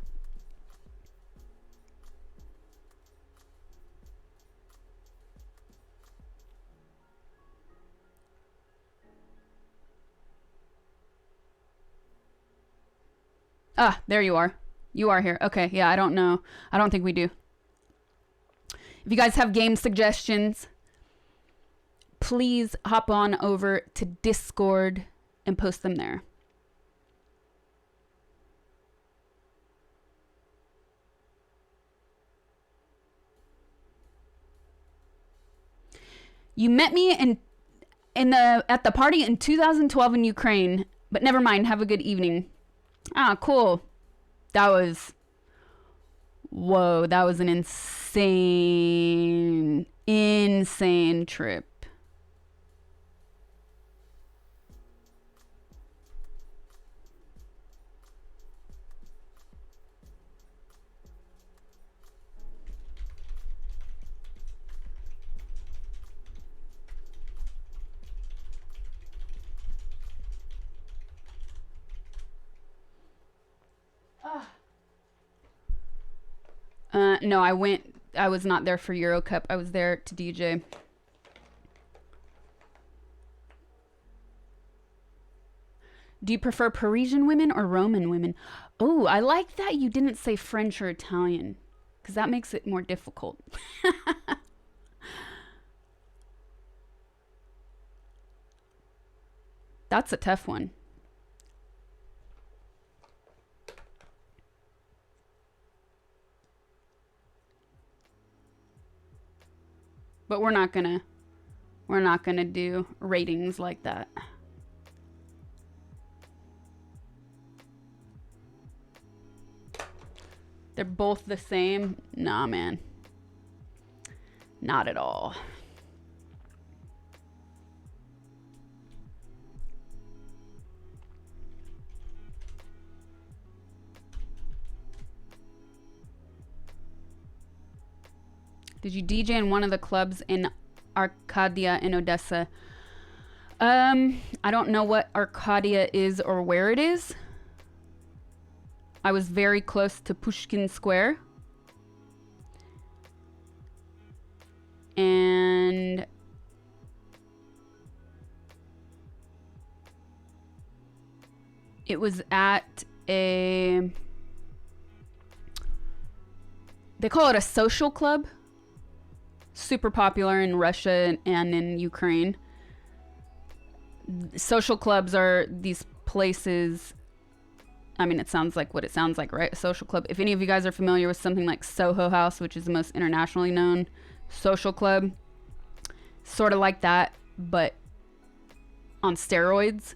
Ah, there you are. You are here. Okay, yeah, I don't know. I don't think we do. If you guys have game suggestions, please hop on over to Discord and post them there. You met me at the party in 2012 in Ukraine, but never mind. Have a good evening. Ah, cool. That was an insane trip. No, I was not there for Euro Cup. I was there to DJ. Do you prefer Parisian women or Roman women? Oh, I like that you didn't say French or Italian, because that makes it more difficult. That's a tough one. But we're not gonna do ratings like that. They're both the same? Nah, man. Not at all. Did you DJ in one of the clubs in Arcadia in Odessa? I don't know what Arcadia is or where it is. I was very close to Pushkin Square. And it was at they call it a social club. Super popular in Russia and in Ukraine. Social clubs are these places. I mean, it sounds like what it sounds like, right? A social club. If any of you guys are familiar with something like Soho House, which is the most internationally known social club, sort of like that, but on steroids.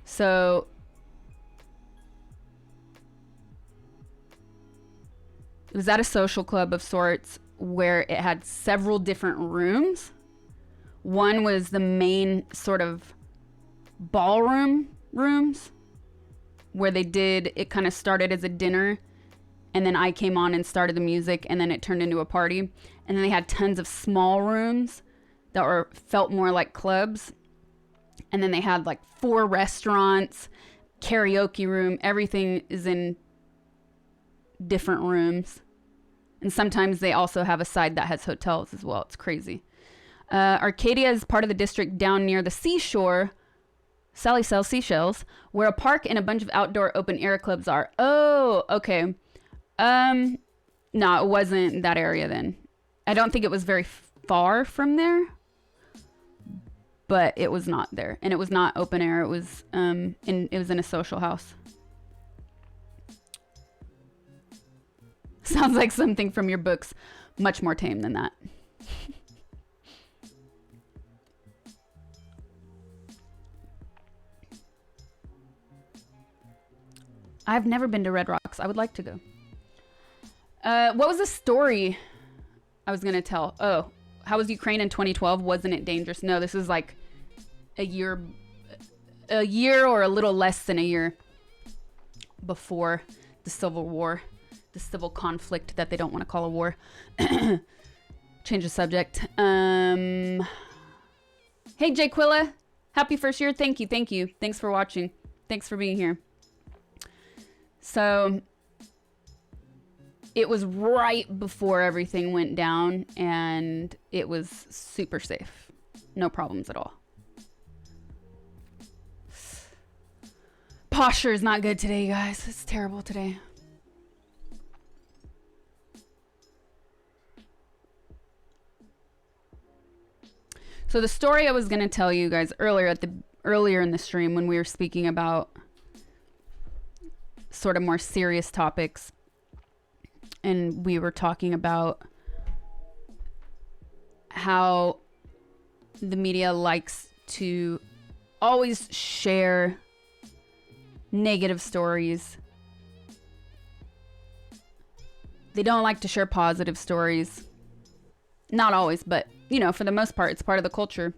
So it was at a social club of sorts where it had several different rooms. One was the main sort of ballroom rooms where they did, it kind of started as a dinner, and then I came on and started the music, and then it turned into a party. And then they had tons of small rooms that felt more like clubs. And then they had like 4 restaurants, karaoke room, everything is in different rooms. And sometimes they also have a side that has hotels as well. It's crazy. Arcadia is part of the district down near the seashore. Sally sells seashells, where a park and a bunch of outdoor open air clubs are. Oh, okay. No, it wasn't that area then. I don't think it was very far from there, but it was not there, and it was not open air. It was it was in a social house. Sounds like something from your books. Much more tame than that. I've never been to Red Rocks. I would like to go. What was the story I was going to tell? Oh, how was Ukraine in 2012? Wasn't it dangerous? No, this is like a year or a little less than a year before the Civil War, the civil conflict that they don't want to call a war. Change the subject. Hey, Jayquilla. Happy first year. Thank you. Thank you. Thanks for watching. Thanks for being here. So it was right before everything went down, and it was super safe. No problems at all. Posture is not good today, guys. It's terrible today. So the story I was going to tell you guys earlier in the stream, when we were speaking about sort of more serious topics, and we were talking about how the media likes to always share negative stories. They don't like to share positive stories. Not always, but you know, for the most part, it's part of the culture.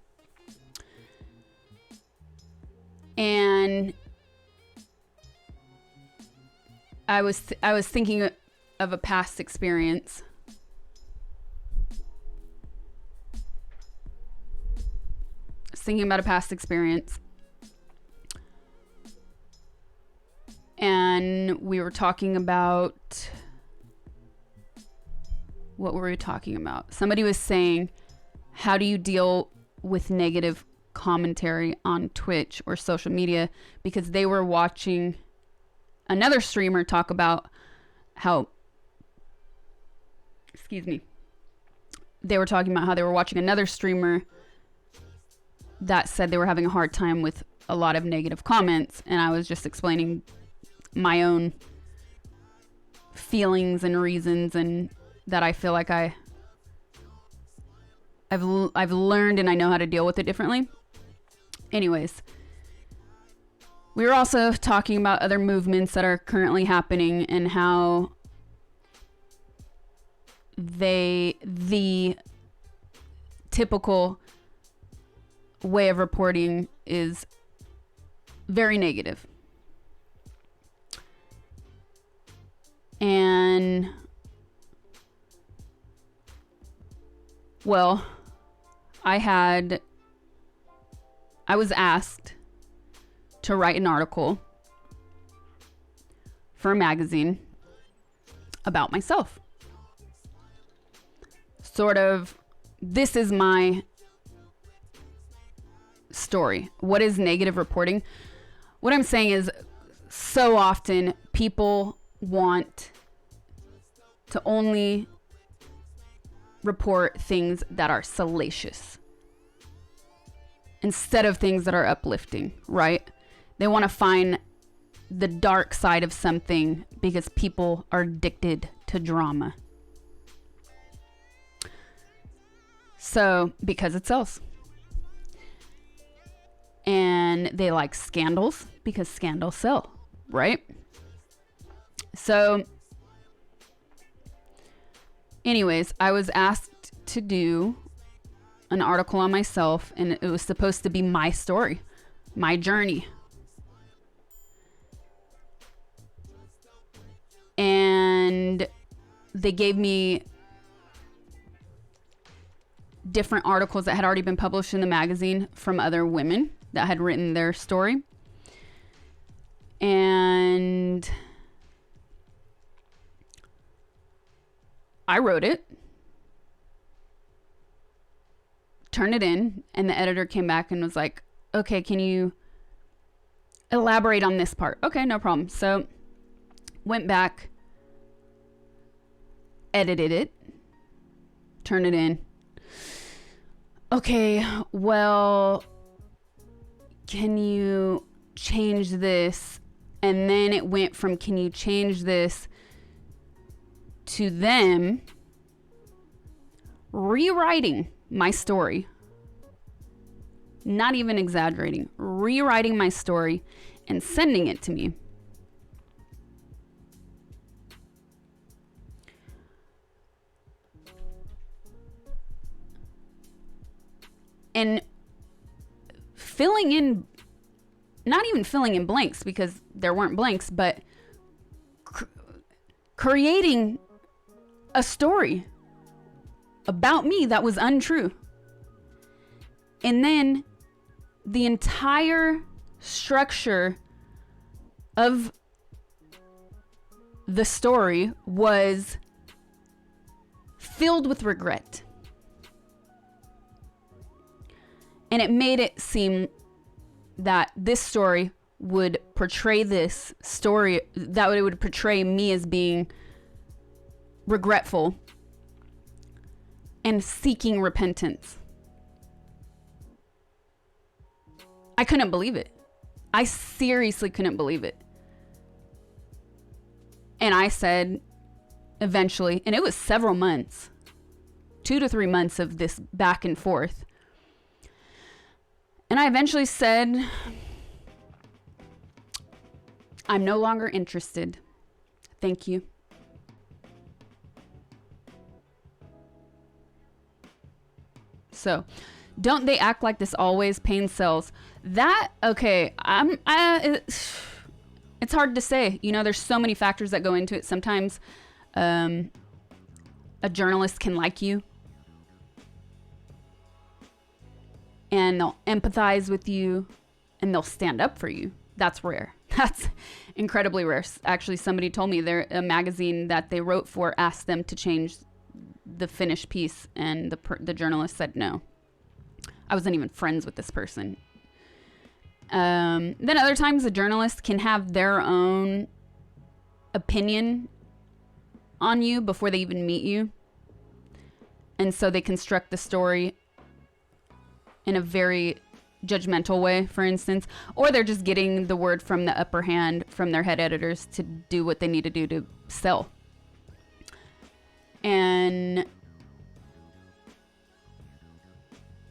And I was thinking of a past experience. I was thinking about a past experience. And we were talking about... What were we talking about? Somebody was saying, how do you deal with negative commentary on Twitch or social media? Because they were watching another streamer talk about how... Excuse me. They were talking about how they were watching another streamer that said they were having a hard time with a lot of negative comments. And I was just explaining my own feelings and reasons, and that I feel like I've learned and I know how to deal with it differently. Anyways, we were also talking about other movements that are currently happening and how the typical way of reporting is very negative. And well, I was asked to write an article for a magazine about myself. Sort of, this is my story. What is negative reporting? What I'm saying is, so often people want to only report things that are salacious instead of things that are uplifting, right? They want to find the dark side of something because people are addicted to drama. So, because it sells. And they like scandals because scandals sell, right? So, anyways, I was asked to do an article on myself, and it was supposed to be my story. my journey. And they gave me different articles that had already been published in the magazine from other women that had written their story. And I wrote it, turned it in, and the editor came back and was like, okay, can you elaborate on this part? Okay, no problem. So went back, edited it, turned it in. Okay, well, can you change this? And then it went from can you change this to them rewriting my story. Not even exaggerating. Rewriting my story and sending it to me. And filling in, not even filling in blanks because there weren't blanks, but creating a story about me that was untrue. And then the entire structure of the story was filled with regret. And it made it seem that this story would portray this story, that it would portray me as being regretful and seeking repentance. I couldn't believe it. I seriously couldn't believe it. And I said, eventually, and it was several months, 2 to 3 months of this back and forth. And I eventually said, I'm no longer interested. Thank you. So, don't they act like this always pain sells? That, okay, it's hard to say. You know, there's so many factors that go into it. Sometimes a journalist can like you and they'll empathize with you and they'll stand up for you. That's rare. That's incredibly rare. Actually, somebody told me a magazine that they wrote for asked them to change the finished piece, and the journalist said no. I wasn't even friends with this person. Then other times a journalist can have their own opinion on you before they even meet you. And so they construct the story in a very judgmental way, for instance, or they're just getting the word from the upper hand from their head editors to do what they need to do to sell. And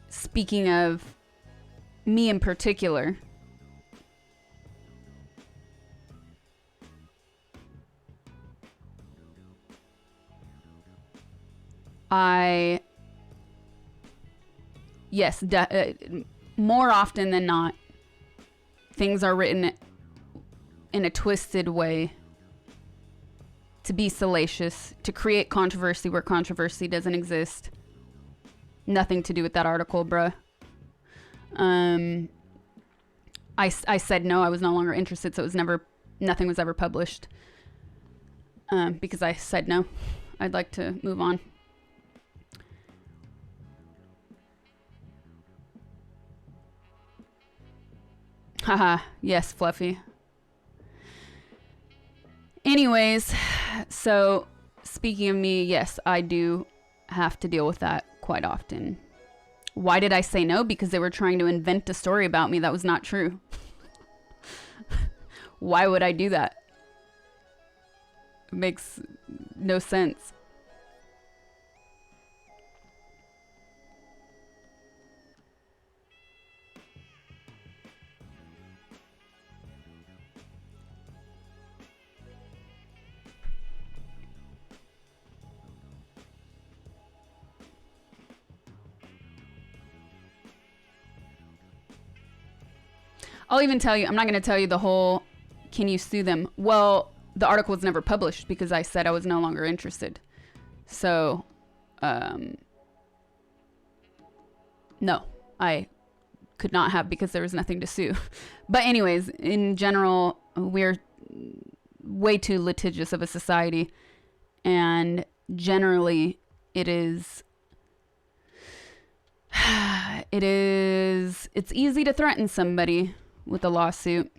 speaking of me in particular, more often than not, things are written in a twisted way to be salacious, to create controversy where controversy doesn't exist. Nothing to do with that article, bruh. I said no, I was no longer interested, so nothing was ever published. Because I said no. I'd like to move on. Haha, yes, Fluffy. Anyways, so speaking of me, yes, I do have to deal with that quite often. Why did I say no? Because they were trying to invent a story about me that was not true. Why would I do that? It makes no sense. I'll even tell you, I'm not going to tell you the whole, can you sue them? Well, the article was never published because I said I was no longer interested. So, no, I could not have because there was nothing to sue. But anyways, in general, we're way too litigious of a society. And generally, it's easy to threaten somebody with a lawsuit,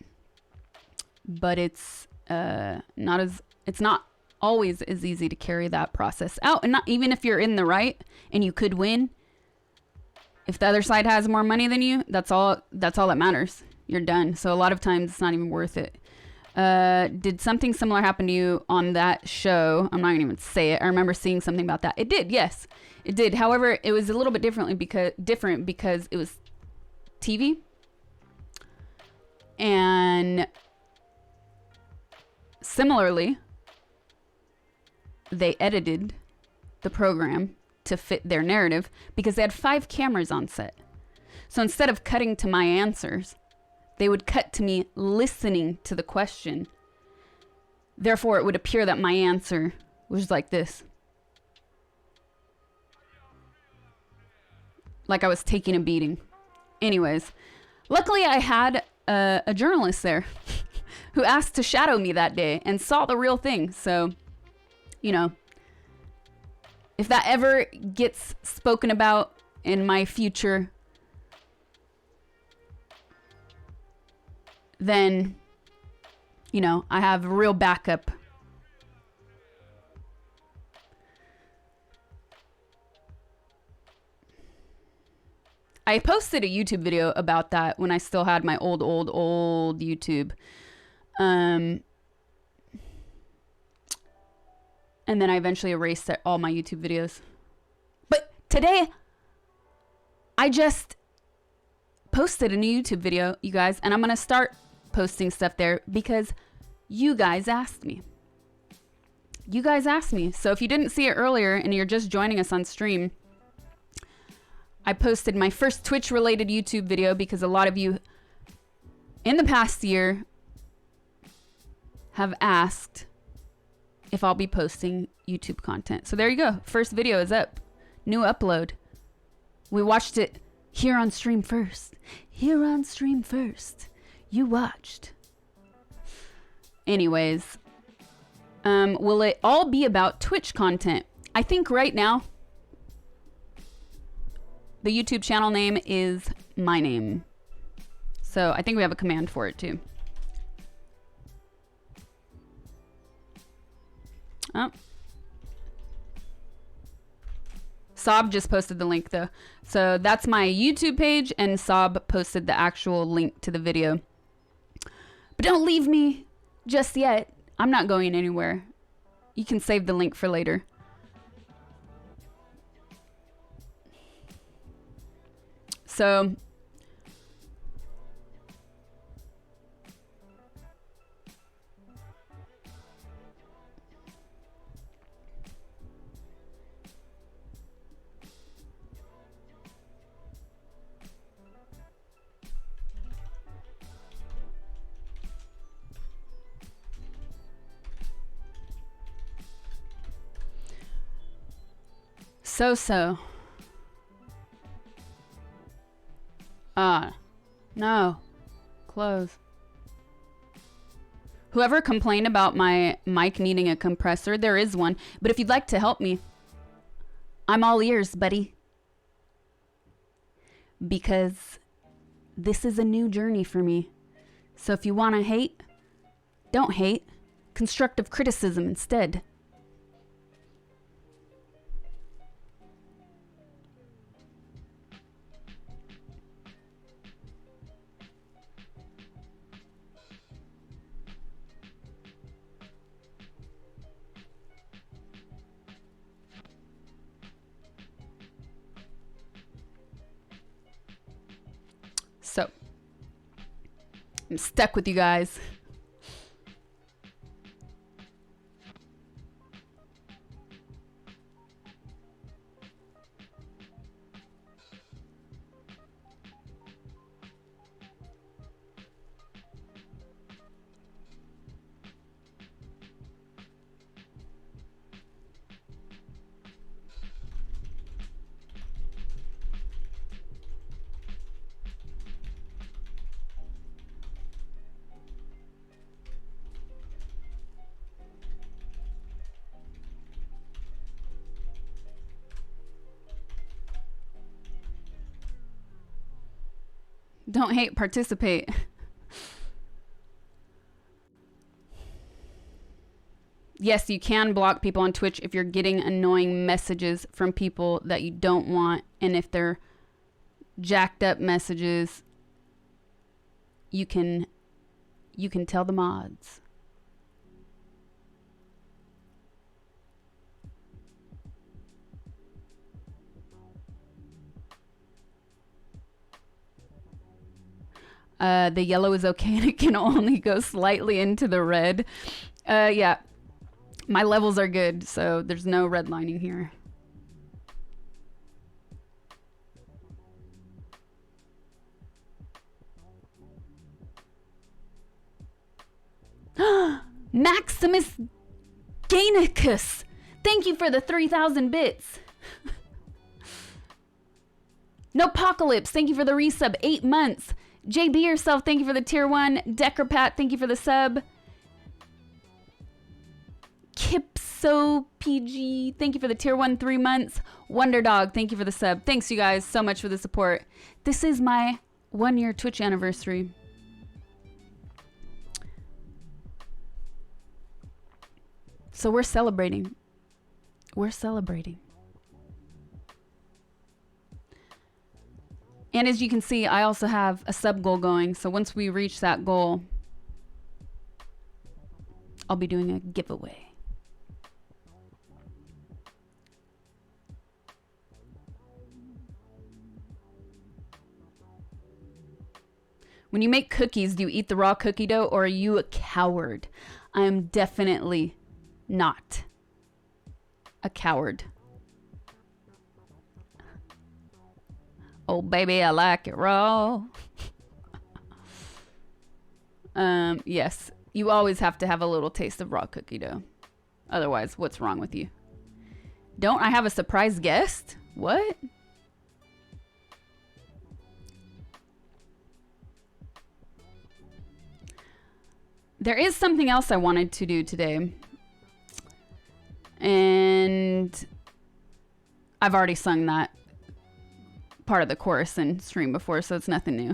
but it's not always as easy to carry that process out. And not even if you're in the right and you could win, if the other side has more money than you, that's all that matters. You're done. So a lot of times it's not even worth it. Did something similar happen to you on that show? I'm not gonna even say it. I remember seeing something about that. It did, yes, it did. However, it was a little bit different because it was TV, and similarly, they edited the program to fit their narrative because they had 5 cameras on set. So instead of cutting to my answers, they would cut to me listening to the question. Therefore, it would appear that my answer was like this. Like I was taking a beating. Anyways, luckily I had a journalist there who asked to shadow me that day and saw the real thing. So, you know, if that ever gets spoken about in my future, then, you know, I have a real backup. I posted a YouTube video about that when I still had my old YouTube. And then I eventually erased all my YouTube videos. But today, I just posted a new YouTube video, you guys, and I'm going to start posting stuff there because you guys asked me. You guys asked me. So if you didn't see it earlier and you're just joining us on stream, I posted my first Twitch related YouTube video because a lot of you in the past year have asked if I'll be posting YouTube content. So there you go. First video is up. New upload. We watched it here on stream first. Here on stream first. You watched. Anyways, will it all be about Twitch content? I think right now, the YouTube channel name is my name. So I think we have a command for it too. Oh. Sob just posted the link though. So that's my YouTube page and Sob posted the actual link to the video. But don't leave me just yet. I'm not going anywhere. You can save the link for later. So no. Close. Whoever complained about my mic needing a compressor, there is one. But if you'd like to help me, I'm all ears, buddy. Because this is a new journey for me. So if you want to hate, don't hate. Constructive criticism instead. So, I'm stuck with you guys. Don't hate, participate. Yes, you can block people on Twitch if you're getting annoying messages from people that you don't want, and if they're jacked up messages, you can tell the mods. The yellow is okay and it can only go slightly into the red. Yeah. My levels are good, so there's no redlining here. Maximus Gainicus! Thank you for the 3,000 bits. Nopocalypse, thank you for the resub. 8 months. JB yourself, thank you for the tier 1. Deckerpat, thank you for the sub. Kipso PG, thank you for the tier 1, 3 months. Wonder Dog, thank you for the sub. Thanks you guys so much for the support. This is my 1-year Twitch anniversary. So we're celebrating. We're celebrating. And as you can see, I also have a sub goal going. So once we reach that goal, I'll be doing a giveaway. When you make cookies, do you eat the raw cookie dough or are you a coward? I am definitely not a coward. Oh, baby, I like it raw. Yes, you always have to have a little taste of raw cookie dough. Otherwise, what's wrong with you? Don't I have a surprise guest? What? There is something else I wanted to do today. And I've already sung that part of the chorus in stream before, so it's nothing new.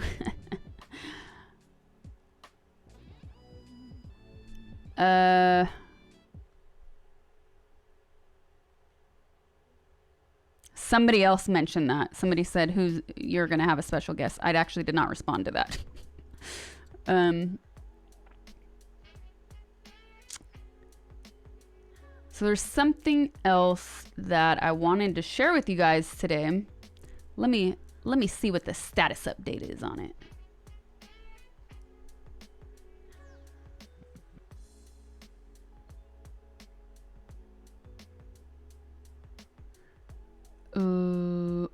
Somebody else mentioned that. Somebody said you're gonna have a special guest. I actually did not respond to that. So there's something else that I wanted to share with you guys today. Let me see what the status update is on it.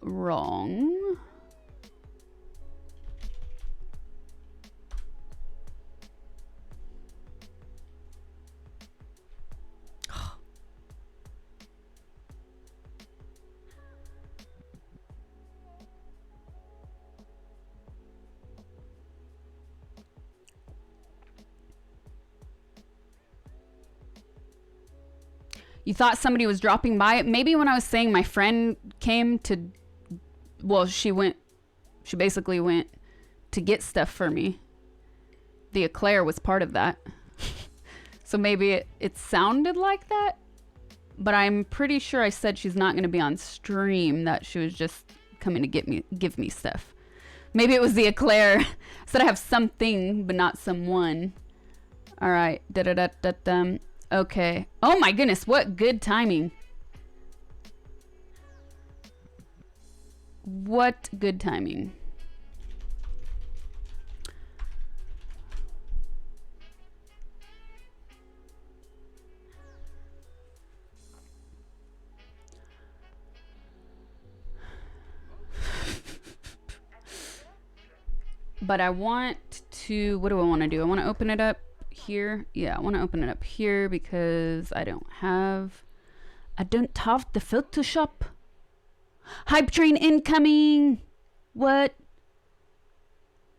Wrong. You thought somebody was dropping by? Maybe when I was saying my friend came to, well, she basically went to get stuff for me. The eclair was part of that. So maybe it sounded like that, but I'm pretty sure I said she's not going to be on stream, that she was just coming to give me stuff. Maybe it was the eclair. I said I have something, but not someone. All right. Okay. Oh my goodness, what good timing. What good timing. But I want to, what do I want to do? I want to open it up here. Yeah, I want to open it up here because I don't have the Photoshop. Hype train incoming. What?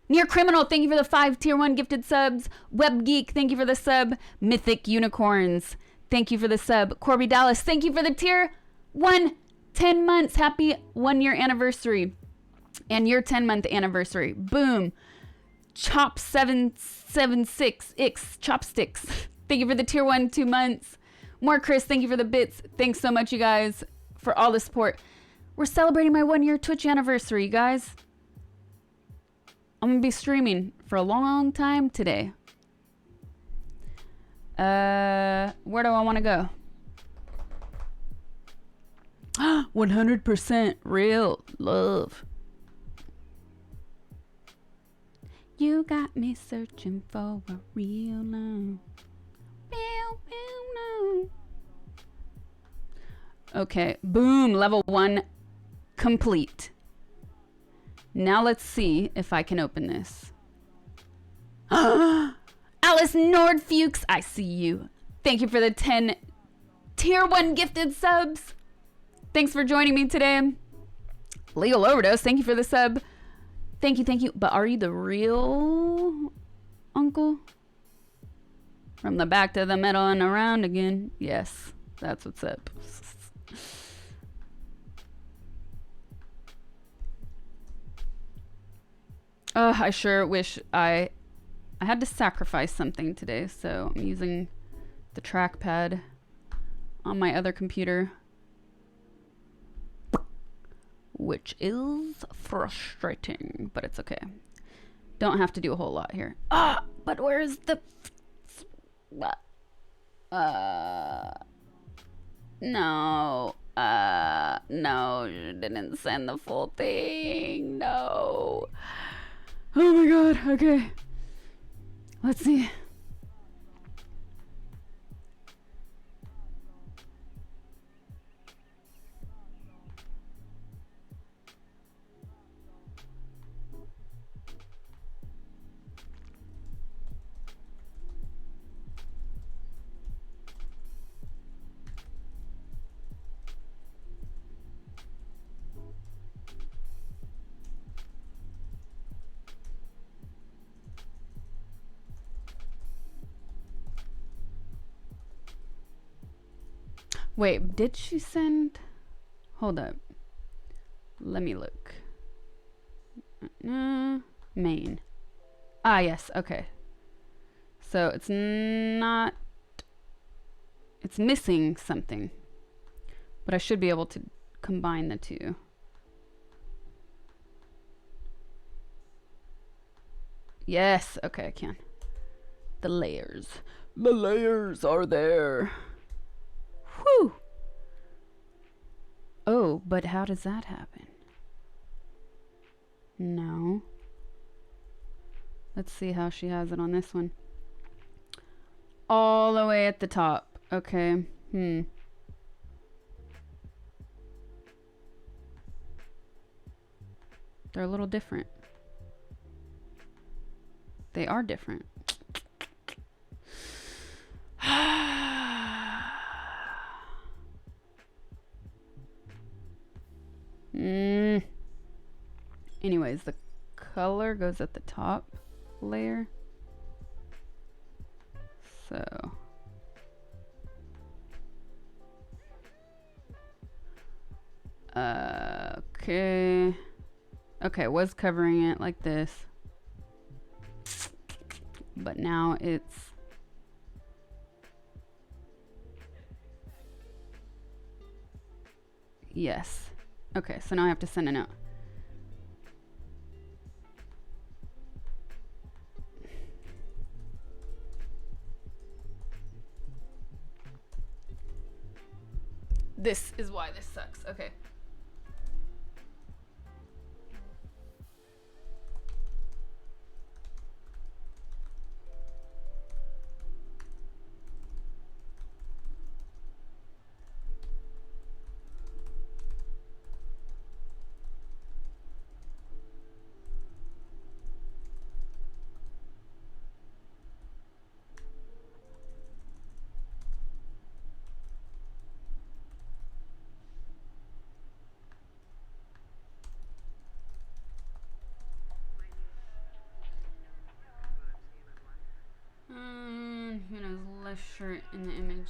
Near Criminal, thank you for the 5 tier 1 gifted subs. Web Geek, thank you for the sub. Mythic Unicorns, thank you for the sub. Corby Dallas, thank you for the tier 1 10 months. Happy 1-year anniversary. And your 10-month anniversary. Boom. Chop776x chopsticks. Thank you for the tier 1 2 months. More Chris, thank you for the bits. Thanks so much, you guys, for all the support. We're celebrating my 1-year Twitch anniversary, you guys. I'm gonna be streaming for a long time today. Where do I want to go? 100% real love. You got me searching for a real love. Real love. Okay, boom, level 1 complete. Now let's see if I can open this. Alice Nordfuchs, I see you. Thank you for the 10 tier 1 gifted subs. Thanks for joining me today. Legal Overdose, thank you for the sub. Thank you, thank you. But are you the real uncle? From the back to the middle and around again. Yes, that's what's up. I sure wish I had to sacrifice something today, so I'm using the trackpad on my other computer, which is frustrating, but it's okay. Don't have to do a whole lot here. But where's the no, you didn't send the full thing. No. Oh my god, okay. Let's see. Wait, did she send? Hold up. Let me look. Main. Ah, yes. Okay. So it's not. It's missing something. But I should be able to combine the two. Yes. Okay, I can. The layers. The layers are there. Whew. Oh, but how does that happen? No. Let's see how she has it on this one. All the way at the top. Okay. They're a little different. They are different. Anyways, the color goes at the top layer. So okay. Okay, was covering it like this. But now it's yes. Okay, so now I have to send a note. This is why this sucks. Okay. Who knows? Left shirt in the image.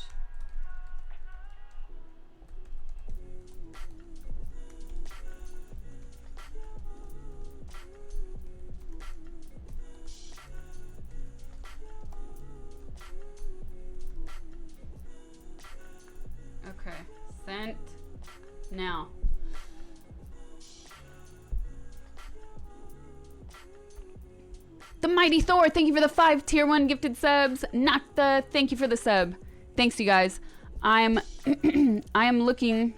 Now. The Mighty Thor, thank you for the 5 tier 1 gifted subs. Nakta, thank you for the sub. Thanks, you guys. I am looking.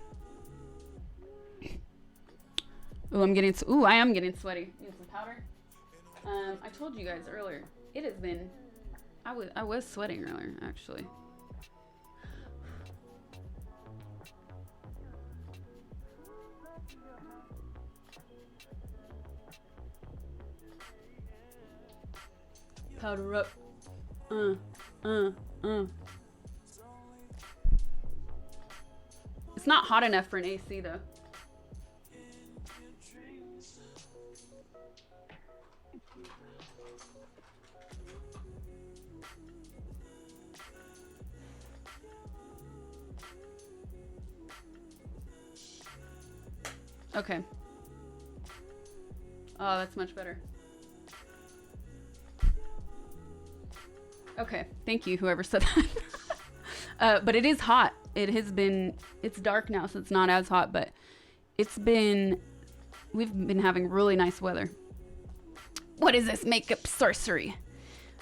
Ooh, I am getting sweaty. Need some powder. I told you guys earlier. It has been. I was sweating earlier, actually. Powder up. It's not hot enough for an AC though. Okay. Oh, that's much better. Okay, thank you, whoever said that. But it is hot. It's dark now, so it's not as hot, but we've been having really nice weather. What is this makeup sorcery?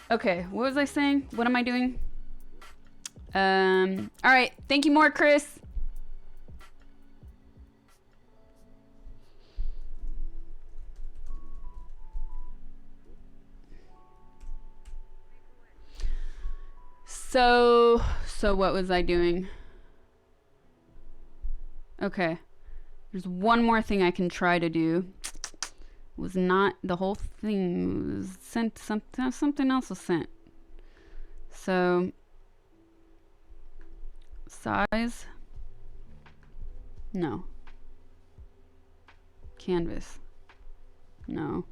Okay, what was I saying? What am I doing? All right, thank you more, Chris. So what was I doing? Okay. There's one more thing I can try to do. It was not the whole thing. Was sent something else was sent. So size? No. Canvas? No.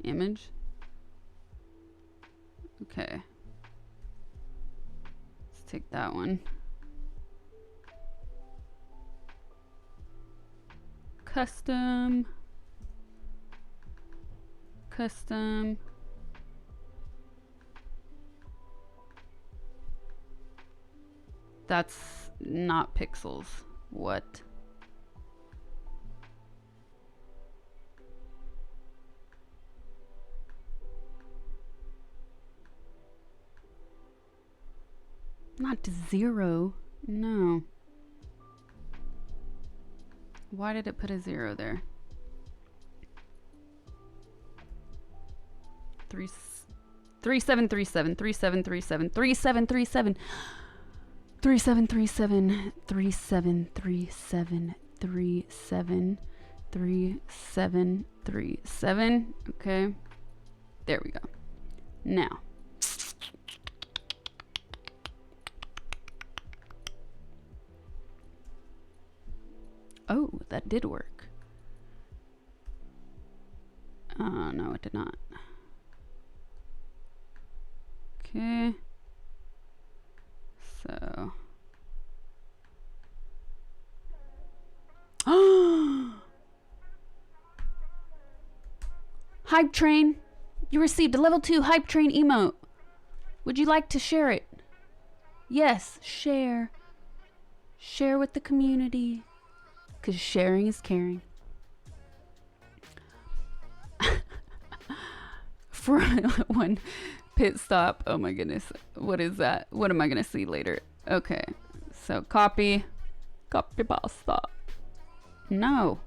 Image? Okay. Take that one. Custom. That's not pixels. What? Not to 0. No. Why did it put a 0 there? 3737 3737 3737 3737 3737 3737. Okay. There we go. Now. Oh, that did work. Oh, no, it did not. Okay. So. Hype train. You received a level 2 hype train emote. Would you like to share it? Yes, share. Share with the community. Because sharing is caring. For one pit stop. Oh my goodness. What is that? What am I going to see later? Okay. So copy. Copy pasta. No.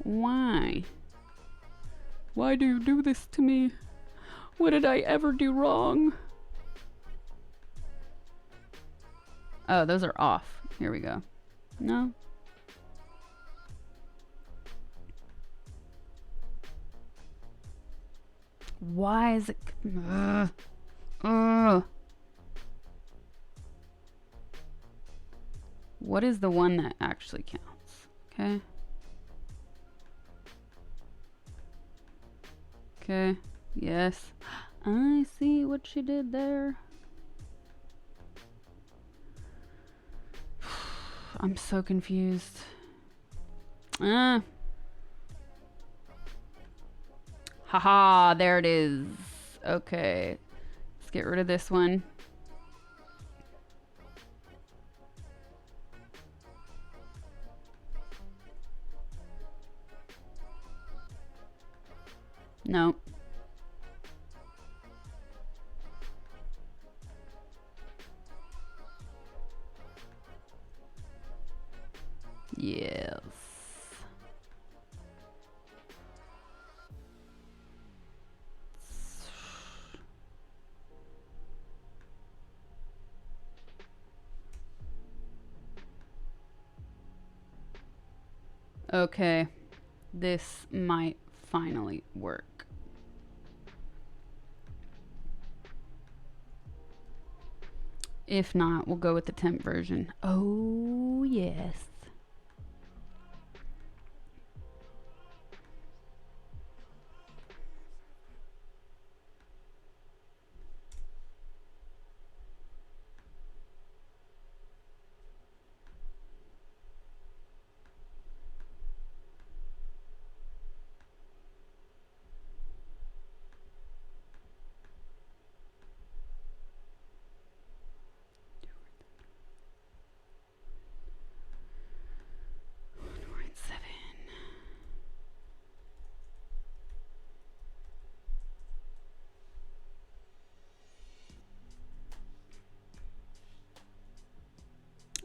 Why? Why do you do this to me? What did I ever do wrong? Oh, those are off. Here we go. No. Why is it? What is the one that actually counts? Okay. Okay. Yes. I see what she did there. I'm so confused. Haha, there it is. Okay. Let's get rid of this one. No. Yes. Okay. This might finally work. If not, we'll go with the temp version. Oh, yes.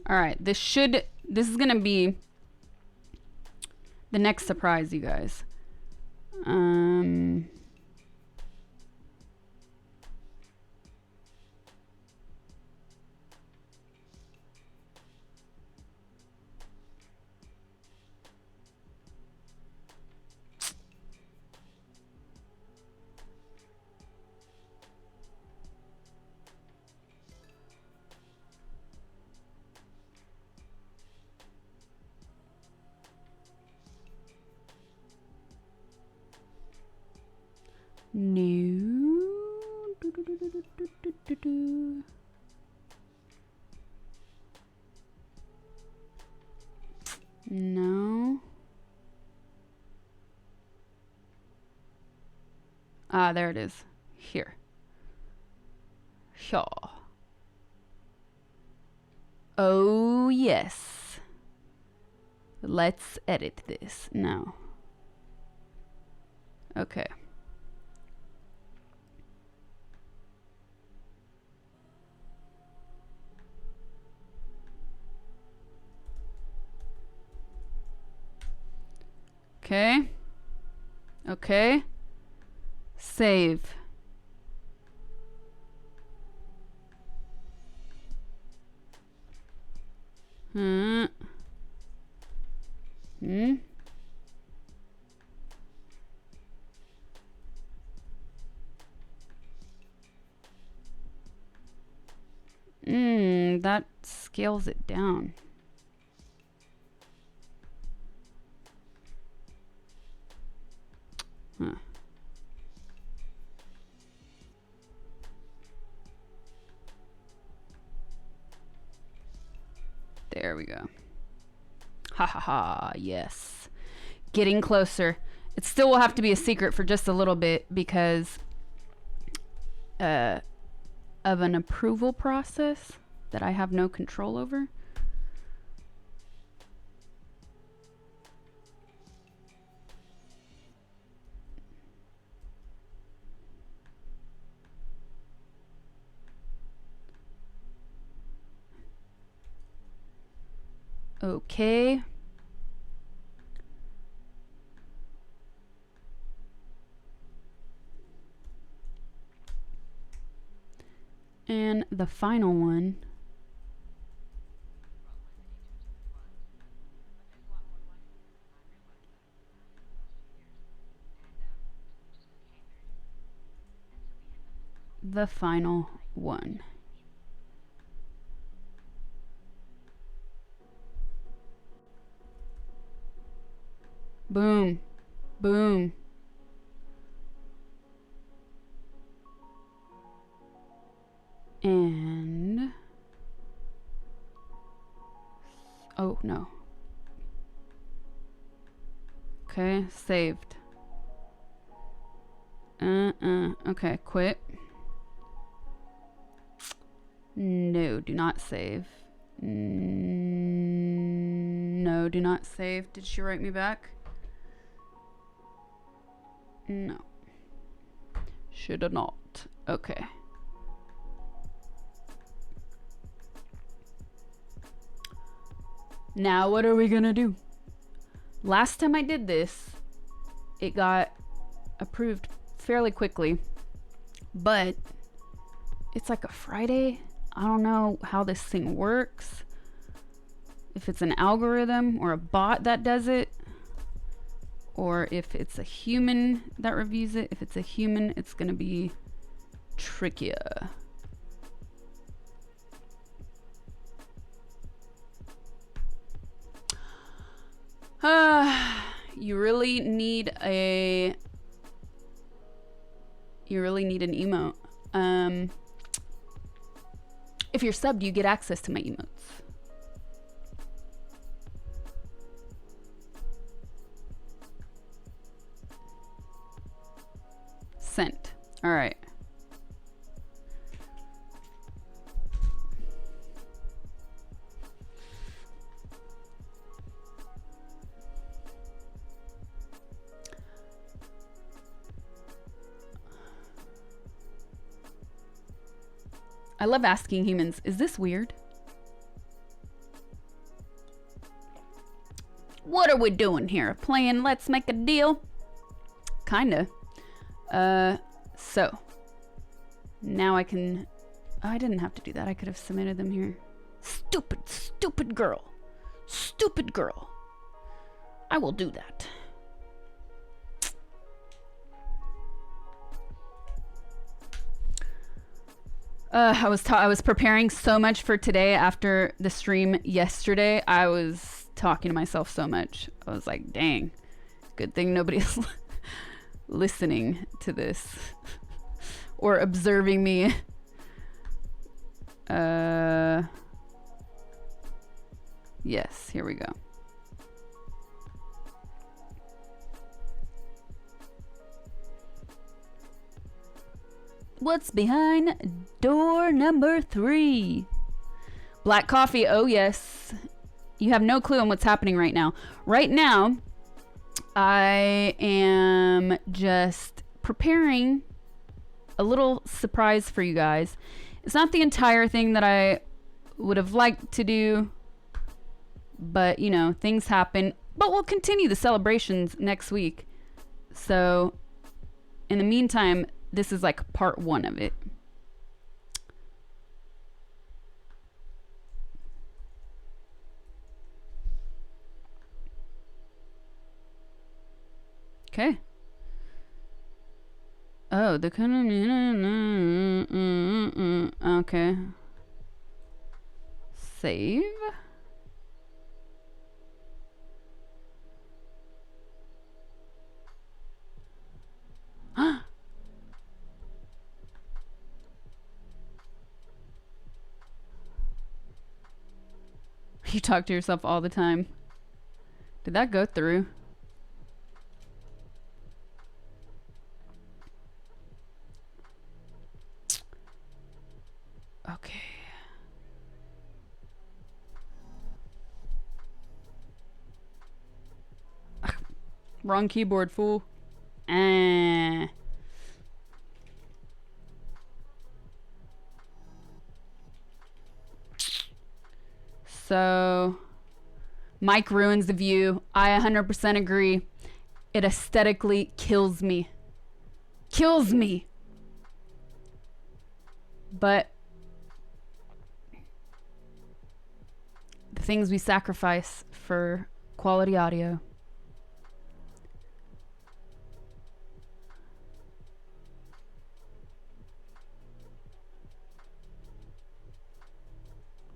All right, this is gonna be the next surprise, you guys. No. No. Ah, there it is. Here. Shaw. Oh, yes. Let's edit this now. Okay. Okay. Okay. Save. Hmm. Hmm. That scales it down. Huh. There we go. Ha ha ha, yes. Getting closer. It still will have to be a secret for just a little bit because of an approval process that I have no control over. Okay. And the final one. The final one. Boom. Boom. And oh no. Okay, saved. Okay, quit. No, do not save. No, do not save. Did she write me back? No. Should have not. Okay. Now what are we gonna do? Last time I did this, it got approved fairly quickly, but it's like a Friday. I don't know how this thing works. If it's an algorithm or a bot that does it, or if it's a human that reviews it. If it's a human, it's gonna be trickier. You really need an emote. If you're subbed, you get access to my emotes. Sent. All right. I love asking humans, is this weird? What are we doing here? Playing Let's Make a Deal? Kinda. So. Now I can... Oh, I didn't have to do that. I could have submitted them here. Stupid, stupid girl. Stupid girl. I will do that. I was preparing so much for today after the stream yesterday. I was talking to myself so much. I was like, dang, good thing nobody's listening to this or observing me. Yes, here we go. What's behind door number 3? Black coffee. Oh, yes. You have no clue on what's happening right now. Right now, I am just preparing a little surprise for you guys. It's not the entire thing that I would have liked to do, but, you know, things happen. But we'll continue the celebrations next week. So, in the meantime, this is like part 1 of it. Okay. Oh, the kind of... Okay. Save. You talk to yourself all the time. Did that go through? Okay. Ugh, wrong keyboard, fool. So, Mike ruins the view. I 100% agree. It aesthetically kills me. Kills me. But the things we sacrifice for quality audio.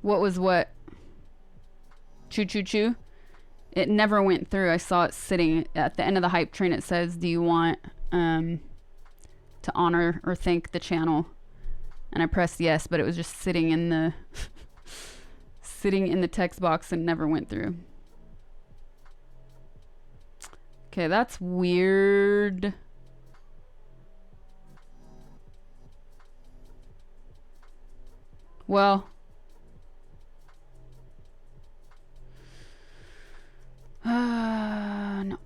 What was what? Choo choo choo. It never went through. I saw it sitting at the end of the hype train. It says, do you want to honor or thank the channel? And I pressed yes, but it was just sitting in the sitting in the text box and never went through. Okay, that's weird. Well, no.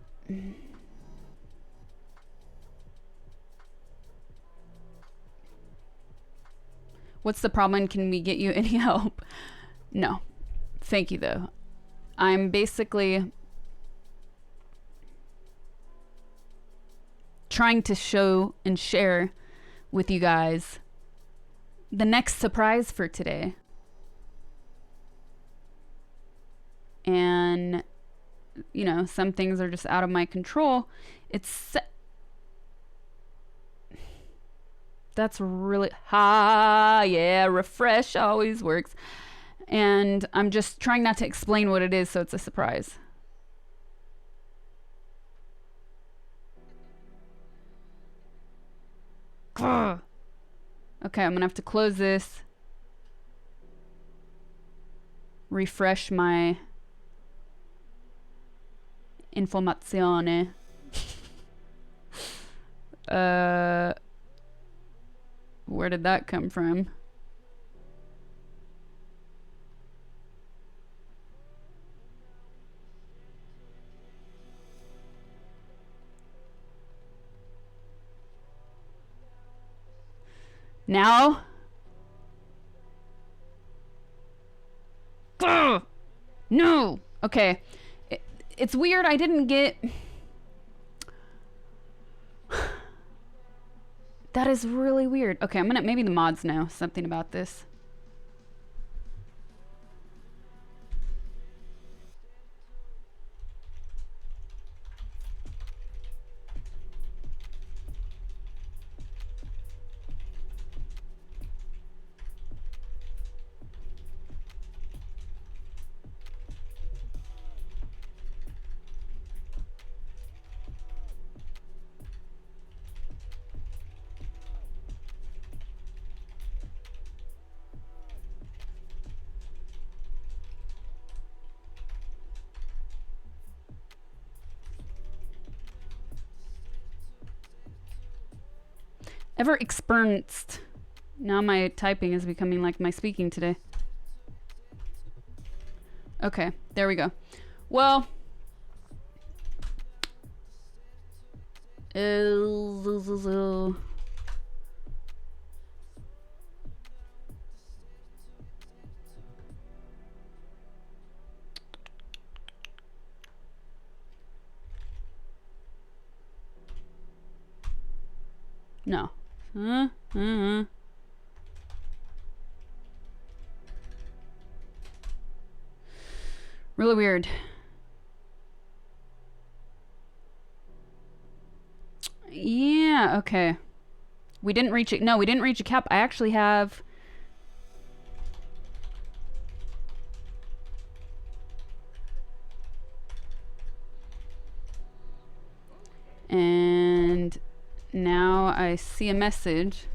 What's the problem? Can we get you any help? No. Thank you, though. I'm basically trying to show and share with you guys the next surprise for today. And, you know, some things are just out of my control. That's really, yeah, refresh always works. And I'm just trying not to explain what it is, so it's a surprise. Ugh. Okay, I'm gonna have to close this. Refresh my informazione. Where did that come from? Now? Ugh! No! Okay. It's weird. I didn't get... That is really weird. Okay, I'm gonna... Maybe the mods know something about this. Ever experienced? Now my typing is becoming like my speaking today. Okay, there we go. Well, no. Really weird. Yeah, okay. We didn't reach it. No, we didn't reach a cap. I actually have... And now I see a message.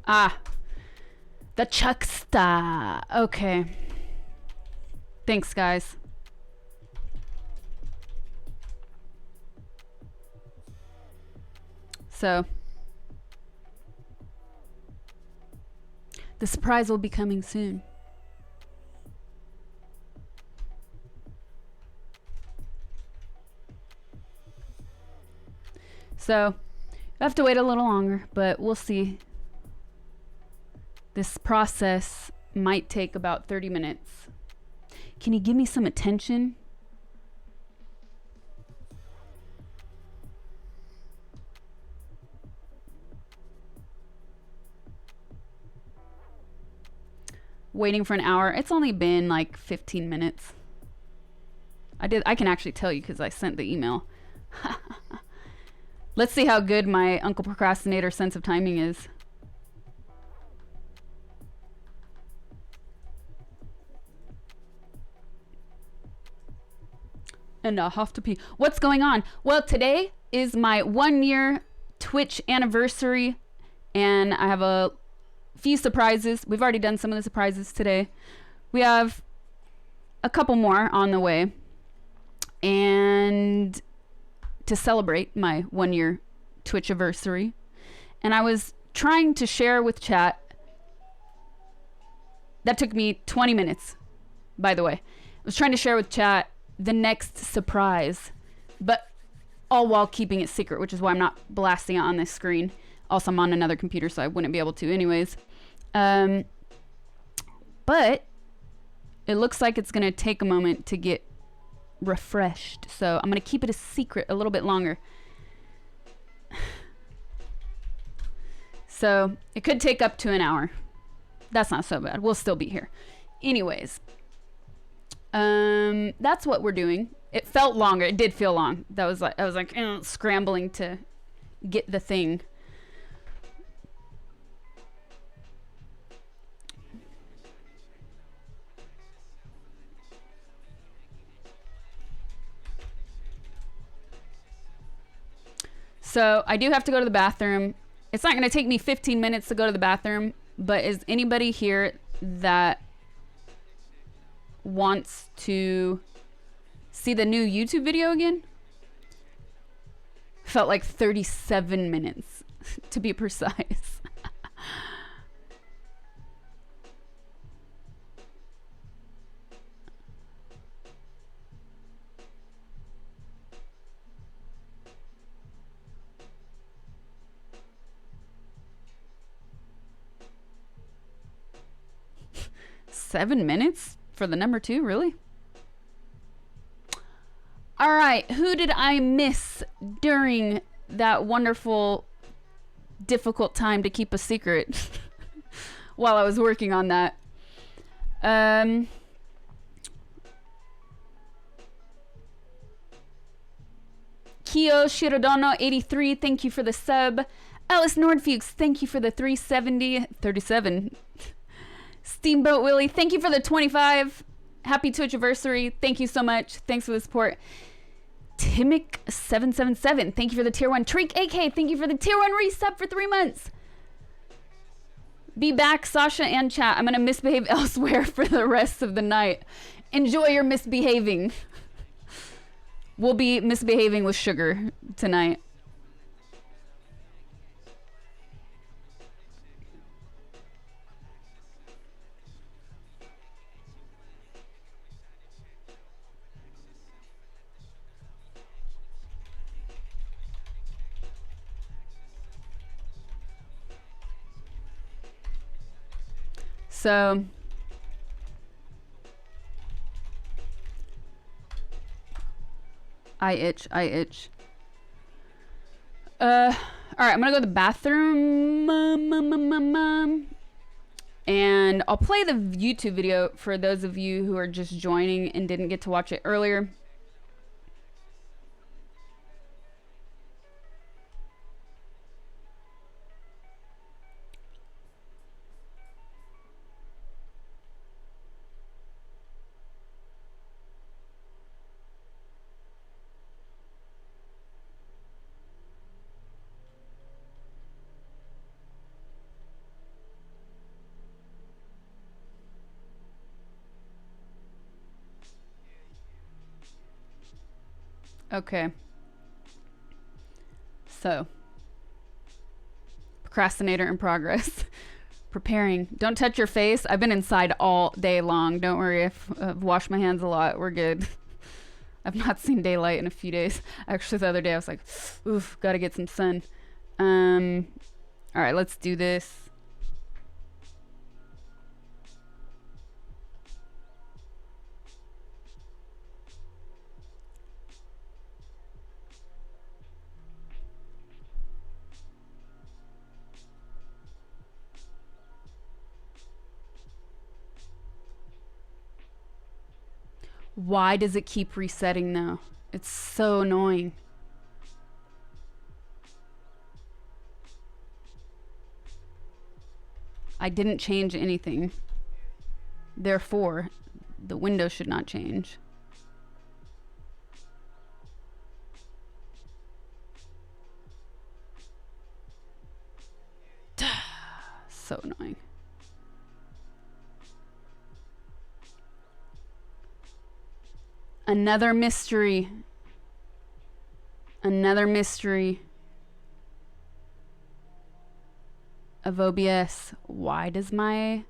Ah, the Chucksta. Okay. Thanks, guys. So, the surprise will be coming soon. So, I have to wait a little longer, but we'll see. This process might take about 30 minutes. Can you give me some attention? Waiting for an hour. It's only been like 15 minutes. I can actually tell you because I sent the email. Let's see how good my Uncle Procrastinator sense of timing is. And I have to pee. What's going on? Well, today is my 1-year Twitch anniversary and I have a few surprises. We've already done some of the surprises today. We have a couple more on the way, and to celebrate my 1-year Twitchiversary. And I was trying to share with chat. That took me 20 minutes, by the way. I was trying to share with chat the next surprise, but all while keeping it secret, which is why I'm not blasting it on this screen. Also, I'm on another computer, so I wouldn't be able to anyways. But it looks like it's going to take a moment to get refreshed. So I'm going to keep it a secret a little bit longer. So it could take up to an hour. That's not so bad. We'll still be here. Anyways, that's what we're doing. It felt longer. It did feel long. I was like scrambling to get the thing. So I do have to go to the bathroom. It's not going to take me 15 minutes to go to the bathroom, but is anybody here that wants to see the new YouTube video again? Felt like 37 minutes to be precise. Seven minutes for the number 2, really? All right, who did I miss during that wonderful, difficult time to keep a secret while I was working on that? Kyo Shirodono 83, thank you for the sub. Alice Nordfuchs, thank you for the 37. Steamboat Willie, thank you for the 25. Happy Twitchiversary. Thank you so much. Thanks for the support. Timic777, thank you for the tier 1. Treek AK, thank you for the tier 1 resub for 3 months. Be back, Sasha and chat. I'm going to misbehave elsewhere for the rest of the night. Enjoy your misbehaving. We'll be misbehaving with sugar tonight. So I itch. All right, I'm gonna go to the bathroom, and I'll play the YouTube video for those of you who are just joining and didn't get to watch it earlier. Okay. So, procrastinator in progress. Preparing. Don't touch your face. I've been inside all day long. Don't worry. I've washed my hands a lot. We're good. I've not seen daylight in a few days. Actually, the other day I was like, oof, gotta get some sun. All right, let's do this. Why does it keep resetting though? It's so annoying. I didn't change anything. Therefore, the window should not change. So annoying. Another mystery. Another mystery of OBS. Why does my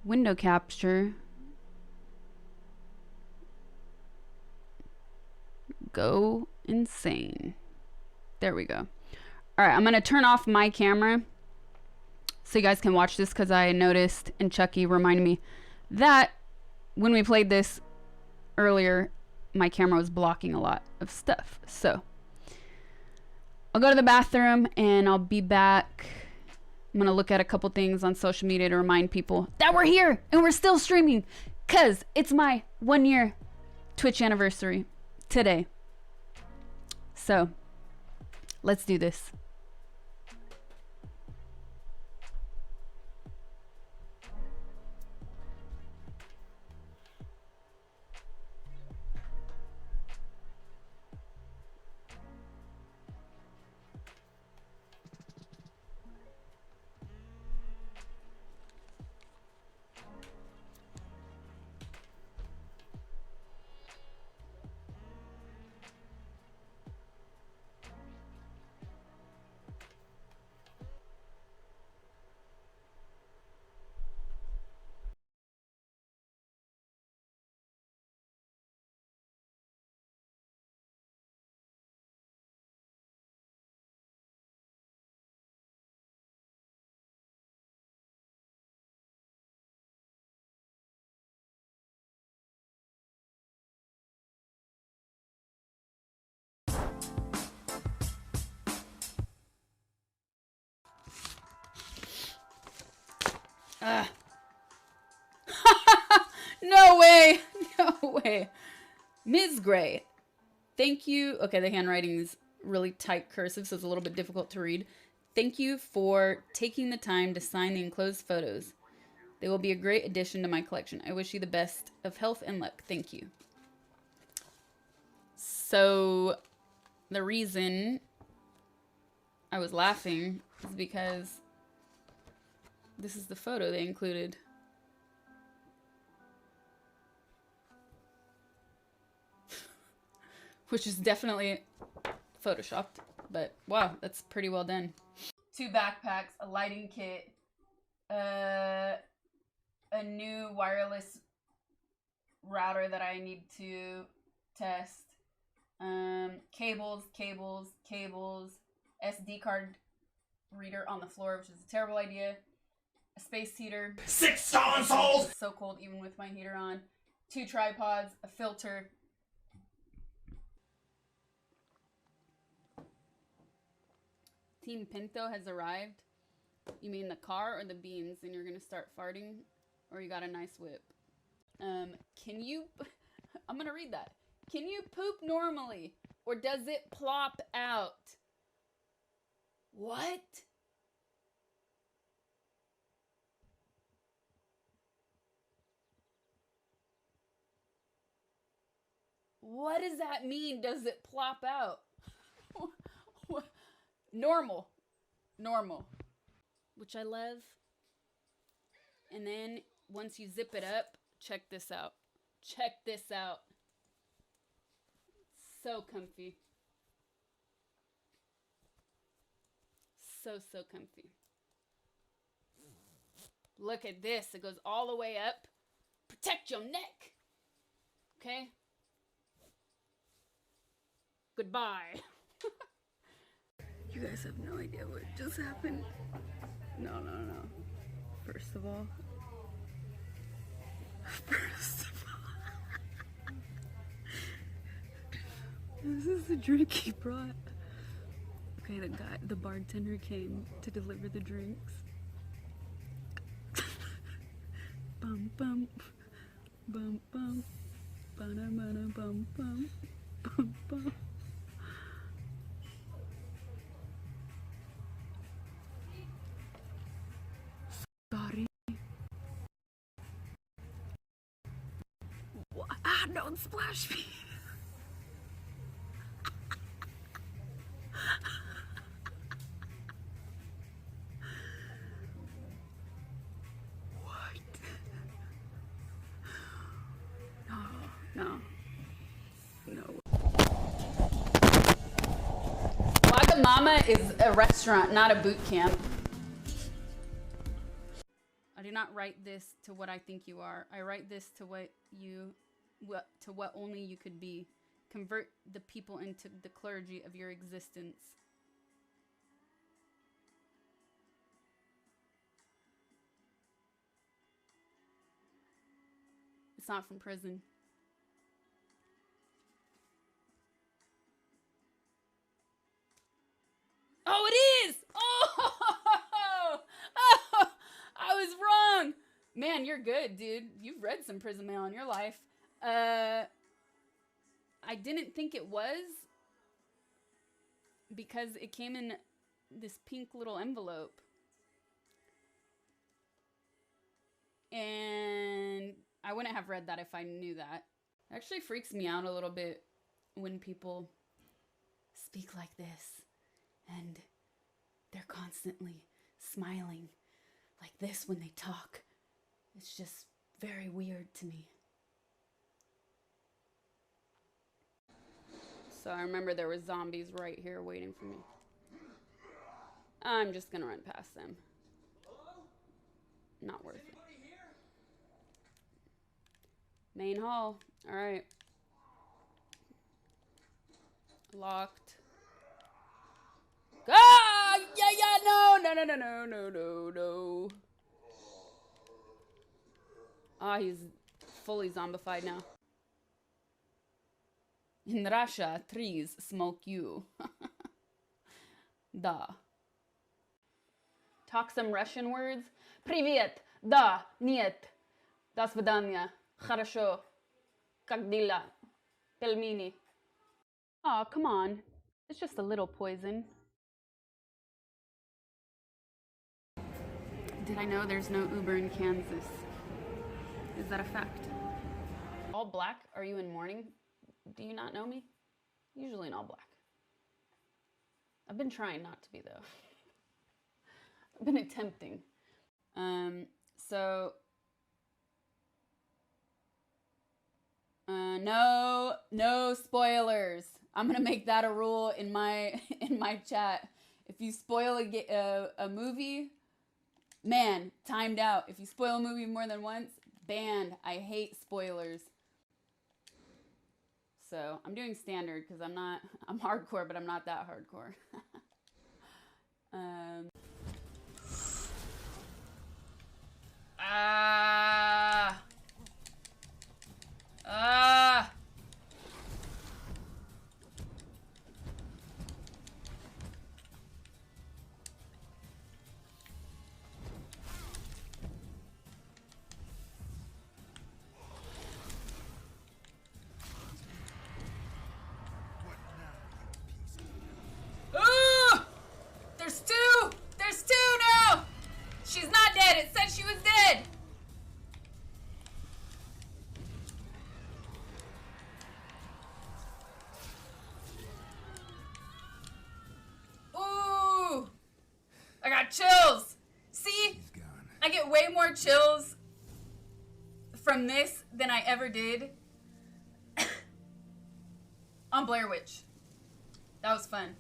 window capture go insane? There we go. All right, I'm gonna turn off my camera so you guys can watch this, because I noticed, and Chucky reminded me, that when we played this earlier, my camera was blocking a lot of stuff. So I'll go to the bathroom and I'll be back. I'm gonna look at a couple things on social media to remind people that we're here and we're still streaming, because it's my 1-year Twitch anniversary today. So let's do this. No way. No way. Ms. Gray, thank you. Okay, the handwriting is really tight cursive, so it's a little bit difficult to read. Thank you for taking the time to sign the enclosed photos. They will be a great addition to my collection. I wish you the best of health and luck. Thank you. So the reason I was laughing is because this is the photo they included. Which is definitely photoshopped, but wow, that's pretty well done. 2 backpacks, a lighting kit, a new wireless router that I need to test, cables, SD card reader on the floor, which is a terrible idea, a space heater. 6 consoles! It's so cold even with my heater on. 2 tripods, a filter. Team Pinto has arrived. You mean the car or the beans? And you're gonna start farting? Or you got a nice whip? Can you... I'm gonna read that. Can you poop normally? Or does it plop out? What? What does that mean? Does it plop out? Normal. Normal. Which I love. And then once you zip it up, check this out. Check this out. So comfy. So comfy. Look at this. It goes all the way up. Protect your neck. Okay? Goodbye. You guys have no idea what just happened. No. First of all. This is the drink he brought. Okay, the bartender came to deliver the drinks. Bum bum bum bum bana bana bum bum bum bum. Sorry. What? Ah, don't splash me. Mama is a restaurant, not a boot camp. I do not write this to what I think you are. I write this to what only you could be. Convert the people into the clergy of your existence. It's not from prison. Oh, it is! Oh! Oh! I was wrong! Man, you're good, dude. You've read some prison mail in your life. I didn't think it was because it came in this pink little envelope. And I wouldn't have read that if I knew that. It actually freaks me out a little bit when people speak like this and they're constantly smiling like this when they talk. It's just very weird to me. So I remember there were zombies right here waiting for me. I'm just gonna run past them. Not worth it. Main hall. All right. Locked. Ah! Yeah, no. Ah, he's fully zombified now. In Russia, trees smoke you. Da. Talk some Russian words. Привет. Да. Нет. До свидания. Хорошо. Как дела? Пельмени. Aw, come on. It's just a little poison. Did I know there's no Uber in Kansas? Is that a fact? All black? Are you in mourning? Do you not know me? Usually in all black. I've been trying not to be, though. I've been attempting. No spoilers. I'm gonna make that a rule in my chat. If you spoil a movie, man, timed out. If you spoil a movie more than once, banned. I hate spoilers. So I'm doing standard because I'm hardcore, but I'm not that hardcore. There's two now! She's not dead. It said she was dead. Ooh! I got chills. See? I get way more chills from this than I ever did on Blair Witch. That was fun.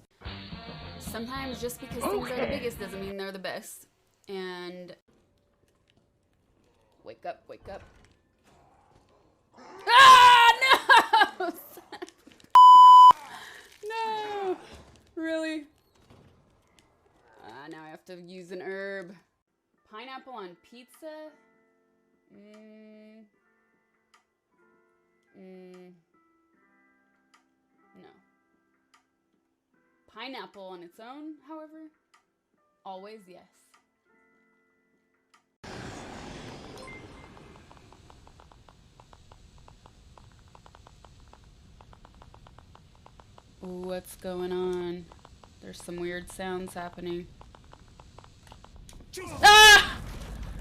Sometimes just because things are the biggest doesn't mean they're the best. And wake up, wake up. Ah, no! No! Really? Now I have to use an herb. Pineapple on pizza? No. Pineapple on its own, however, always yes. What's going on? There's some weird sounds happening. Ah!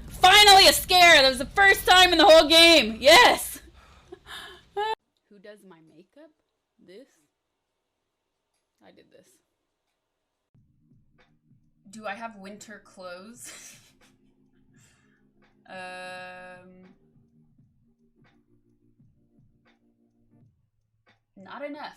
Finally a scare! That was the first time in the whole game! Yes! Who does my makeup? This? I did this. Do I have winter clothes? Not enough.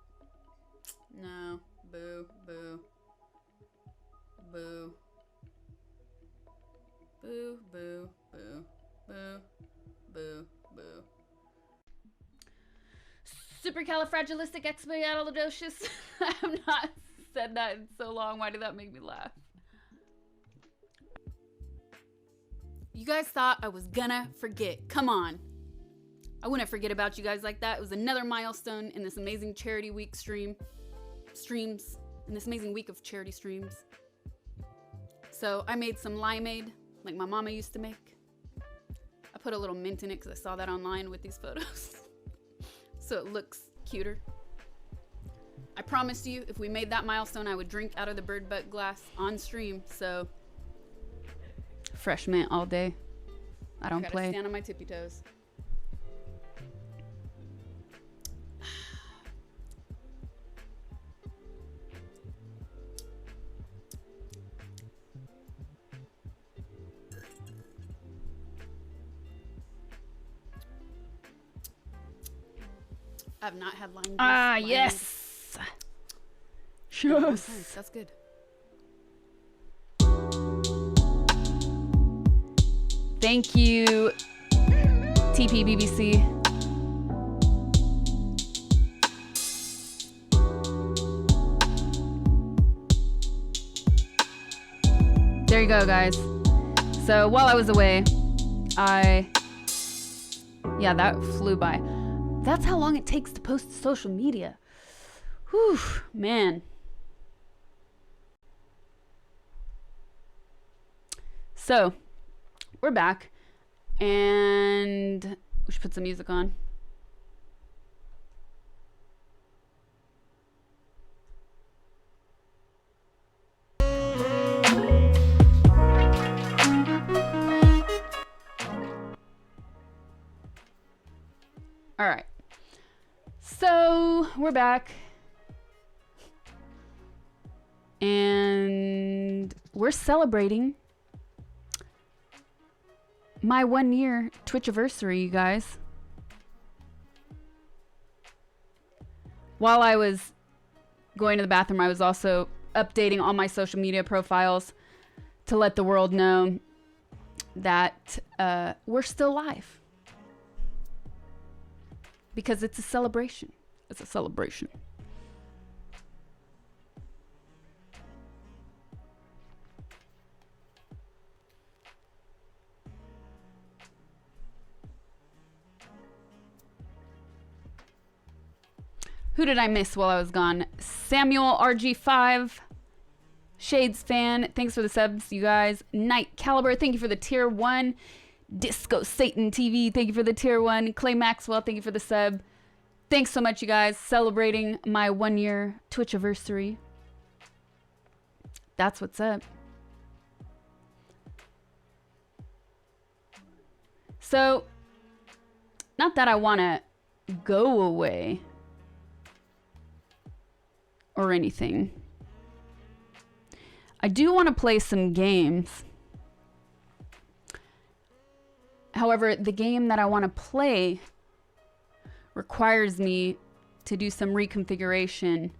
Boo, boo, boo, boo, boo, boo. Supercalifragilisticexpialidocious. I have not said that in so long. Why did that make me laugh? You guys thought I was gonna forget. Come on. I wouldn't forget about you guys like that. It was another milestone in this amazing charity week streams, in this amazing week of charity streams. So I made some limeade, like my mama used to make. I put a little mint in it because I saw that online with these photos. So it looks cuter. I promised you if we made that milestone, I would drink out of the bird butt glass on stream. So fresh mint all day. I don't play. Stand on my tippy toes. I have not had lime juice. Ah, yes. Yes. That's good. Thank you, TPBBC. There you go, guys. So while I was away, yeah, that flew by. That's how long it takes to post to social media. Whew, man. So, we're back. And we should put some music on. All right. So we're back. And we're celebrating my 1 year Twitchiversary, you guys. While I was going to the bathroom, I was also updating all my social media profiles to let the world know that we're still live. Because it's a celebration. It's a celebration. Who did I miss while I was gone? Samuel RG5. Shades Fan. Thanks for the subs, you guys. Night Caliber. Thank you for the tier 1. Disco Satan TV, thank you for the tier 1. Clay Maxwell, thank you for the sub. Thanks so much, you guys. Celebrating my 1 year Twitchiversary. That's what's up. So, not that I want to go away or anything. I do want to play some games. However, the game that I want to play requires me to do some reconfiguration,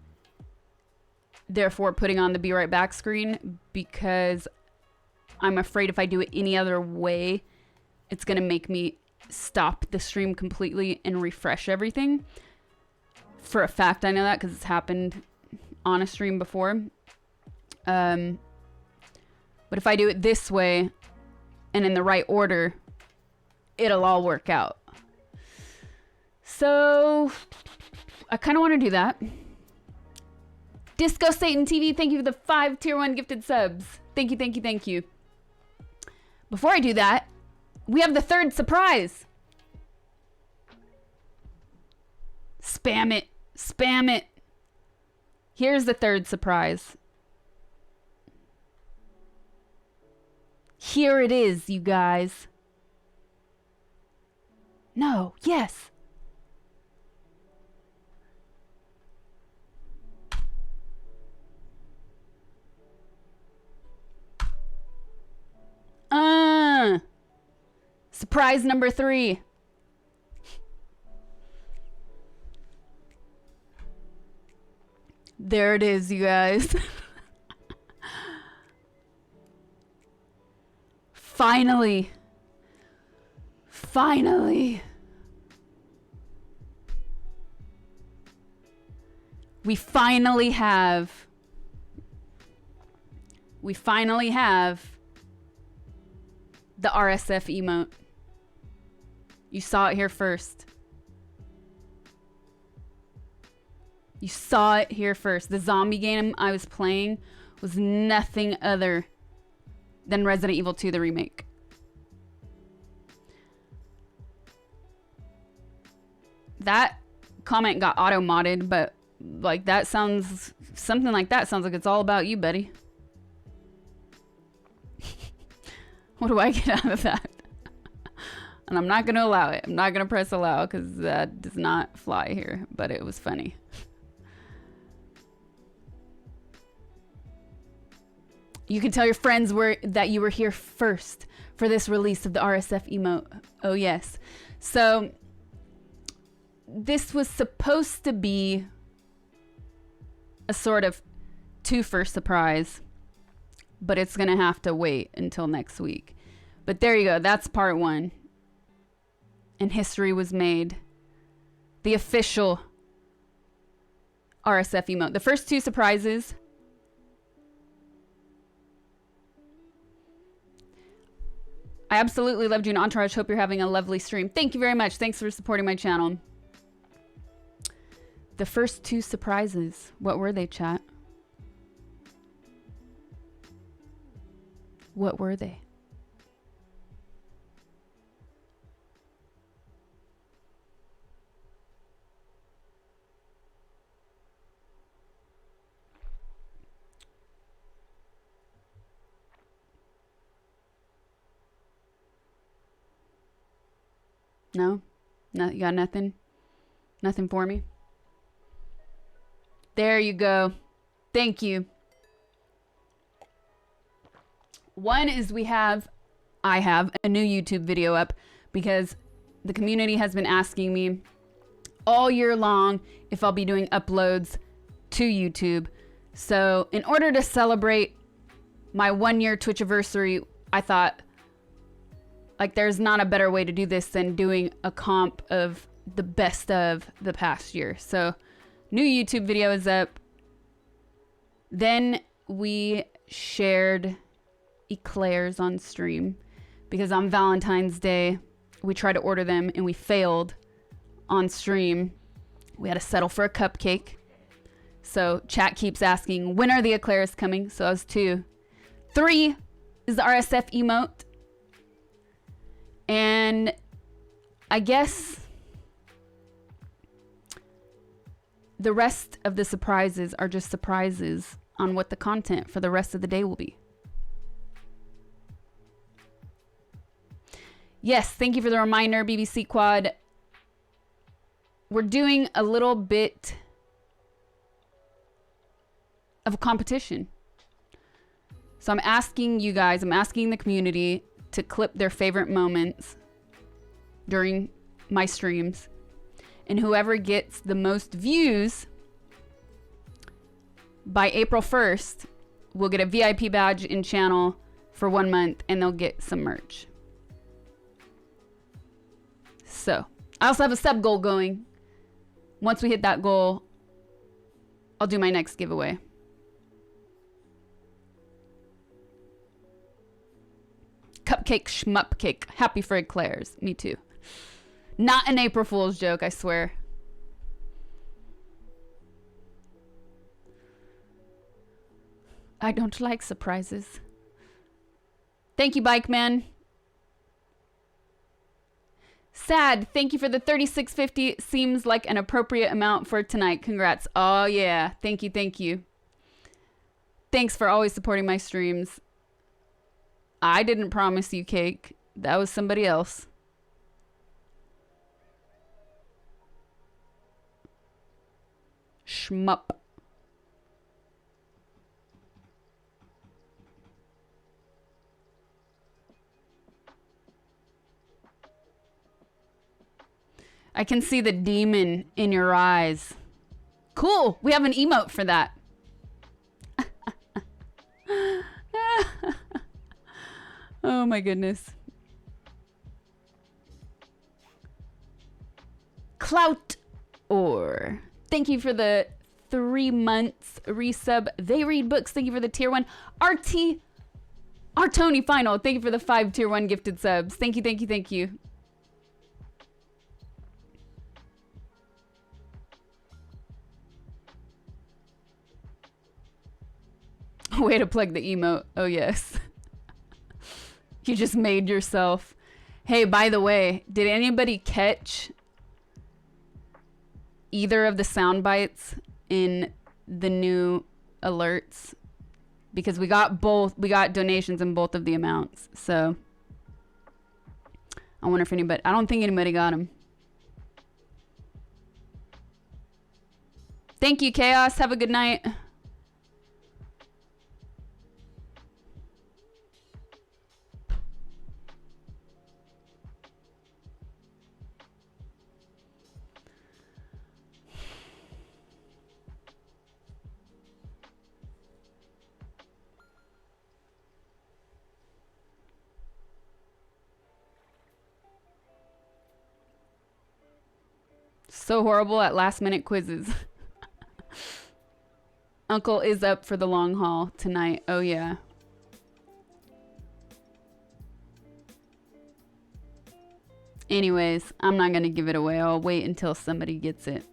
therefore putting on the be right back screen, because I'm afraid if I do it any other way, it's going to make me stop the stream completely and refresh everything. For a fact, I know that because it's happened on a stream before. But if I do it this way and in the right order, it'll all work out. So I kind of want to do that. Disco Satan TV, thank you for the 5 tier 1 gifted subs. Thank you, thank you, thank you. Before I do that, we have the third surprise. Spam it. Spam it. Here's the third surprise. Here it is, you guys. No, yes. Surprise number 3. There it is, you guys. Finally. Finally. We finally have the RSF emote. You saw it here first. You saw it here first. The zombie game I was playing was nothing other than Resident Evil 2, the remake. That comment got auto-modded, but like that sounds, something like that sounds like it's all about you, buddy. What do I get out of that? And I'm not going to allow it. I'm not going to press allow because that does not fly here, but it was funny. You can tell your friends that you were here first for this release of the RSF emote. Oh, yes. So this was supposed to be a sort of twofer surprise, but it's going to have to wait until next week. But there you go. That's part one. And history was made. The official RSF emote. The first two surprises. I absolutely loved you and Entourage. Hope you're having a lovely stream. Thank you very much. Thanks for supporting my channel. The first two surprises. What were they, chat? What were they? No? You got nothing? Nothing for me? There you go. Thank you. One is I have a new YouTube video up because the community has been asking me all year long if I'll be doing uploads to YouTube. So in order to celebrate my 1-year Twitchiversary, I thought, like, there's not a better way to do this than doing a comp of the best of the past year. So new YouTube video is up. Then we shared eclairs on stream because on Valentine's Day we tried to order them and we failed on stream. We had to settle for a cupcake. So chat keeps asking, when are the eclairs coming? So that was 2. 3 is the RSF emote. And I guess the rest of the surprises are just surprises on what the content for the rest of the day will be. Yes, thank you for the reminder, BBC Quad. We're doing a little bit of a competition. So I'm asking you guys, I'm asking the community to clip their favorite moments during my streams. And whoever gets the most views by April 1st will get a VIP badge in channel for 1 month and they'll get some merch. So I also have a sub goal going. Once we hit that goal, I'll do my next giveaway. Cupcake schmupcake. Happy for eclairs. Me too. Not an April Fool's joke, I swear. I don't like surprises. Thank you, Bike Man. Sad. Thank you for the 36.50. Seems like an appropriate amount for tonight. Congrats. Oh yeah. Thank you. Thank you. Thanks for always supporting my streams. I didn't promise you cake. That was somebody else. Shmup. I can see the demon in your eyes. Cool. We have an emote for that. Oh my goodness. Clout or thank you for the 3 months resub. They read books. Thank you for the tier 1. RT Tony Final. Thank you for the 5 tier 1 gifted subs. Thank you, thank you, thank you. Way to plug the emote. Oh yes. You just made yourself. Hey, by the way, did anybody catch either of the sound bites in the new alerts? Because we got both, we got donations in both of the amounts. So I wonder if anybody, I don't think anybody got them. Thank you, Chaos. Have a good night. So horrible at last minute quizzes. Uncle is up for the long haul tonight. Oh yeah. Anyways, I'm not gonna give it away. I'll wait until somebody gets it.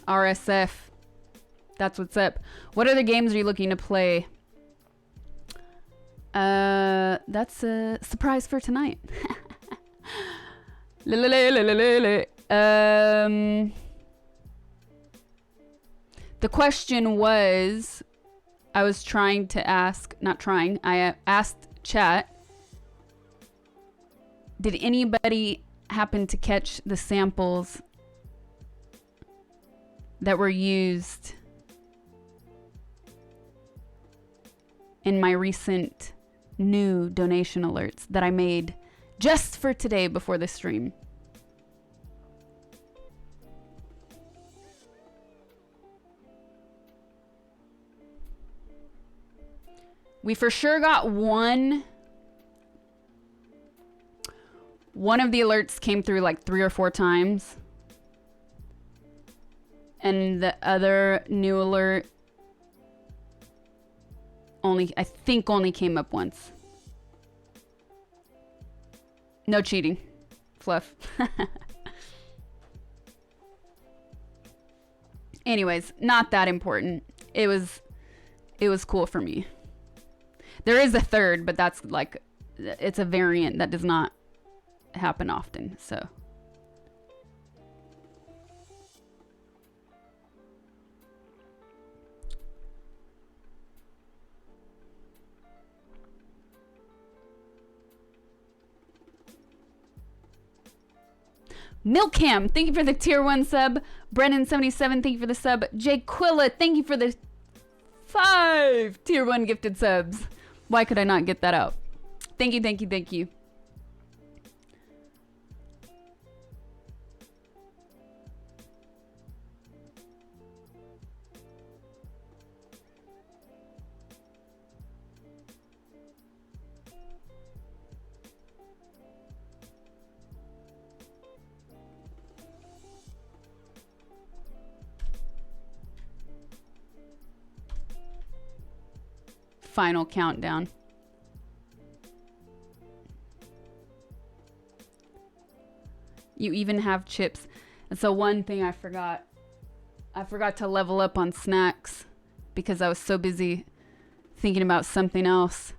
RSF. That's what's up. What other games are you looking to play? That's a surprise for tonight. The question was, I was trying to ask, not trying, I asked chat, did anybody happen to catch the samples that were used in my recent new donation alerts that I made just for today before the stream? We for sure got one. One of the alerts came through like 3 or 4 times. And the other new alert I think only came up once. No cheating. Fluff. Anyways, not that important. It was cool for me. There is a third, but that's like, it's a variant that does not happen often, so. Milkham, thank you for the tier 1 sub. Brennan77, thank you for the sub. Jay Quilla, thank you for the 5 tier 1 gifted subs. Why could I not get that out? Thank you, thank you, thank you. Final countdown. You even have chips. And so one thing I forgot to level up on snacks because I was so busy thinking about something else.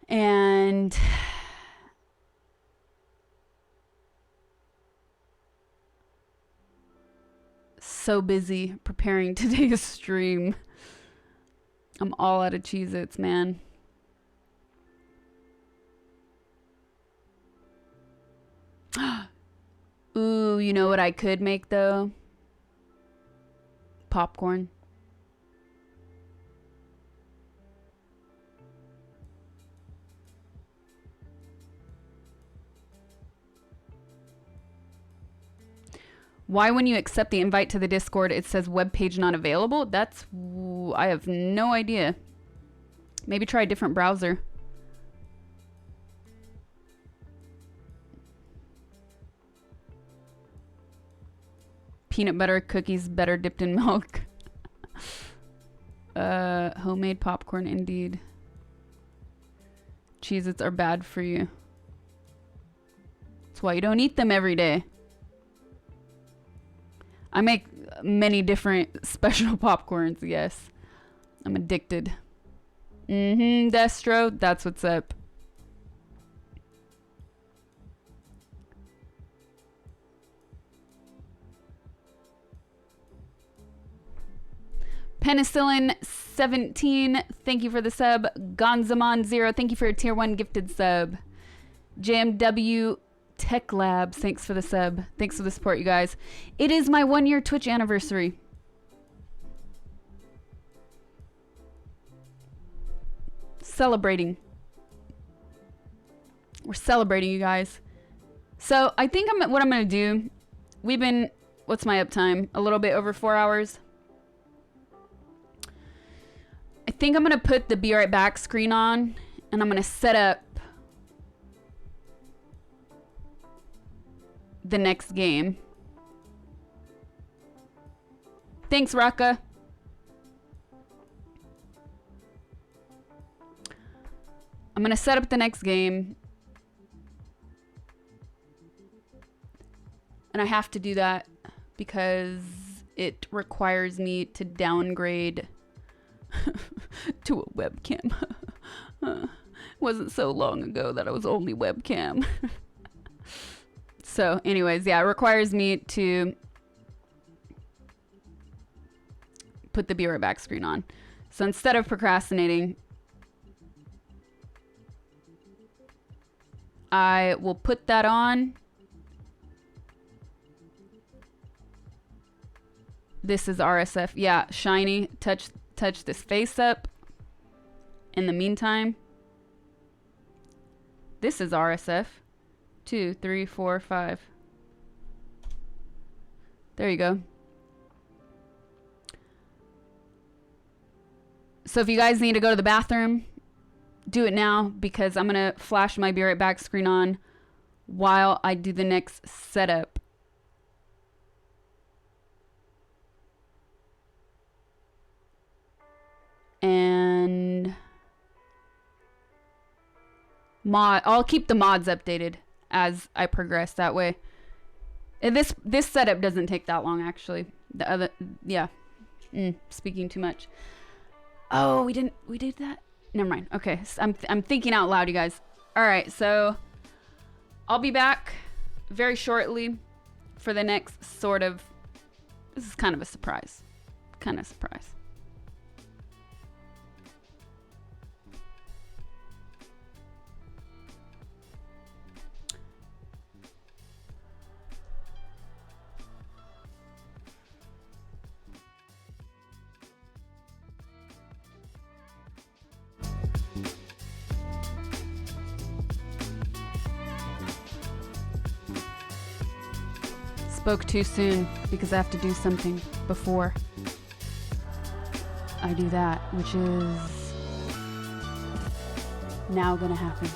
And so busy preparing today's stream. I'm all out of Cheez-Its, man. Ooh, you know what I could make though? Popcorn. Why when you accept the invite to the Discord it says web page not available? That's... I have no idea. Maybe try a different browser. Peanut butter cookies better dipped in milk. Homemade popcorn indeed. Cheez-Its are bad for you. That's why you don't eat them every day. I make many different special popcorns, yes. I'm addicted. Destro, that's what's up. Penicillin 17, thank you for the sub. Gonzamon 0, thank you for a tier 1 gifted sub. JMW Tech Labs, thanks for the sub. Thanks for the support, you guys. It is my 1-year Twitch anniversary. Celebrating. We're celebrating, you guys. So I think what I'm gonna do, we've been, what's my uptime? A little bit over 4 hours. I think I'm gonna put the be right back screen on and I'm gonna set up the next game. Thanks, Raka. I'm gonna set up the next game. And I have to do that because it requires me to downgrade to a webcam. It wasn't so long ago that I was only webcam. So anyways, yeah, it requires me to put the be right back screen on. So instead of procrastinating, I will put that on. This is RSF. Yeah, shiny. Touch this face up. In the meantime, this is RSF. 2, 3, 4, 5. There you go. So if you guys need to go to the bathroom, do it now because I'm gonna flash my be right back screen on while I do the next setup. And I'll keep the mods updated as I progress that way. And this setup doesn't take that long actually. The other, yeah. Speaking too much. Oh, we did that? Never mind. Okay, so I'm thinking out loud, you guys. All right, so I'll be back very shortly for the next sort of, this is kind of a surprise. Kind of surprise. Spoke too soon because I have to do something before I do that, which is now gonna happen.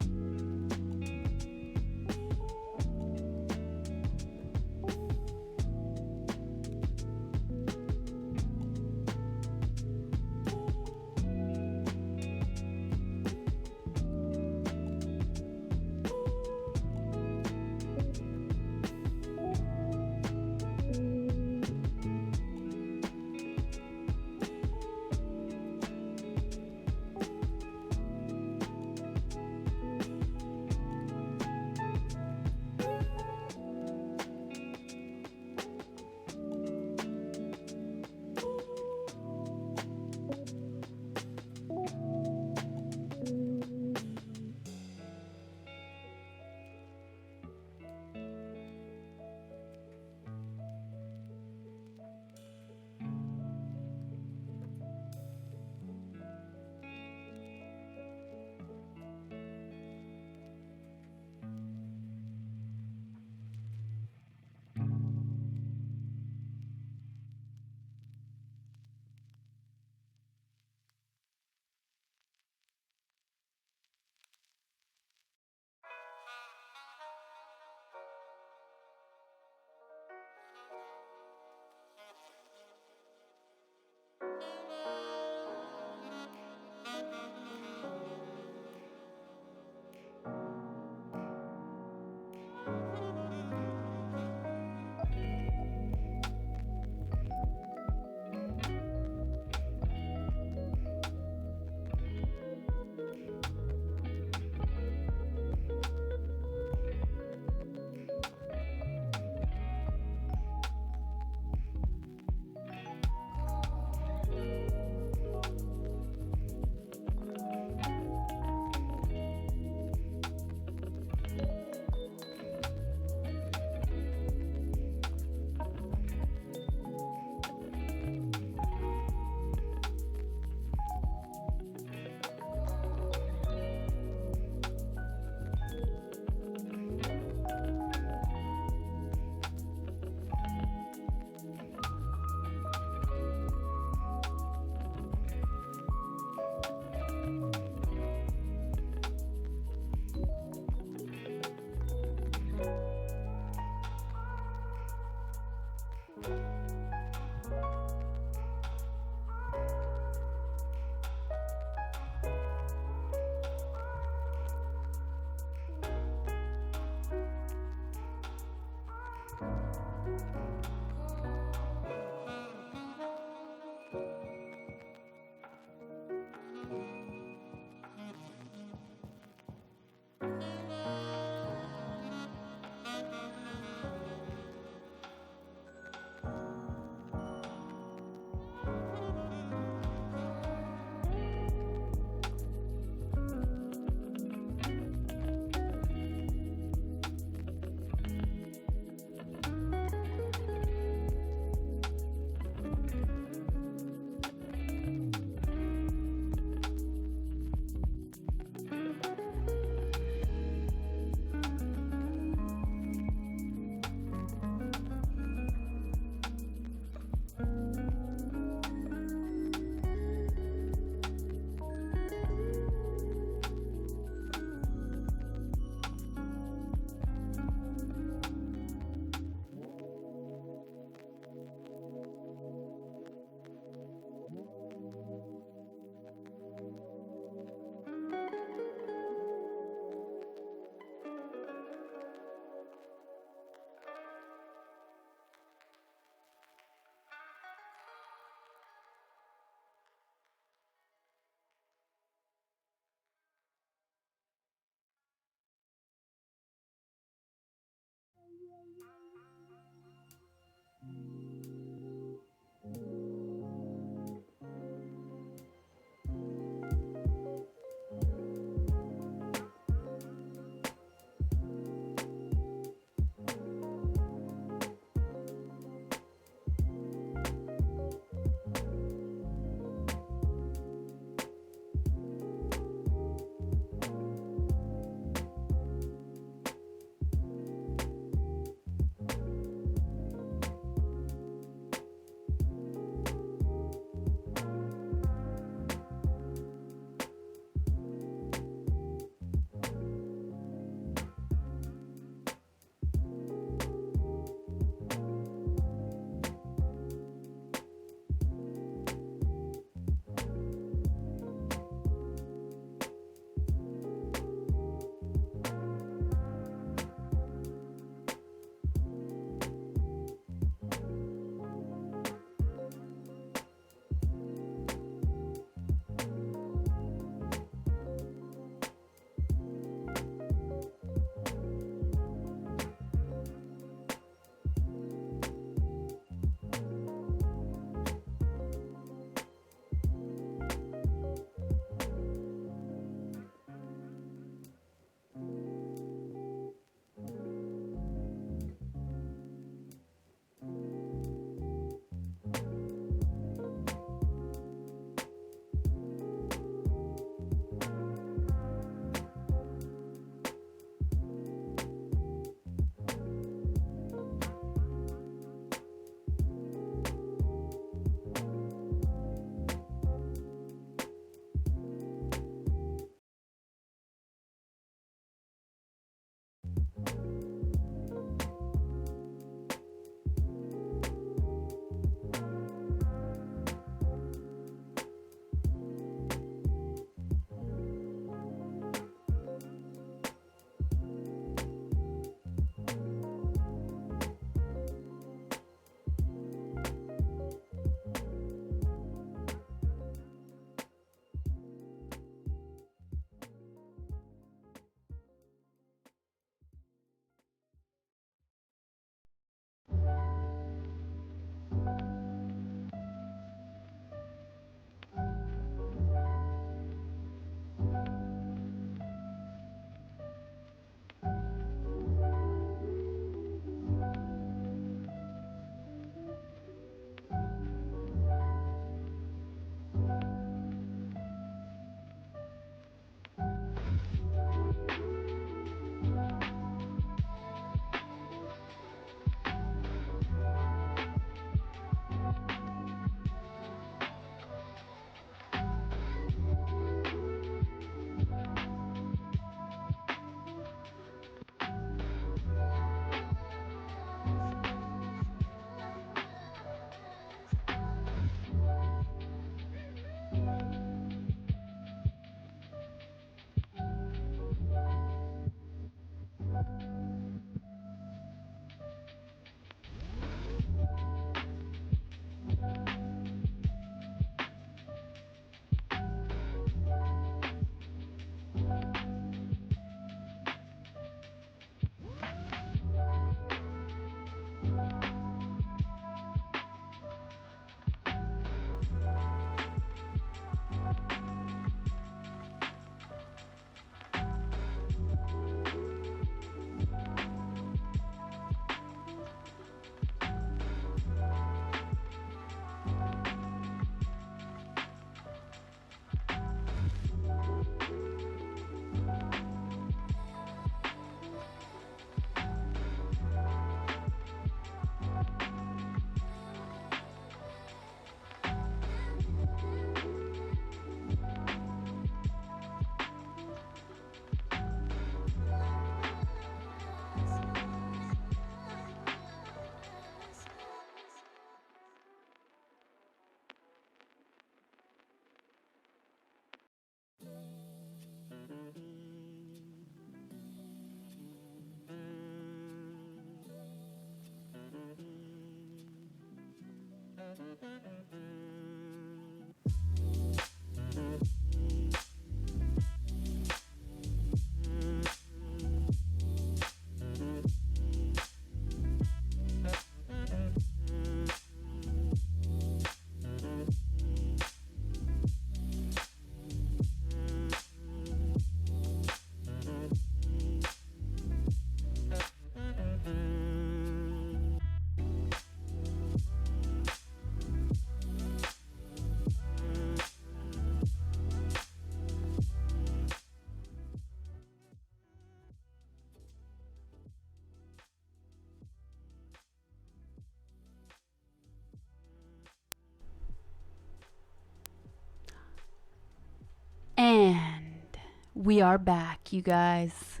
We are back, you guys.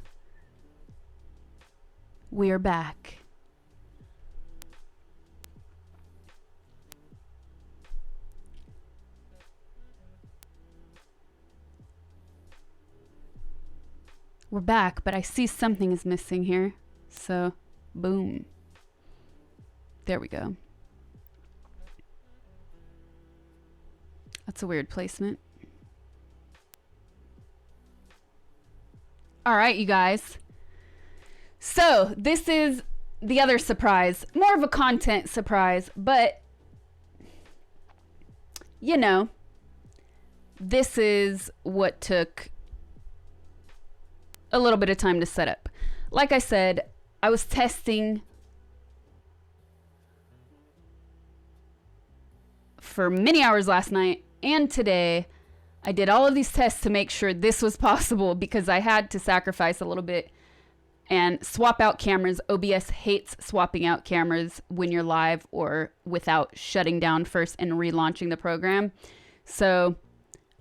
We are back. We're back, but I see something is missing here. So, boom. There we go. That's a weird placement. All right, you guys. So, this is the other surprise. More of a content surprise, but you know, this is what took a little bit of time to set up. Like I said, I was testing for many hours last night and today. I did all of these tests to make sure this was possible because I had to sacrifice a little bit and swap out cameras. OBS hates swapping out cameras when you're live or without shutting down first and relaunching the program. So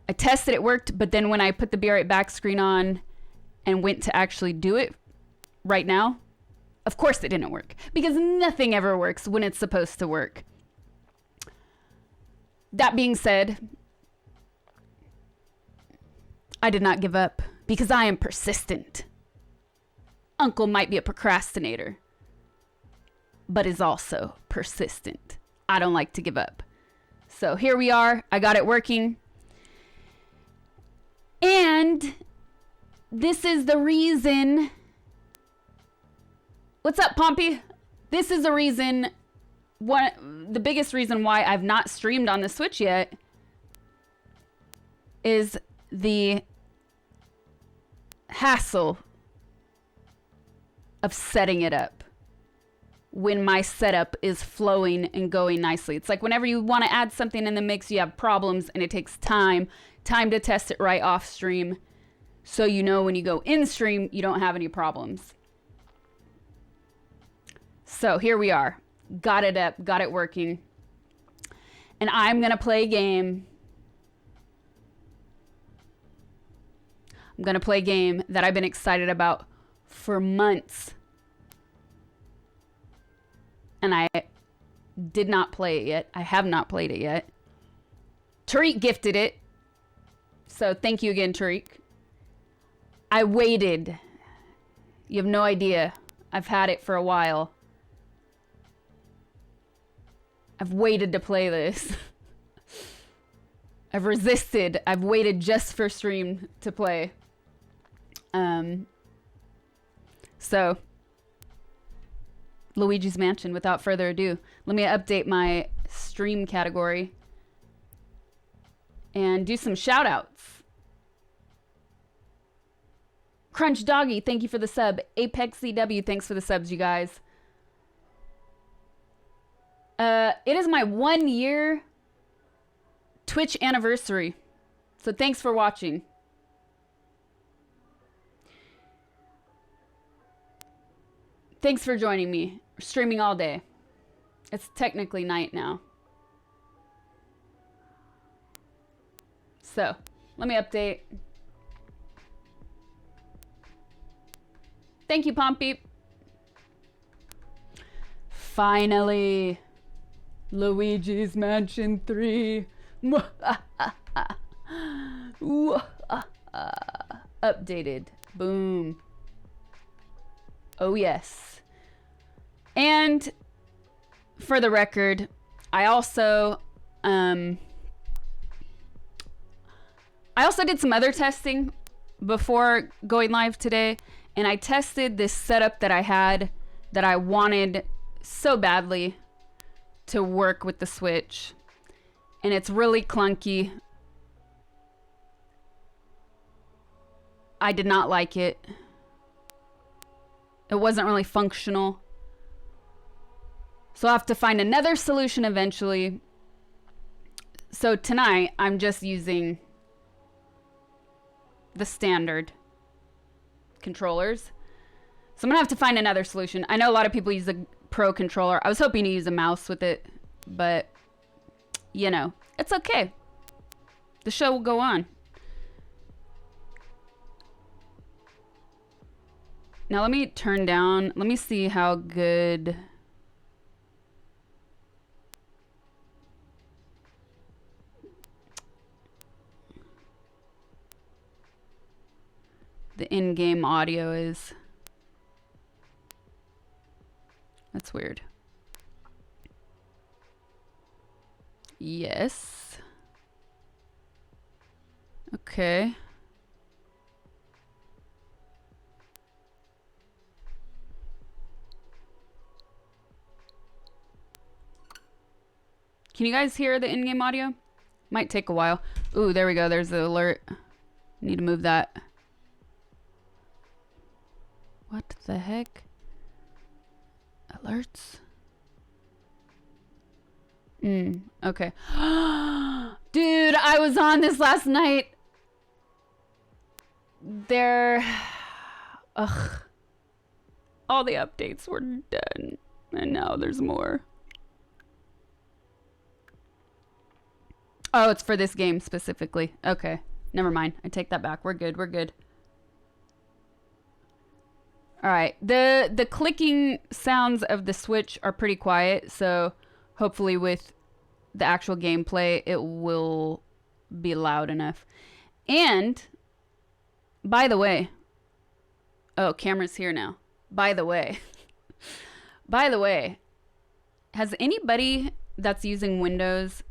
I tested, it worked, but then when I put the Be Right Back screen on and went to actually do it right now, of course it didn't work because nothing ever works when it's supposed to work. That being said, I did not give up because I am persistent. Uncle might be a procrastinator, but is also persistent. I don't like to give up. So here we are. I got it working. And this is the reason. What's up, Pompey? This is the reason, the biggest reason why I've not streamed on the Switch yet is the hassle of setting it up when my setup is flowing and going nicely. It's like whenever you want to add something in the mix, you have problems and it takes time to test it right off stream. So you know when you go in stream, you don't have any problems. So here we are. Got it up, got it working. And I'm going to play a game. I'm going to play a game that I've been excited about for months. And I did not play it yet. I have not played it yet. Tariq gifted it. So thank you again, Tariq. I waited. You have no idea. I've had it for a while. I've waited to play this. I've resisted. I've waited just for stream to play. So, Luigi's Mansion, without further ado. Let me update my stream category and do some shout outs. Crunch Doggy, thank you for the sub. Apex CW, thanks for the subs, you guys. It is my 1 year Twitch anniversary. So thanks for watching. Thanks for joining me. We're streaming all day. It's technically night now. So, let me update. Thank you, Pompey. Finally, Luigi's Mansion 3. Updated. Boom. Oh, yes. And for the record, I also did some other testing before going live today, and I tested this setup that I had that I wanted so badly to work with the Switch, and it's really clunky. I did not like it. It wasn't really functional. So I'll have to find another solution eventually. So tonight, I'm just using the standard controllers. So I'm gonna have to find another solution. I know a lot of people use the Pro controller. I was hoping to use a mouse with it, but you know, it's okay. The show will go on. Now let me turn down. Let me see how good. The in-game audio is. That's weird. Yes. Okay. Can you guys hear the in-game audio? Might take a while. Ooh, there we go. There's the alert. Need to move that. What the heck? Alerts? Okay. Dude, I was on this last night. Ugh. All the updates were done. And now there's more. Oh, it's for this game specifically. Okay. Never mind. I take that back. We're good. We're good. All right. The clicking sounds of the Switch are pretty quiet, so hopefully with the actual gameplay it will be loud enough. And by the way, oh, camera's here now. By the way, has anybody that's using Windows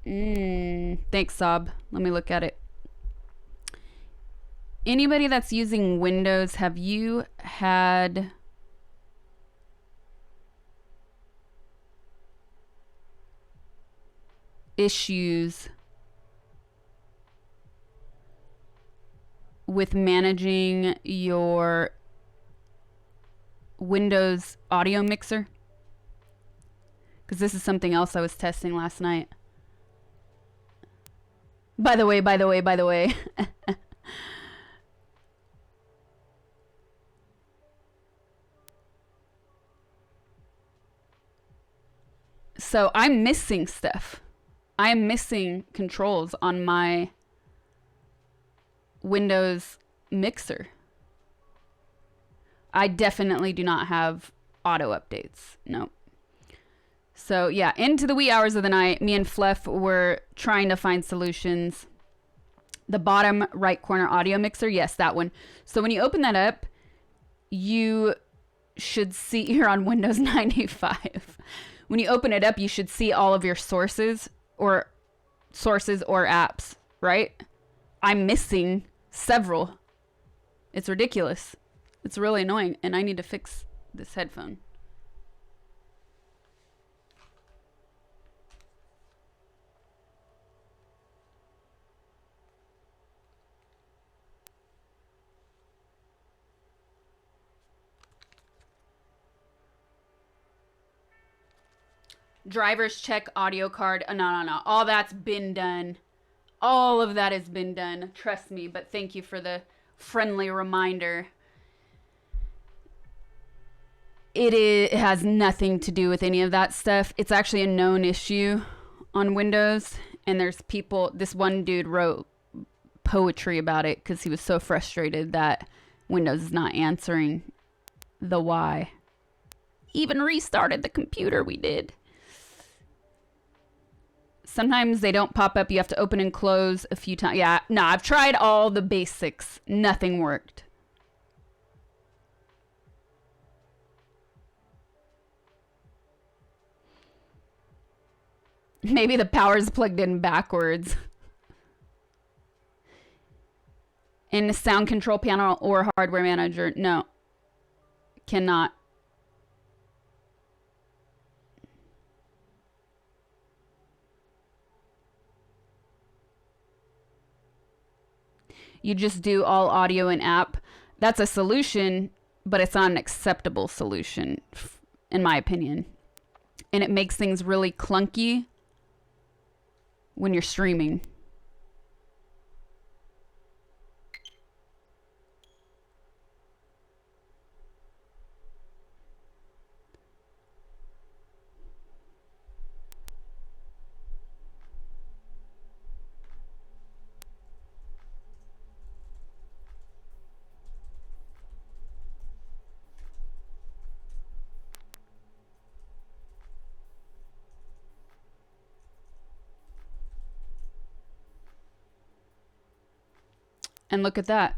thanks, Sob. Let me look at it. Anybody that's using Windows, have you had issues with managing your Windows audio mixer? Because this is something else I was testing last night. By the way. So I'm missing stuff. I'm missing controls on my Windows mixer. I definitely do not have auto updates. No. So yeah, into the wee hours of the night, me and Fluff were trying to find solutions. The bottom right corner audio mixer, yes, that one. So when you open that up, you should see, you're on Windows 95. When you open it up, you should see all of your sources or apps, right? I'm missing several. It's ridiculous. It's really annoying, and I need to fix this headphone. Driver's check audio card. No. All that's been done. All of that has been done. Trust me. But thank you for the friendly reminder. It has nothing to do with any of that stuff. It's actually a known issue on Windows. And there's people, this one dude wrote poetry about it because he was so frustrated that Windows is not answering the why. Even restarted the computer we did. Sometimes they don't pop up. You have to open and close a few times. Yeah, no, I've tried all the basics. Nothing worked. Maybe the power's plugged in backwards. In the sound control panel or hardware manager, no. Cannot. You just do all audio and app. That's a solution, but it's not an acceptable solution, in my opinion. And it makes things really clunky when you're streaming. And look at that.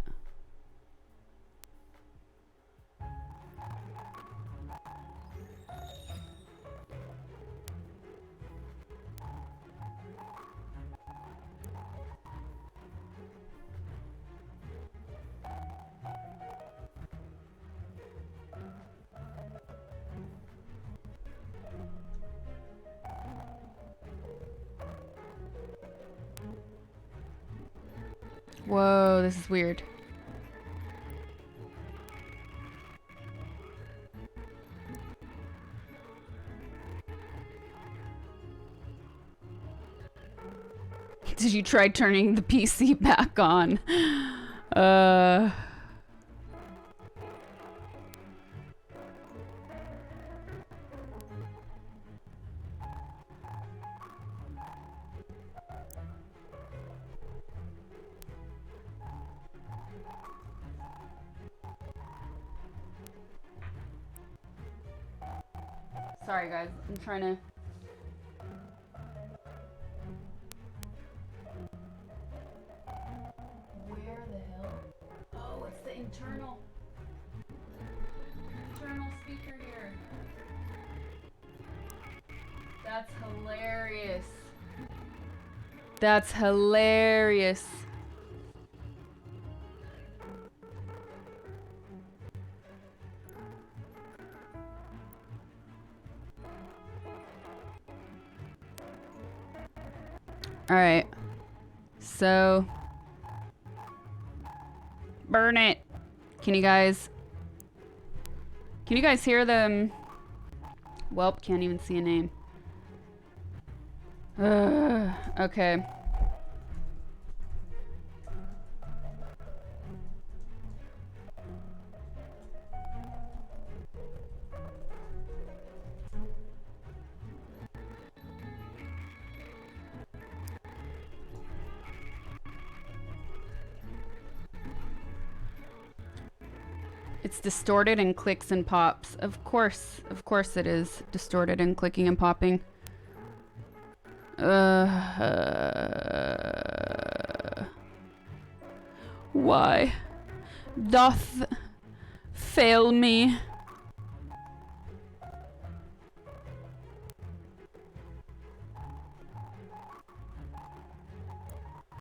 Whoa, this is weird. Did you try turning the PC back on? Sorry guys, I'm trying to... Where the hell? Oh, it's the internal speaker here. That's hilarious. That's hilarious. All right. So burn it. Can you guys hear them? Welp, can't even see a name. Okay. It's distorted and clicks and pops. Of course it is distorted and clicking and popping. Why doth fail me?